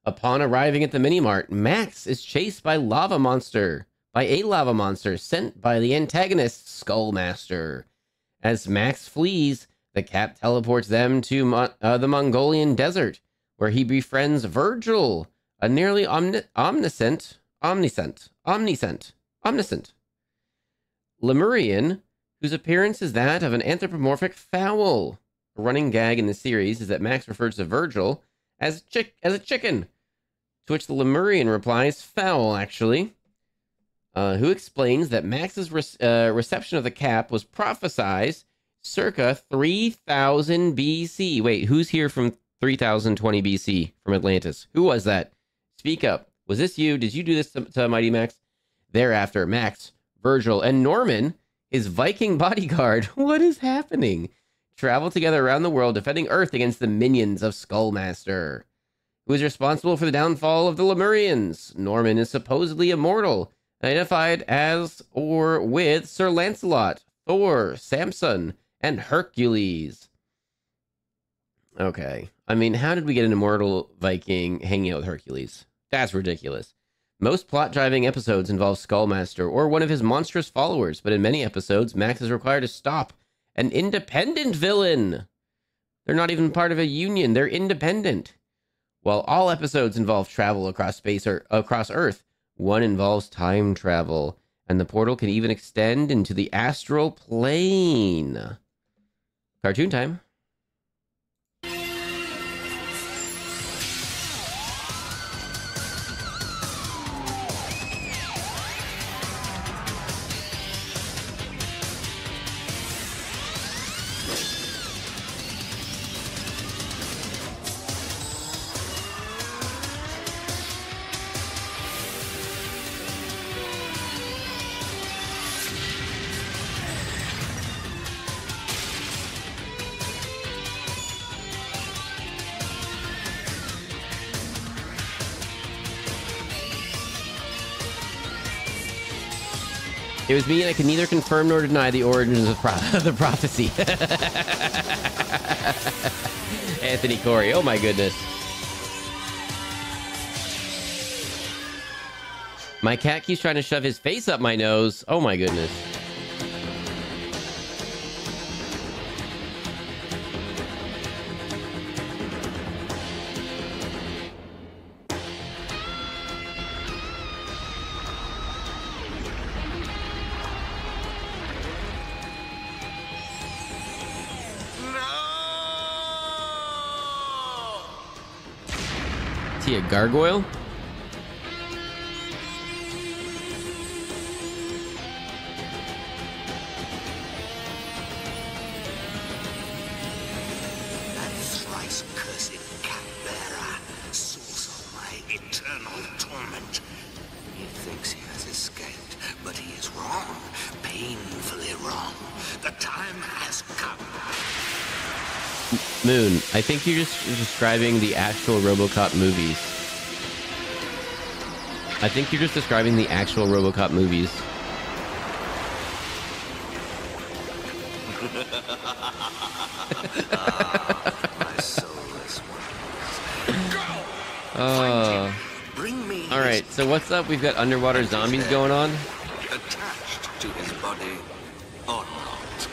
Upon arriving at the mini-mart, Max is chased by a lava monster sent by the antagonist Skullmaster. As Max flees, the cap teleports them to the Mongolian desert, where he befriends Virgil, a nearly omniscient Lemurian, whose appearance is that of an anthropomorphic fowl. A running gag in the series is that Max refers to Virgil as a chicken, to which the Lemurian replies, "Fowl, actually." Who explains that Max's reception of the cap was prophesized circa 3000 BC. Wait, who's here from 3020 BC from Atlantis? Who was that? Speak up. Was this you? Did you do this to Mighty Max? Thereafter, Max, Virgil, and Norman, his Viking bodyguard, what is happening? Travel together around the world defending Earth against the minions of Skullmaster, who is responsible for the downfall of the Lemurians. Norman is supposedly immortal, identified as or with Sir Lancelot, Thor, Samson, and Hercules. Okay. I mean, how did we get an immortal Viking hanging out with Hercules? That's ridiculous. Most plot-driving episodes involve Skullmaster or one of his monstrous followers, but in many episodes, Max is required to stop an independent villain. They're not even part of a union. They're independent. While all episodes involve travel across space or across Earth, one involves time travel, and the portal can even extend into the astral plane. Cartoon time. It was me, and I can neither confirm nor deny the origins of the prophecy. Anthony Corey, oh my goodness. My cat keeps trying to shove his face up my nose. Oh my goodness. Is he a gargoyle? Thrice cursed cat-bearer, source of my eternal torment. He thinks he has escaped, but he is wrong, painfully wrong. The time has come. Moon, I think you're just describing the actual RoboCop movies. I think you're just describing the actual RoboCop movies. My soulless ones. Bring me All right, so what's up? We've got underwater zombies going on. attached to his body or not.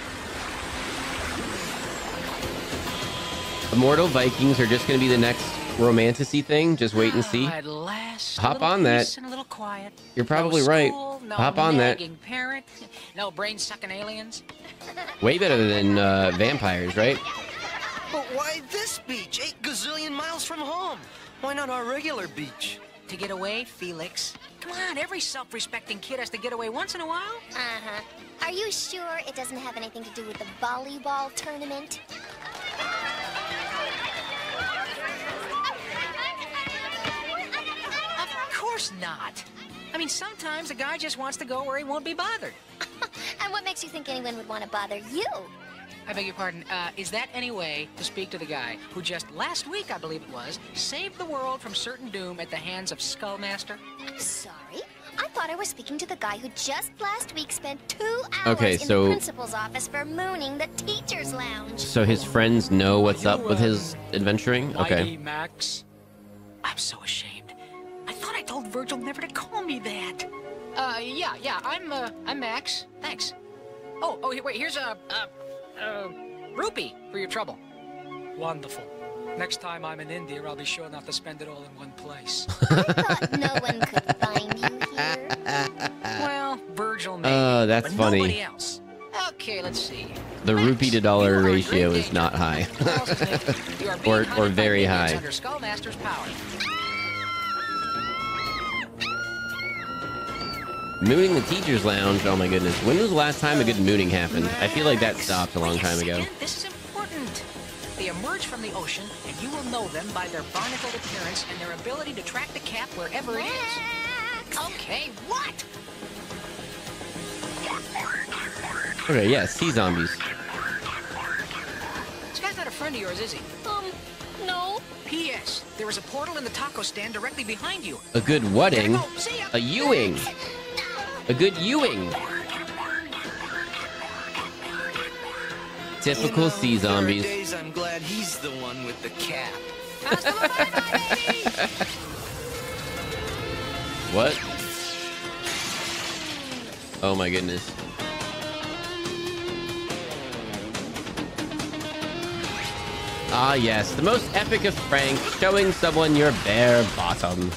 Immortal Vikings are just going to be the next romantic-y thing. Just wait and see. At last, Hop on that. and a little quiet. You're probably no right. school, no Hop on that. nagging parent, no brain-sucking aliens. Way better than vampires, right? But why this beach? 8 gazillion miles from home. Why not our regular beach? To get away, Felix. Come on, every self-respecting kid has to get away once in a while. Uh-huh. Are you sure it doesn't have anything to do with the volleyball tournament? Of course not. I mean, sometimes a guy just wants to go where he won't be bothered. And what makes you think anyone would want to bother you? I beg your pardon, is that any way to speak to the guy who just last week, I believe it was, saved the world from certain doom at the hands of Skullmaster? I'm sorry. I thought I was speaking to the guy who just last week spent 2 hours Okay, in so- the principal's office for mooning the teacher's lounge. So his friends know what's up with his adventuring? Okay. Mighty Max? I'm so ashamed. I thought I told Virgil never to call me that. Yeah, I'm Max. Thanks. Oh, wait, here's a rupee for your trouble. Wonderful. Next time I'm in India, I'll be sure not to spend it all in one place. I thought no one could find you here. Well, Virgil may, Oh, that's but funny. nobody else. Okay, let's see. The rupee to dollar ratio is not high. You are being or hunted by very minions high. Under Skullmaster's power. Mooning the teacher's lounge. Oh my goodness. When was the last time a good mooning happened? I feel like that stopped a long time ago. Again, this is important. They emerge from the ocean, and you will know them by their barnacled appearance and their ability to track the cap wherever it is. Okay, what? Okay, yeah, sea zombies. This guy's not a friend of yours, is he? No. P.S. There is a portal in the taco stand directly behind you. A good wedding? See ya. A Ewing. A good Ewing. Typical sea zombies. Days I'm glad he's the one with the cap. What? Oh my goodness. Ah yes, the most epic of pranks, showing someone your bare bottom.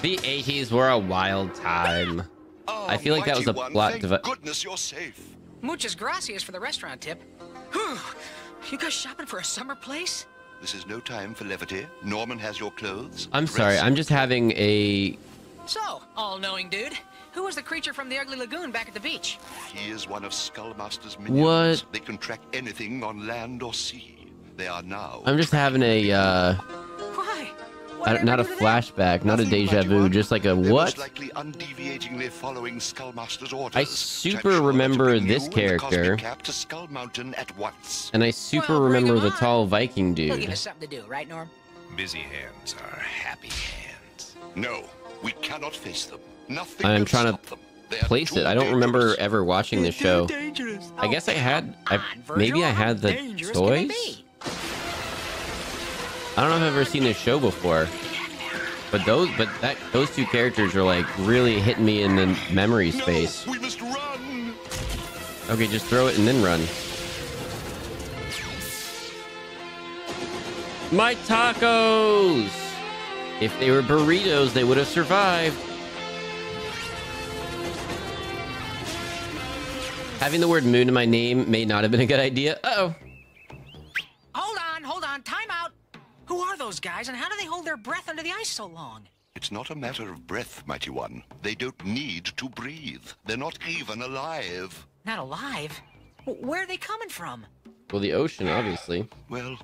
The 80s were a wild time. I feel like that was a plot device. Goodness, you're safe. Muchas gracias for the restaurant tip. You guys shopping for a summer place? This is no time for levity. Norman has your clothes. I'm sorry, I'm just having a... So, all-knowing dude, who was the creature from the Ugly Lagoon back at the beach? He is one of Skullmaster's minions. What? They can track anything on land or sea. They are now. I'm just having a, Why? not a flashback, not a deja vu, just like a They're what? most likely undeviatingly following Skullmaster's orders. I super remember this character, Cap to Skull Mountain at once. and I super remember the tall Viking He'll give dude. us something to do, right, Norm? Busy hands are happy hands. No, we cannot face them. Nothing I'm can trying stop to them. They are place too it. I don't remember dangerous. ever watching this show. I guess I had, maybe I had the toys? I don't know if I've ever seen this show before, but those two characters are like really hitting me in the memory space. We must run. Okay, just throw it and then run. My tacos! If they were burritos, they would have survived. Having the word moon in my name may not have been a good idea. Uh-oh. Hold on, time out. Who are those guys, and how do they hold their breath under the ice so long? It's not a matter of breath, Mighty One. They don't need to breathe. They're not even alive. Not alive? Where are they coming from? Well, the ocean, obviously. Well,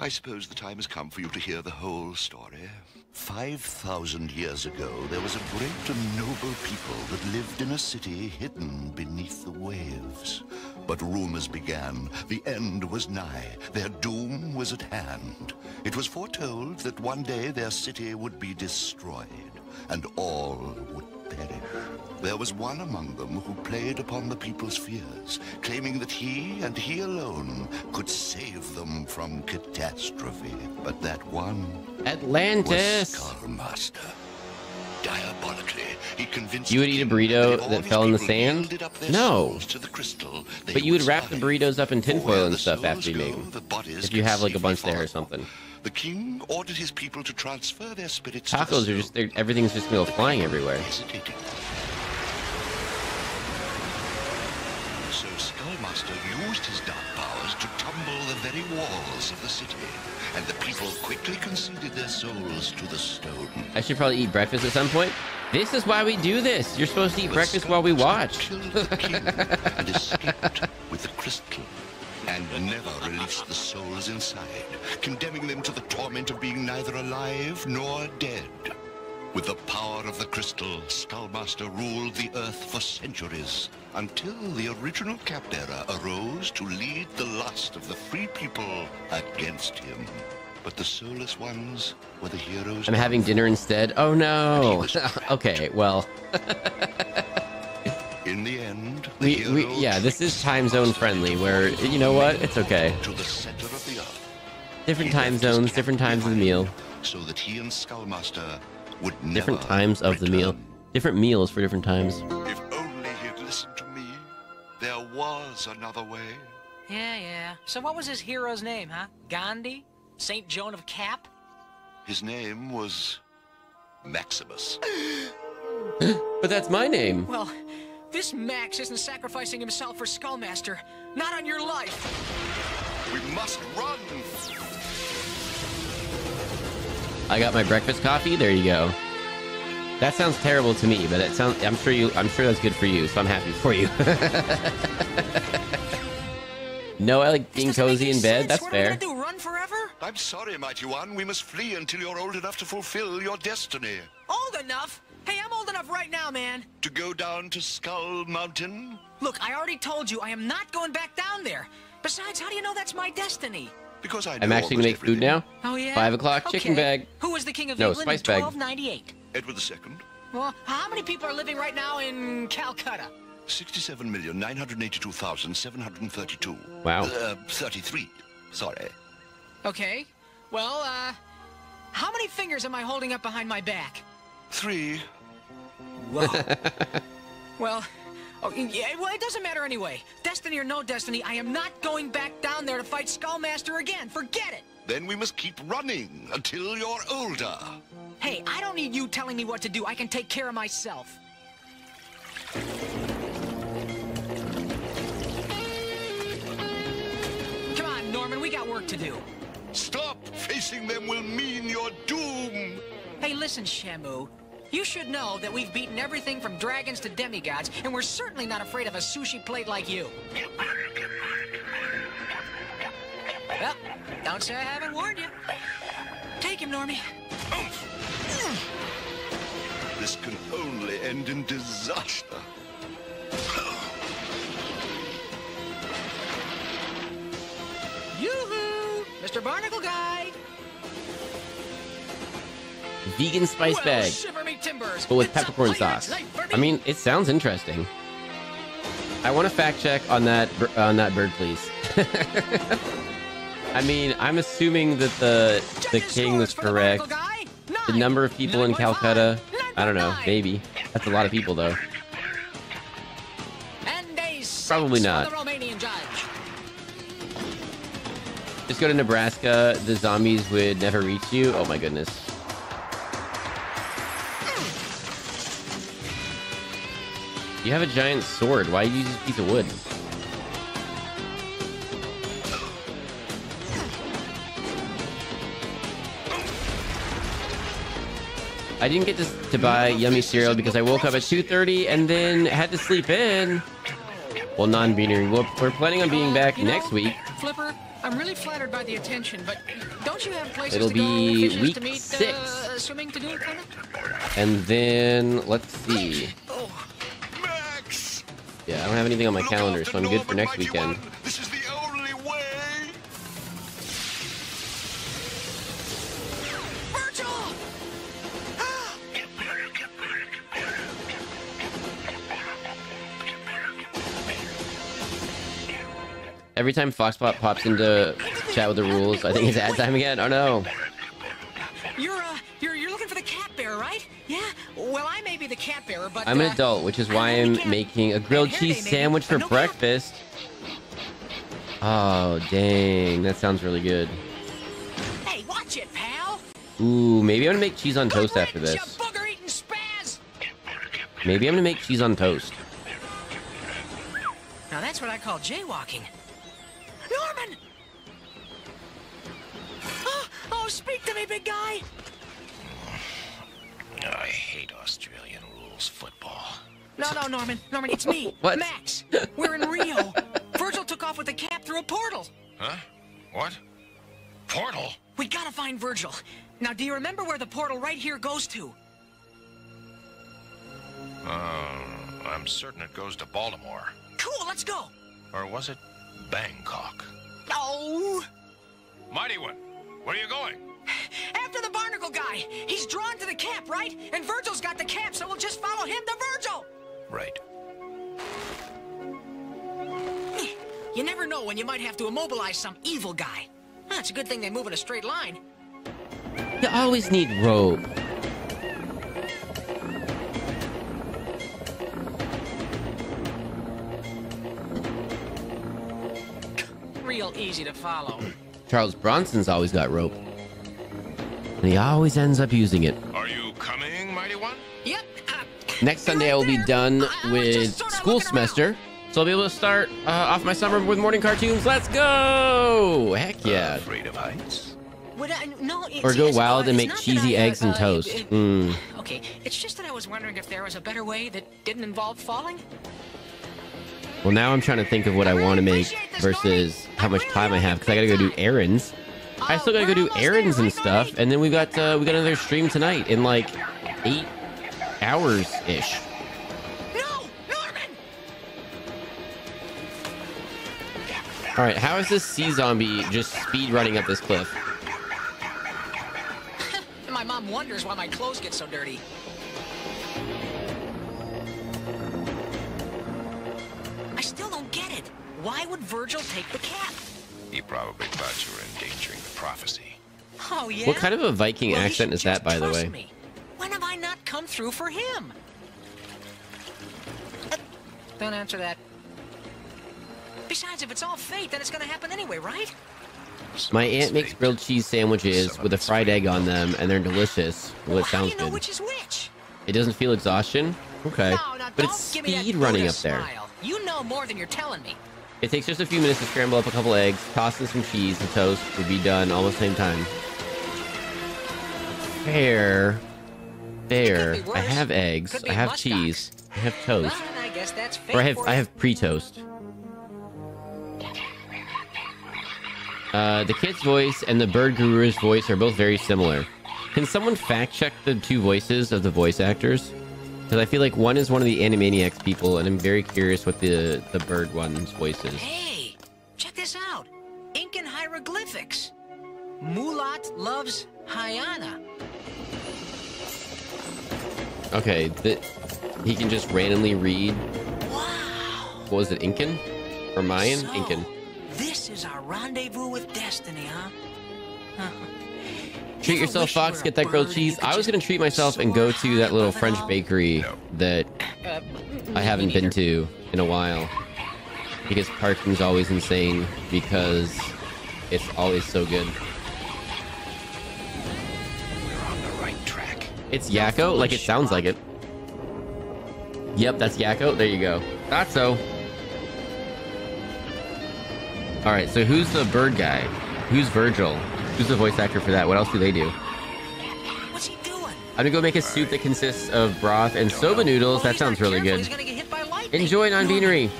I suppose the time has come for you to hear the whole story. 5,000 years ago, there was a great and noble people that lived in a city hidden beneath the waves. But rumors began. The end was nigh. Their doom was at hand. It was foretold that one day their city would be destroyed, and all would perish. There was one among them who played upon the people's fears, claiming that he and he alone could save them from catastrophe. But that one Atlantis was Skullmaster. Diabolically, he convinced you would eat a burrito that fell in the sand? No. But you would wrap the burritos up in tinfoil and stuff after you make them. If you have like a bunch there or something. The king ordered his people to transfer their spirits Tacos are just, everything's just gonna go flying everywhere. So Skullmaster used his dark powers to tumble the very walls of the city, and the people quickly conceded their souls to the stone. I should probably eat breakfast at some point. This is why we do this. You're supposed to eat breakfast while we watch. Killed the king and escaped with the crystal, and never released the souls inside, condemning them to the torment of being neither alive nor dead. With the power of the crystal, Skullmaster ruled the earth for centuries, until the original capbearer arose to lead the last of the free people against him. But the soulless ones were the heroes. I'm having dinner instead. Oh no. Okay, well. In the end, yeah, this is time zone friendly, where, you know what? It's okay. to the center of the earth, Different time zones, different times of the meal. so that he and Skullmaster would never Different times of the meal. Different meals for different times. If only he'd listened to me, there was another way. Yeah. So what was his hero's name, huh? Gandhi? St. Joan of Cap? His name was Maximus. But that's my name. Well, this Max isn't sacrificing himself for Skullmaster. Not on your life. We must run. I got my breakfast coffee. There you go. That sounds terrible to me, but it sounds. I'm sure that's good for you. So I'm happy for you. No, I like being cozy in bed. That's fair. What are we gonna do? Run forever? I'm sorry, Mighty One. We must flee until you're old enough to fulfill your destiny. Old enough? Hey, I'm old enough right now, man. To go down to Skull Mountain? Look, I already told you I am not going back down there. Besides, how do you know that's my destiny? Because I'm actually gonna make food now. Oh yeah. 5 o'clock chicken bag. Who was the king of No, England spice in bag. 1298? Edward II. Well, how many people are living right now in Calcutta? 67,982,732. Wow. 33. Sorry. Okay. Well, how many fingers am I holding up behind my back? 3. Whoa. Well, it doesn't matter anyway. Destiny or no destiny, I am not going back down there to fight Skullmaster again. Forget it. Then we must keep running until you're older. Hey, I don't need you telling me what to do. I can take care of myself. Come on, Norman, we got work to do. Stop! Facing them will mean your doom! Hey, listen, Shamu. You should know that we've beaten everything from dragons to demigods, and we're certainly not afraid of a sushi plate like you. Well, don't say I haven't warned you. Take him, Normie. This can only end in disaster. Yoo-hoo! Mr. Barnacle Guy! Vegan spice bag, Shiver me timbers. but with peppercorn sauce. I mean, it sounds interesting. I want to fact check on that bird, please. I mean, I'm assuming that the king was correct. The number of people in Calcutta, I don't know, maybe. That's a lot of people, though. Probably not. Just go to Nebraska. The zombies would never reach you. Oh my goodness. You have a giant sword. Why use a piece of wood? I didn't get to buy yummy cereal because I woke up at 2:30 and then had to sleep in. Well, non-binary. We're planning on being back next week. Flipper, I'm really flattered by the attention, but don't you have places It'll to go, be fishes week to meet, 6. swimming to do, kind of? And then, let's see. Oh, Yeah, I don't have anything on my calendar, so I'm good for next weekend. This is the only way. Virgil! Every time Foxpot pops into chat with the rules, I think it's ad time again. Oh no. You're looking for the cat bearer, right? Yeah. Well, I may be the cat bearer, but I'm an adult, which is why I'm making a grilled cheese sandwich for breakfast. Oh, dang. That sounds really good. Hey, watch it, pal. Ooh, maybe I'm gonna make cheese on toast after this. Maybe I'm gonna make cheese on toast. Now that's what I call jaywalking. Norman! Oh, speak to me, big guy. I hate Australian rules football. No, Norman, it's me. What? Max. We're in Rio. Virgil took off with the cap through a portal. Huh? What? Portal? We gotta find Virgil. Now, do you remember where the portal right here goes to? I'm certain it goes to Baltimore. Cool, let's go. Or was it Bangkok? Oh! Mighty One, where are you going? After the barnacle guy. He's drawn to the cap, right? And Virgil's got the cap, so we'll just follow him to Virgil. Right. You never know when you might have to immobilize some evil guy. It's a good thing they move in a straight line. You always need rope. Real easy to follow. Charles Bronson's always got rope. And he always ends up using it. Are you coming, Mighty One? Yep. Next Sunday, I will be done with school semester. So I'll be able to start off my summer with morning cartoons. Let's go! Heck yeah. Afraid of heights? No, Or go wild and make cheesy eggs and toast. Okay, it's just that I was wondering if there was a better way that didn't involve falling. Well, now I'm trying to think of what I want to make versus how much time I have, because I gotta go do errands. I still gotta go do errands and stuff, and then we got another stream tonight in like 8 hours ish. All right, how is this sea zombie just speed running up this cliff? My mom wonders why my clothes get so dirty. I still don't get it. Why would Virgil take the cap? He probably thought you were endangering the prophecy. Oh, yeah? What kind of a Viking accent is that, by the way? Me. When have I not come through for him? Don't answer that. Besides, if it's all fate, then it's gonna happen anyway, right? My aunt makes grilled cheese sandwiches with a fried egg on them, and they're delicious. Well, it sounds good. Which is which? It doesn't feel exhaustion? Okay. No, but it's speed running up there. Smile. You know more than you're telling me. It takes just a few minutes to scramble up a couple eggs, toss in some cheese, and toast would be done almost the same time. Fair. I have eggs. I have cheese. I have toast. Well, I guess that's or I have pre-toast. The kid's voice and the bird guru's voice are both very similar. Can someone fact check the two voices of the voice actors? Because I feel like one is one of the Animaniacs people, and I'm very curious what the bird one's voice is. Hey, check this out. Incan hieroglyphics. Mulat loves Hyana. Okay, he can just randomly read. Wow. What was it, Incan? Or Mayan? So, Incan. This is our rendezvous with destiny, huh? Treat yourself, Fox. Get that grilled cheese. I was going to treat myself and go to that little French bakery that I haven't been to in a while. Because parking's always insane because it's always so good. We're on the right track. It's Yakko? Like it sounds like it. Yep, that's Yakko. There you go. Thought so. Alright, so who's the bird guy? Who's Virgil? Who's the voice actor for that? What else do they do? What's he doing? I'm gonna go make a soup that consists of broth and soba noodles. That sounds really good. Enjoy non-binary.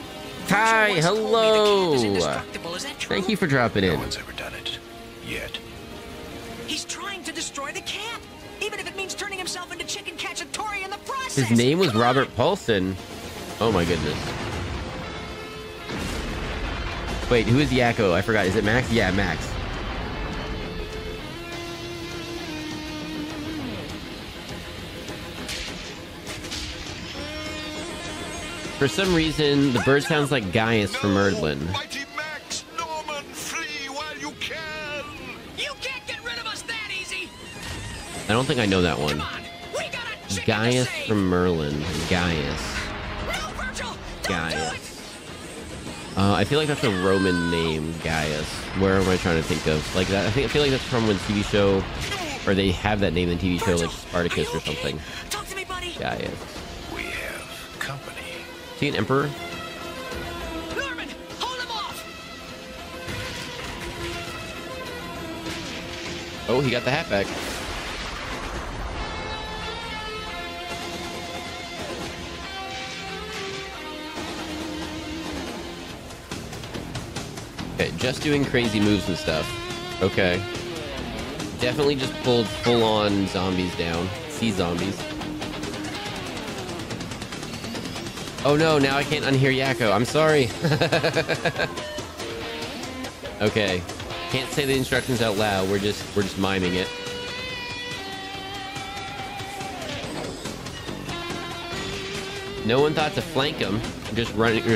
Hi, hello. Thank you for dropping in. No one's ever done it yet. He's trying to destroy the camp, even if it means turning himself into Chicken Cacciatore in the process. His name was Robert Paulson. Oh my goodness. Wait, who is Yakko? I forgot. Is it Max? Yeah, Max. For some reason, the bird sounds like Gaius from Erdlin. you can! You can't get rid of us that easy! I don't think I know that one. Gaius from Merlin. Gaius. No, Virgil! Gaius. I feel like that's a Roman name, Gaius. Where am I trying to think of? Like that? I feel like that's from a TV show, or they have that name in the TV show, like Spartacus or something. Talk to me, buddy. Gaius. We have company. Is he an emperor? Norman, hold him off! Oh, he got the hat back. Okay, just doing crazy moves and stuff. Okay. Definitely just pulled full-on zombies down. Sea zombies. Oh no, now I can't unhear Yakko. I'm sorry. Okay. Can't say the instructions out loud. We're just miming it. No one thought to flank him. Just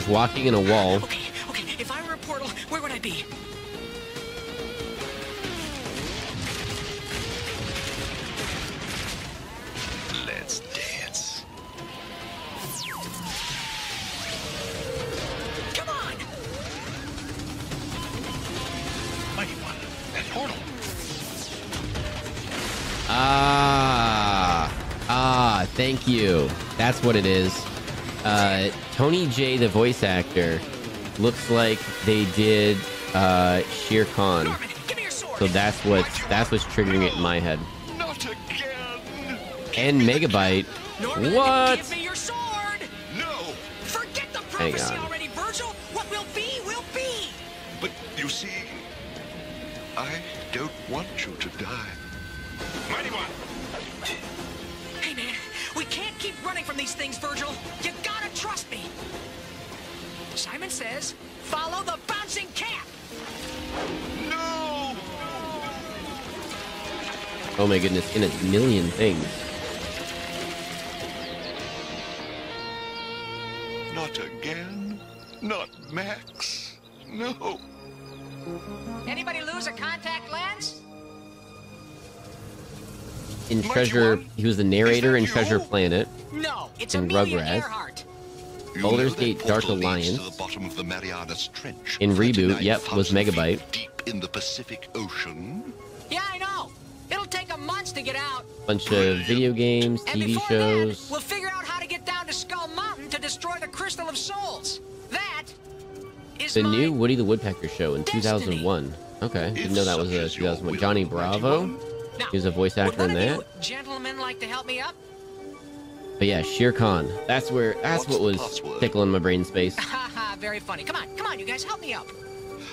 walking in a wall. Okay, if I were a portal, where would I be? Let's dance. Come on! Mighty One, that portal. Thank you. That's what it is. Tony J, the voice actor, looks like they did Shere Khan. Norman, give me your sword. So that's what's triggering it in my head. Not again! And Megabyte. Norman, What? give me your sword! No! Forget the Hang prophecy on. already, Virgil! What will be, will be! But you see, I don't want you to die. Mighty One. Hey, man, we can't keep running from these things, Virgil. You gotta trust me. Simon says, follow the bouncing cat. No! Oh my goodness, in a million things. Not again. Not Max. No. Anybody lose a contact lens? In Treasure, he was the narrator in Treasure Planet. No, it's in Amelia Rugrats. Earhart. Baldur's Gate Dark Portal leads Alliance. to the bottom of the Marianas Trench. In Reboot, 39,000 yep, was feet Megabyte. Deep in the Pacific Ocean. Yeah, I know. It'll take a month to get out. Bunch of video games, And TV before shows. then, we'll figure out how to get down to Skull Mountain to destroy the Crystal of Souls. That is The my new Woody the Woodpecker show in 2001. Okay, didn't know that was a 2001. Johnny Bravo. He was a voice actor in that. gentlemen like to help me up. But yeah, Shere Khan. That's what was tickling my brain space. Haha, very funny. Come on, you guys, help me up.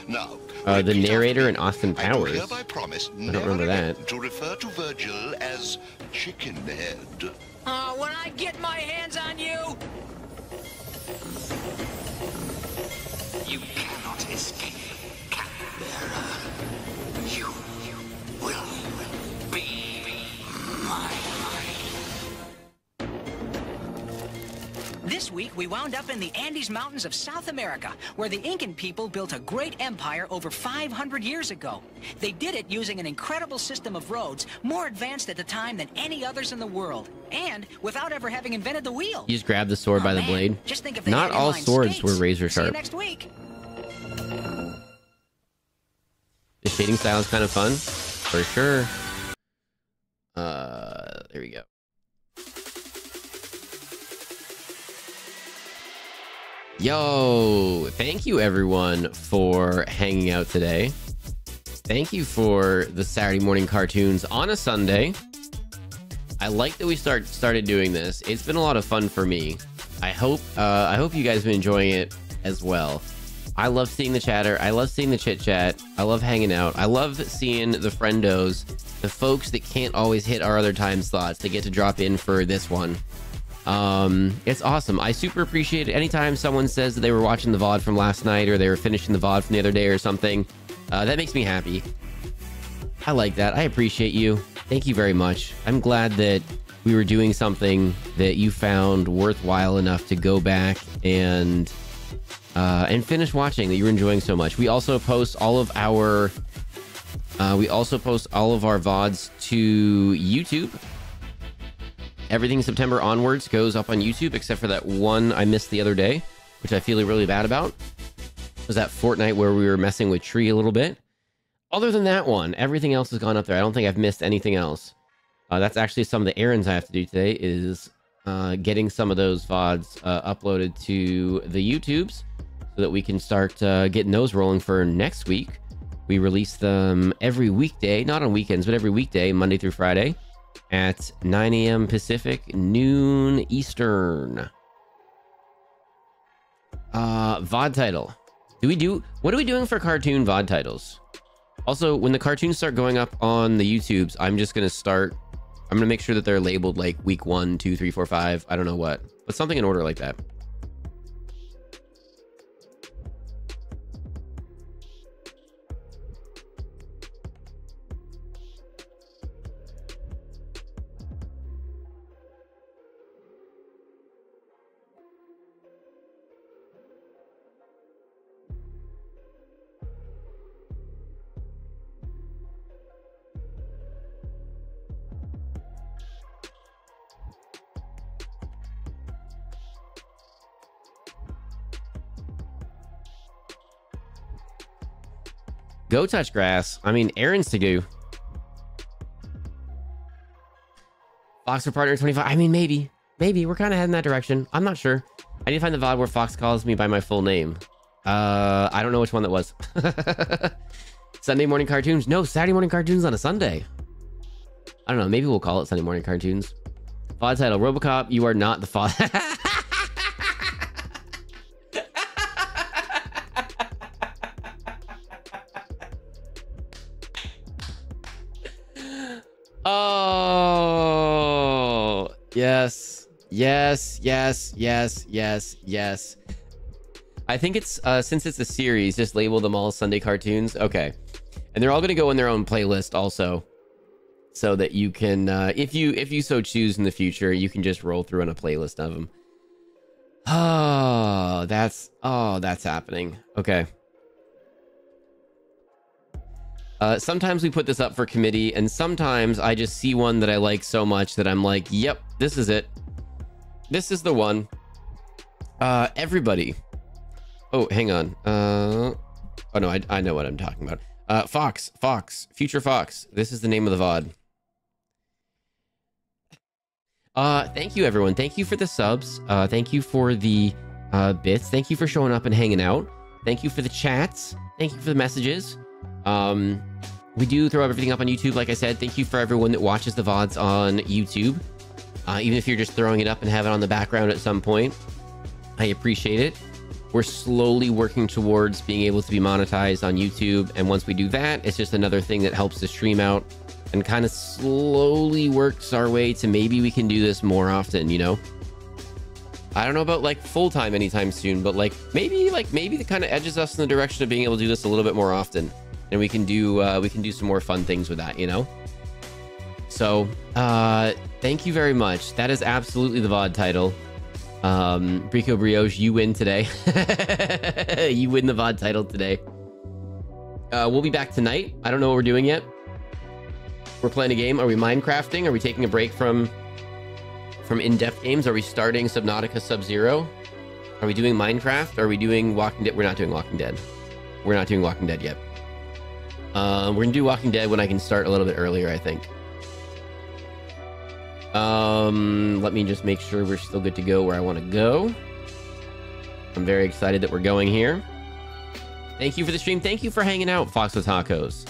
Now, The narrator in Austin Powers. hereby promise I don't remember that. to refer to Virgil as Chickenhead. When I get my hands on you. You cannot escape, Cupbearer. You will be mine. This week, we wound up in the Andes Mountains of South America, where the Incan people built a great empire over 500 years ago. They did it using an incredible system of roads, more advanced at the time than any others in the world, and without ever having invented the wheel. You just grab the sword by the man, blade. just think if they Not had all inline swords skates. were razor See you sharp. next week. The shading style is kind of fun, for sure. There we go. Yo, thank you everyone for hanging out today. Thank you for the Saturday morning cartoons on a Sunday. I like that we started doing this. It's been a lot of fun for me. I hope you guys have been enjoying it as well. I love seeing the chatter. I love seeing the chit chat. I love hanging out. I love seeing the friendos, the folks that can't always hit our other time slots. They get to drop in for this one. It's awesome. I super appreciate it. Anytime someone says that they were watching the VOD from last night or they were finishing the VOD from the other day or something, that makes me happy. I like that. I appreciate you. Thank you very much. I'm glad that we were doing something that you found worthwhile enough to go back and finish watching, that you were enjoying so much. We also post all of our We also post all of our VODs to YouTube. Everything September onwards goes up on YouTube, except for that one I missed the other day, which I feel really bad about. It was that Fortnite where we were messing with Tree a little bit. Other than that one, everything else has gone up there. I don't think I've missed anything else. That's actually some of the errands I have to do today, is getting some of those VODs uploaded to the YouTubes so that we can start getting those rolling for next week. We release them every weekday, not on weekends, but every weekday, Monday through Friday, at 9 a.m. Pacific, noon Eastern. VOD title. What are we doing for cartoon VOD titles? Also, when the cartoons start going up on the YouTubes, I'm going to make sure that they're labeled like week 1, 2, 3, 4, 5. I don't know what, but something in order like that. Go touch grass. I mean, errands to do. Fox for partner 25. I mean, maybe. We're kind of heading that direction. I'm not sure. I need to find the VOD where Fox calls me by my full name. I don't know which one that was. Sunday morning cartoons. No, Saturday morning cartoons on a Sunday. I don't know. Maybe we'll call it Sunday morning cartoons. VOD title, RoboCop, you are not the father. Oh, yes. I think it's, since it's a series, just label them all Sunday cartoons. Okay. And they're all going to go in their own playlist also. So that you can, if you so choose in the future, you can just roll through on a playlist of them. Oh, that's happening. Okay. Sometimes we put this up for committee, and sometimes I just see one that I like so much that I'm like, yep, this is it. This is the one. Everybody. Oh, hang on. Oh no, I know what I'm talking about. Fox, Future Fox. This is the name of the VOD. Thank you, everyone. Thank you for the subs. Thank you for the bits. Thank you for showing up and hanging out. Thank you for the chats. Thank you for the messages. We do throw everything up on YouTube, like I said. Thank you for everyone that watches the VODs on YouTube. Even if you're just throwing it up and have it on the background at some point, I appreciate it. We're slowly working towards being able to be monetized on YouTube, and once we do that, it's just another thing that helps the stream out and kind of slowly works our way to maybe we can do this more often, you know? I don't know about like full-time anytime soon, but maybe that kind of edges us in the direction of being able to do this a little bit more often. And we can do some more fun things with that, you know? So, thank you very much. That is absolutely the VOD title. Brico Brioche, you win today. You win the VOD title today. We'll be back tonight. I don't know what we're doing yet. We're playing a game. Are we Minecrafting? Are we taking a break from in-depth games? Are we starting Subnautica Sub-Zero? Are we doing Minecraft? Are we doing Walking Dead? We're not doing Walking Dead. We're not doing Walking Dead yet. We're gonna do Walking Dead when I can start a little bit earlier, I think. Let me just make sure we're still good to go where I want to go. I'm very excited that we're going here. Thank you for the stream. Thank you for hanging out, Fox with Tacos.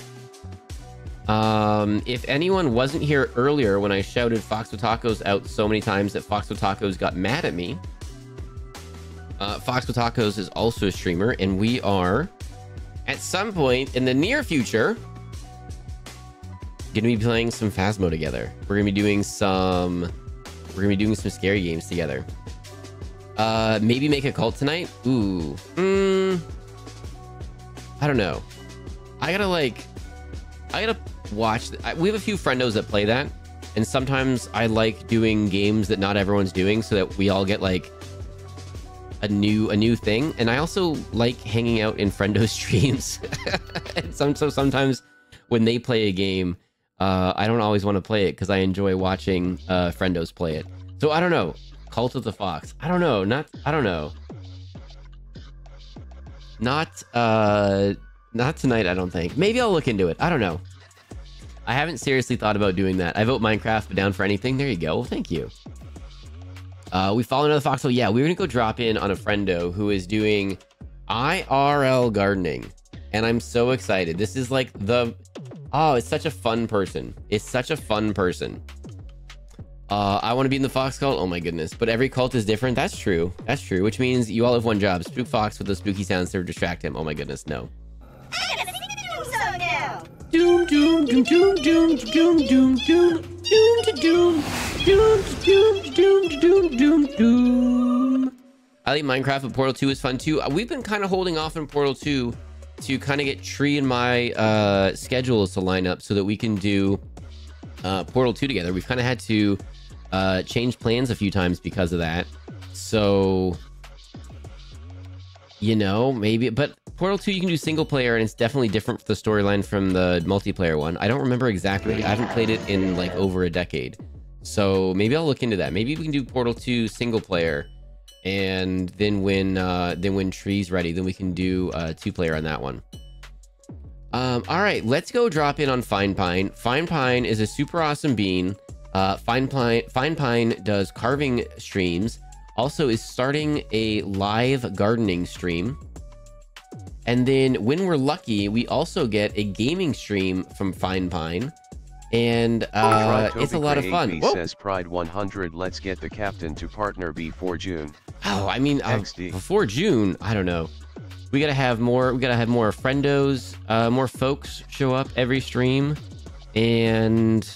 If anyone wasn't here earlier when I shouted Fox with Tacos out so many times that Fox with Tacos got mad at me, Fox with Tacos is also a streamer, and we are, at some point in the near future, gonna be playing some Phasmo together. We're gonna be doing some scary games together. Maybe make a cult tonight. Ooh. I don't know. I gotta watch. We have a few friendos that play that, and sometimes I like doing games that not everyone's doing, so that we all get like a new thing. And I also like hanging out in friendo streams. And so sometimes when they play a game, I don't always want to play it because I enjoy watching friendos play it. So I don't know. Cult of the Fox. I don't know. I don't know. Not tonight, I don't think. Maybe I'll look into it. I don't know. I haven't seriously thought about doing that. I vote Minecraft, but down for anything. There you go. Well, thank you. We follow another foxhole. Yeah, we're gonna go drop in on a friendo who is doing IRL gardening, and I'm so excited. This is like it's such a fun person. It's such a fun person. I want to be in the fox cult. Oh my goodness! But every cult is different. That's true. That's true. Which means you all have one job: spook fox with the spooky sounds to distract him. Oh my goodness, no. Doom doom doom doom doom doom doom doom doom doom doom doom doom doom. I like Minecraft, but Portal 2 is fun too. We've been kind of holding off in Portal 2 to kind of get Tree and my schedules to line up so that we can do Portal 2 together. We've kind of had to change plans a few times because of that. So, you know, maybe, but Portal 2 you can do single player, and it's definitely different for the storyline from the multiplayer one. I don't remember exactly. I haven't played it in like over a decade. So maybe I'll look into that. Maybe we can do Portal 2 single player, and then when Tree's ready, then we can do 2-player on that one. All right, let's go drop in on Fine Pine. Fine Pine is a super awesome bean. Fine Pine does carving streams. Also is starting a live gardening stream. And then when we're lucky, we also get a gaming stream from Fine Pine. And it's a lot of fun. Says Pride 100, let's get the captain to partner before June. Oh, I mean, before June, I don't know. We gotta have more friendos, more folks show up every stream. And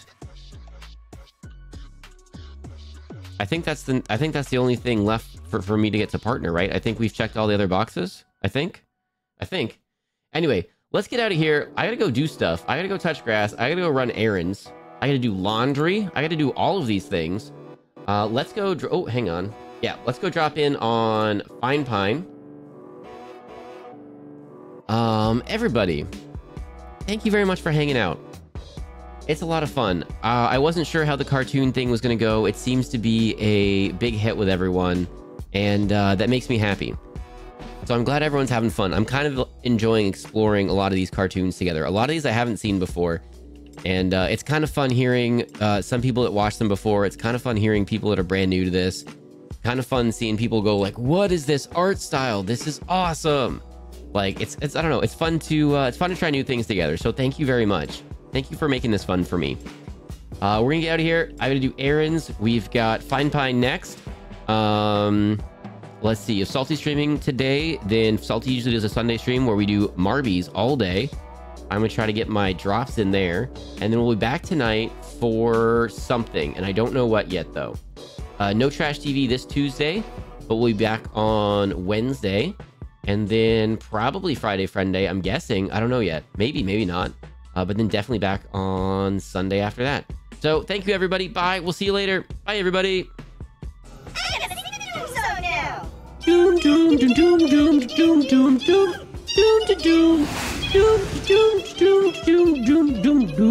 I think that's the only thing left for me to get to partner, right? I think we've checked all the other boxes. I think. Anyway, let's get out of here. I gotta go do stuff. I gotta go touch grass. I gotta go run errands. I gotta do laundry. I gotta do all of these things. Let's go. Oh, hang on. Yeah, let's go drop in on Fine Pine. Everybody, thank you very much for hanging out. It's a lot of fun. I wasn't sure how the cartoon thing was gonna go. It seems to be a big hit with everyone, and that makes me happy. So I'm glad everyone's having fun. I'm kind of enjoying exploring a lot of these cartoons together. A lot of these I haven't seen before. And it's kind of fun hearing some people that watched them before. It's kind of fun hearing people that are brand new to this. Kind of fun seeing people go like, what is this art style? This is awesome. Like, it's I don't know. It's fun to try new things together. So thank you very much. Thank you for making this fun for me. We're going to get out of here. I'm going to do errands. We've got Fine Pine next. Let's see, if Salty's streaming today, then Salty usually does a Sunday stream where we do Marbies all day. I'm gonna try to get my drops in there, and then we'll be back tonight for something, and I don't know what yet though. No Trash TV this Tuesday, but we'll be back on Wednesday, and then probably Friday Friend Day, I'm guessing. I don't know yet. Maybe, maybe not. But then definitely back on Sunday after that. So thank you everybody. Bye. We'll see you later. Bye everybody. Doom doom doom doom doom doom doom doom doom doom doom doom doom doom doom doom doom.